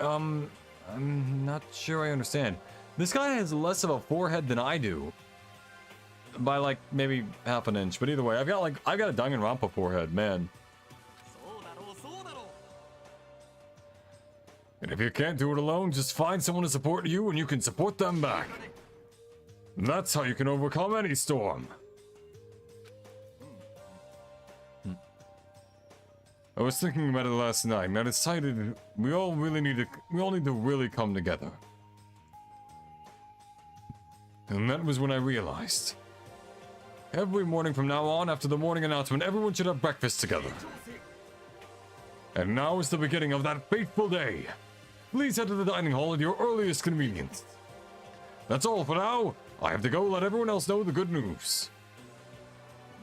I'm not sure I understand. This guy has less of a forehead than I do. By like maybe half an inch, but either way, I've got a Danganronpa forehead, man. And if you can't do it alone, just find someone to support you and you can support them back. That's how you can overcome any storm. I was thinking about it last night and I decided we all need to really come together. And that was when I realized. Every morning from now on, after the morning announcement, everyone should have breakfast together. And now is the beginning of that fateful day. Please head to the dining hall at your earliest convenience. That's all for now. I have to go let everyone else know the good news.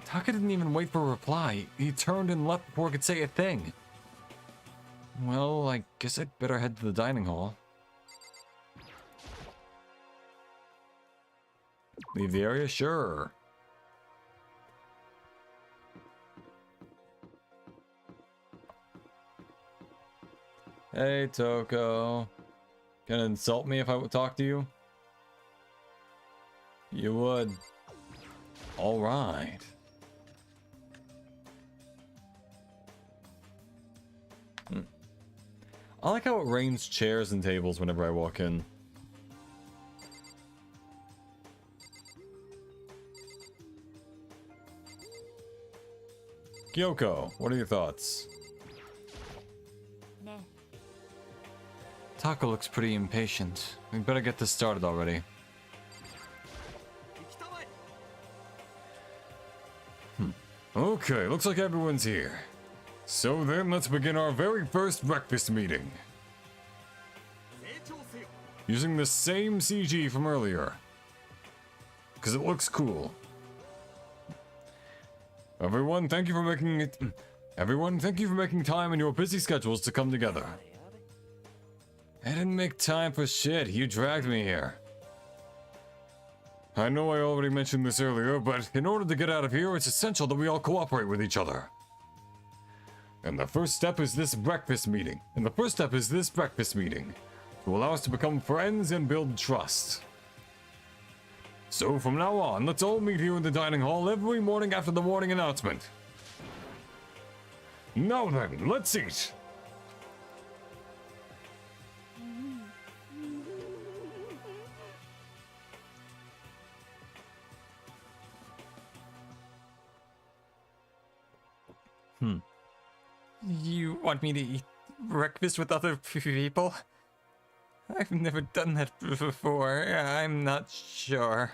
Taka didn't even wait for a reply. He turned and left before I could say a thing. Well, I guess I'd better head to the dining hall. Leave the area? Sure. Hey, Toko. Gonna insult me if I would talk to you? You would. Alright. I like how it rains chairs and tables whenever I walk in. Kyoko, what are your thoughts? Taka looks pretty impatient. We better get this started already. Okay, looks like everyone's here. So then, let's begin our very first breakfast meeting. Using the same CG from earlier. Because it looks cool. Everyone, thank you for making time in your busy schedules to come together. I didn't make time for shit. You dragged me here. I know I already mentioned this earlier, but in order to get out of here, it's essential that we all cooperate with each other. And the first step is this breakfast meeting. To allow us to become friends and build trust. So from now on, let's all meet here in the dining hall every morning after the morning announcement. Now then, let's eat. You want me to eat breakfast with other people? I've never done that before. I'm not sure.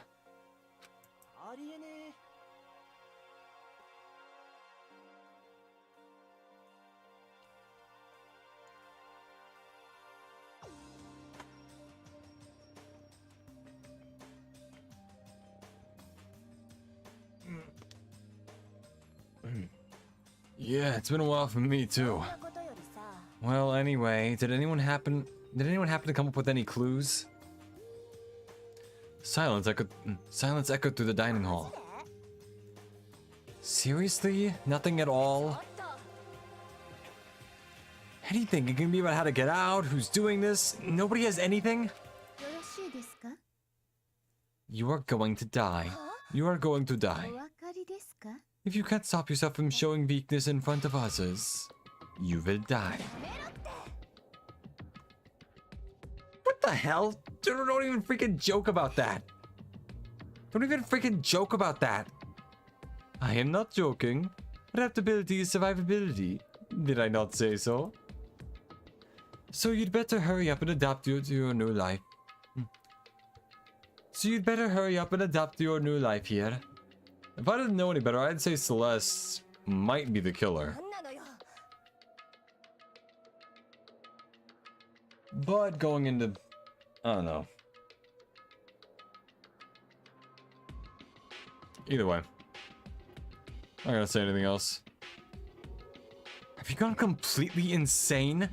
Yeah, it's been a while for me too. Well, anyway, did anyone happen to come up with any clues? Silence echoed through the dining hall. Seriously? Nothing at all? Anything? It can be about how to get out, who's doing this. Nobody has anything? You are going to die. You are going to die. If you can't stop yourself from showing weakness in front of others, you will die. What the hell? Don't even freaking joke about that. Don't even freaking joke about that. I am not joking. Adaptability is survivability. Did I not say so? So you'd better hurry up and adapt to your new life. So you'd better hurry up and adapt to your new life here. If I didn't know any better, I'd say Celeste might be the killer. But going into... I don't know. Either way. I'm not gonna say anything else. Have you gone completely insane?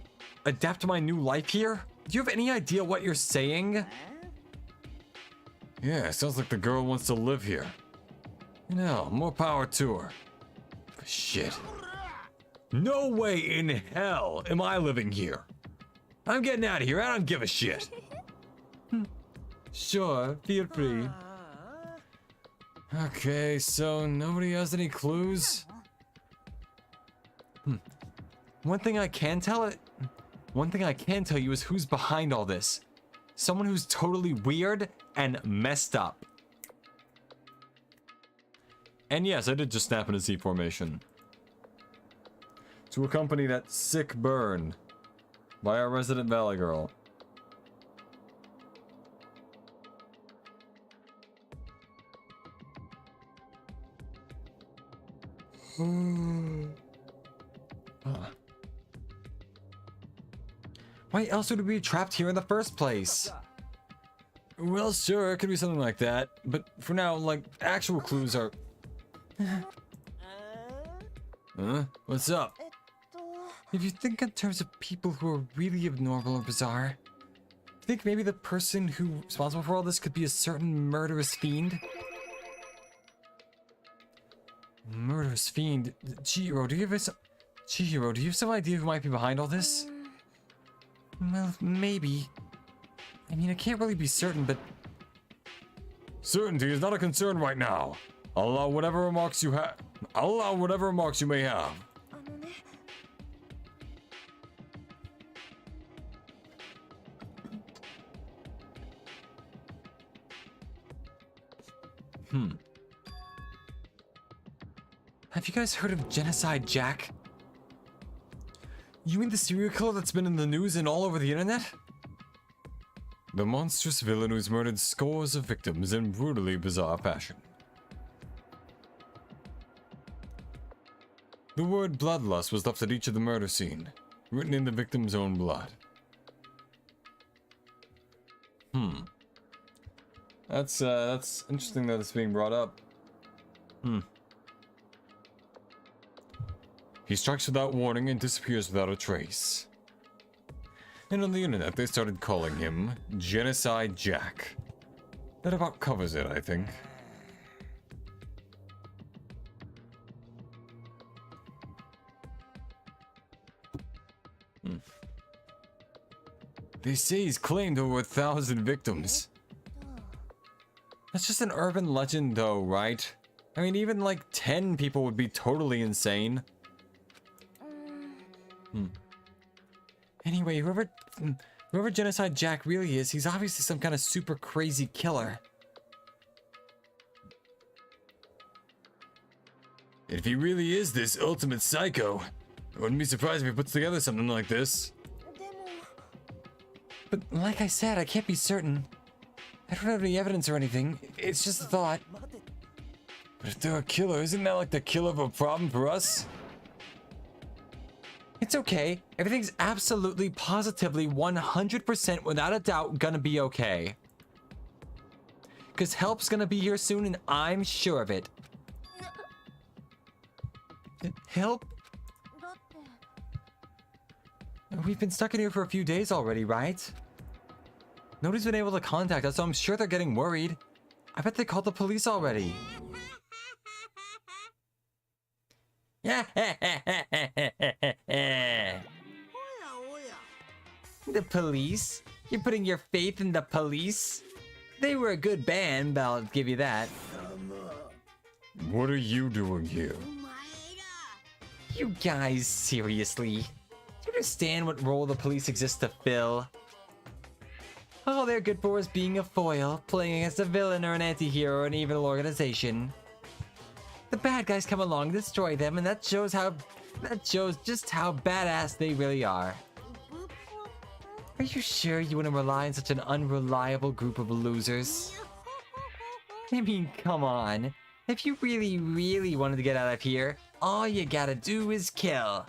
Adapt to my new life here? Do you have any idea what you're saying? Yeah, sounds like the girl wants to live here. You know, more power to her. Shit. No way in hell am I living here. I'm getting out of here. I don't give a shit. Sure, feel free. Okay, so nobody has any clues? One thing I can tell you is who's behind all this. Someone who's totally weird and messed up. And yes, I did just snap in a Z formation. To accompany that sick burn by our resident Valley Girl. Why else would we be trapped here in the first place? Well, sure, it could be something like that, but for now, like, actual clues are... Huh? What's up? If you think in terms of people who are really abnormal or bizarre, I think maybe the person who's responsible for all this could be a certain murderous fiend? Murderous fiend? Chihiro, do you have some idea who might be behind all this? Well, maybe. I mean, I can't really be certain, but... Certainty is not a concern right now. I'll allow whatever remarks you may have. Have you guys heard of Genocide Jack? You mean the serial killer that's been in the news and all over the internet? The monstrous villain who's murdered scores of victims in brutally bizarre fashion. The word bloodlust was left at each of the murder scene, written in the victim's own blood. That's interesting that it's being brought up. He strikes without warning and disappears without a trace. And on the internet, they started calling him Genocide Jack. That about covers it, I think. They say he's claimed over 1,000 victims. That's just an urban legend though, right? I mean, even like 10 people would be totally insane. Anyway, whoever Genocide Jack really is, he's obviously some kind of super crazy killer. If he really is this ultimate psycho, I wouldn't be surprised if he puts together something like this. But like I said, I can't be certain. I don't have any evidence or anything. It's just a thought. But if they're a killer, isn't that like the killer of a problem for us? It's okay. Everything's absolutely, positively, 100% without a doubt gonna be okay. Cause help's gonna be here soon and I'm sure of it. Help? We've been stuck in here for a few days already, right? Nobody's been able to contact us, so I'm sure they're getting worried. I bet they called the police already. The police? You're putting your faith in the police? They were a good band, but I'll give you that. What are you doing here? You guys, seriously? Do you understand what role the police exist to fill? All they're good for is being a foil, playing against a villain or an anti-hero or an evil organization. The bad guys come along and destroy them, and that shows just how badass they really are. Are you sure you want to rely on such an unreliable group of losers? I mean, come on. If you really, really wanted to get out of here, all you gotta do is kill.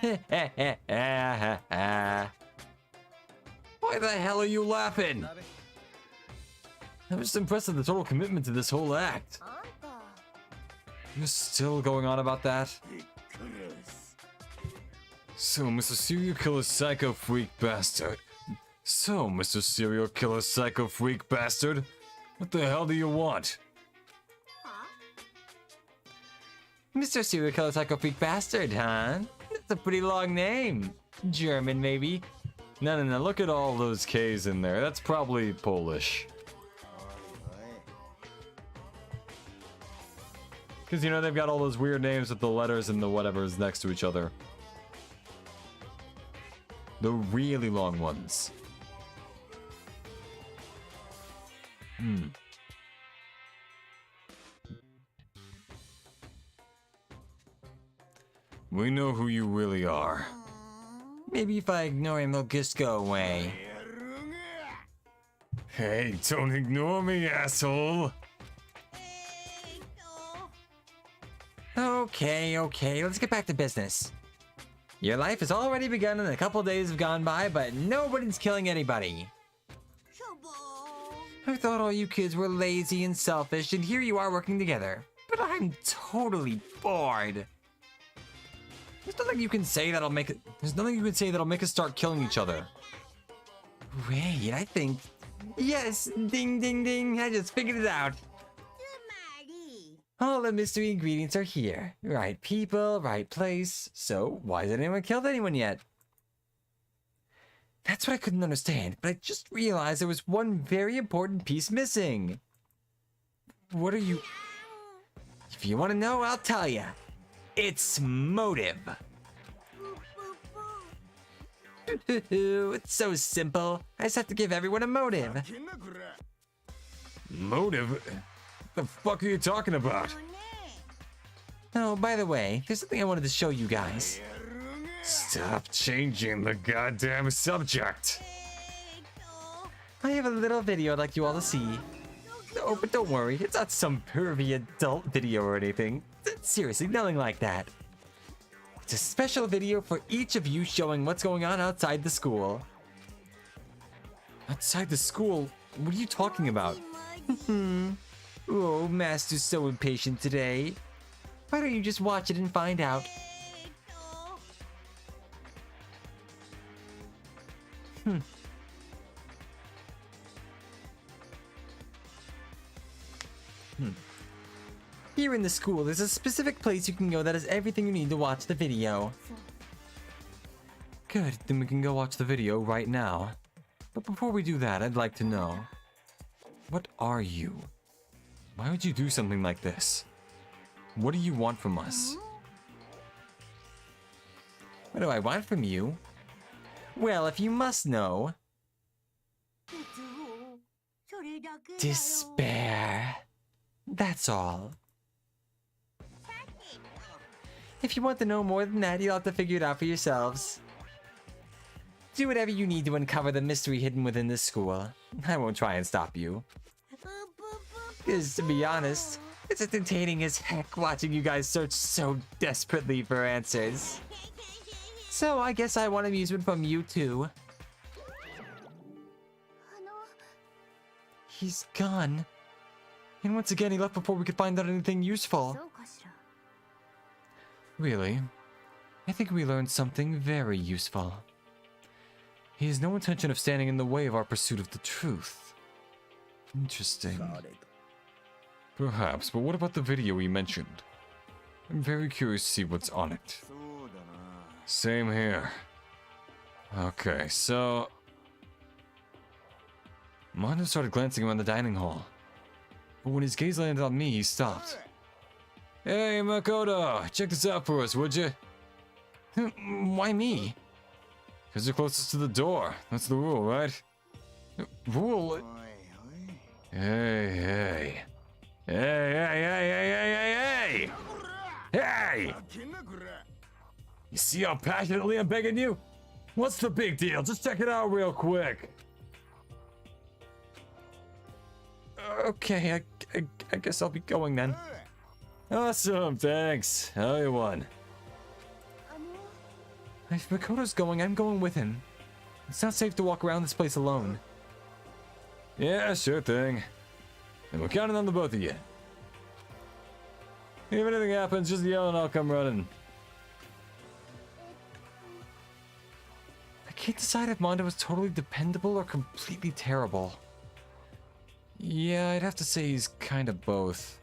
Why the hell are you laughing? I'm just impressed at the total commitment to this whole act. You're still going on about that? So, Mr. Serial Killer Psycho Freak Bastard. So, Mr. Serial Killer Psycho Freak Bastard. What the hell do you want? Mr. Serial Killer Psycho Freak Bastard, huh? That's a pretty long name. German, maybe? No, look at all those K's in there. That's probably Polish. Because, you know, they've got all those weird names with the letters and the whatevers next to each other. The really long ones. We know who you really are. Maybe if I ignore him, he'll just go away. Hey, don't ignore me, asshole! Okay, let's get back to business. Your life has already begun and a couple days have gone by, but nobody's killing anybody. I thought all you kids were lazy and selfish, and here you are working together. But I'm totally bored. There's nothing you can say that'll make us start killing each other. Wait, I think... Yes! Ding, ding, ding! I just figured it out! All the mystery ingredients are here. Right people, right place. So, why hasn't anyone killed anyone yet? That's what I couldn't understand, but I just realized there was one very important piece missing. What are you... If you want to know, I'll tell you. It's motive. It's so simple. I just have to give everyone a motive. Motive? What the fuck are you talking about? Oh, by the way, there's something I wanted to show you guys. Stop changing the goddamn subject. I have a little video I'd like you all to see. Oh, but don't worry, it's not some pervy adult video or anything. Seriously, nothing like that. It's a special video for each of you showing what's going on outside the school. Outside the school? What are you talking about? Oh, Master's so impatient today. Why don't you just watch it and find out? Here in the school, there's a specific place you can go that has everything you need to watch the video. Good, then we can go watch the video right now. But before we do that, I'd like to know, what are you? Why would you do something like this? What do you want from us? What do I want from you? Well, if you must know... Despair. That's all. If you want to know more than that, you'll have to figure it out for yourselves. Do whatever you need to uncover the mystery hidden within this school. I won't try and stop you. Because, to be honest, it's entertaining as heck watching you guys search so desperately for answers. So I guess I want amusement from you too. He's gone. And once again, he left before we could find out anything useful. Really? I think we learned something very useful. He has no intention of standing in the way of our pursuit of the truth. Interesting. Perhaps, but what about the video he mentioned? I'm very curious to see what's on it. Same here. Okay, so... Mondo started glancing around the dining hall. But when his gaze landed on me, he stopped. Hey, Makoto! Check this out for us, would you? Why me? Because you're closest to the door. That's the rule, right? Rule? Hey, hey. Hey, hey, hey, hey, hey, hey, hey! Hey! You see how passionately I'm begging you? What's the big deal? Just check it out real quick. Okay, I guess I'll be going then. Awesome, thanks. How you want? If Makoto's going, I'm going with him. It's not safe to walk around this place alone. Yeah, sure thing. And we're counting on the both of you. If anything happens, just yell and I'll come running. I can't decide if Mondo is totally dependable or completely terrible. Yeah, I'd have to say he's kind of both.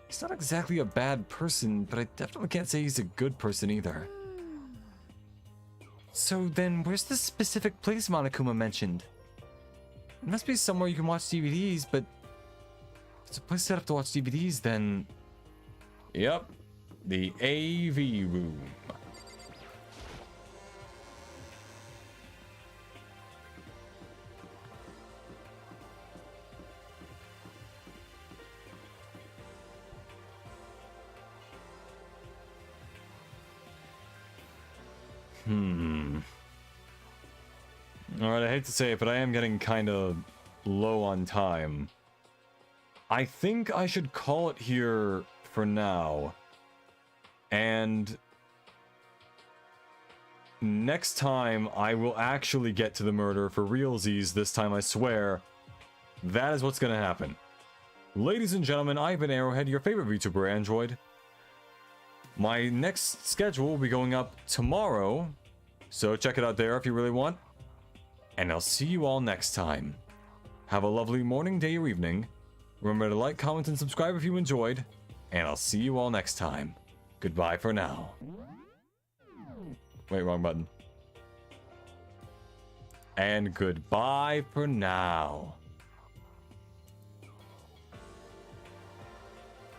He's not exactly a bad person, but I definitely can't say he's a good person either. So then, where's the specific place Monokuma mentioned? It must be somewhere you can watch DVDs, but if it's a place set up to watch DVDs, then... Yep, the AV room. Alright, I hate to say it, but I am getting kind of low on time. I think I should call it here for now. And next time, I will actually get to the murder for realsies this time, I swear. That is what's going to happen. Ladies and gentlemen, I've been Arrowhead, your favorite VTuber Android. My next schedule will be going up tomorrow, so check it out there if you really want. And I'll see you all next time. Have a lovely morning, day, or evening. Remember to like, comment, and subscribe if you enjoyed. And I'll see you all next time. Goodbye for now. Wait, wrong button. And goodbye for now.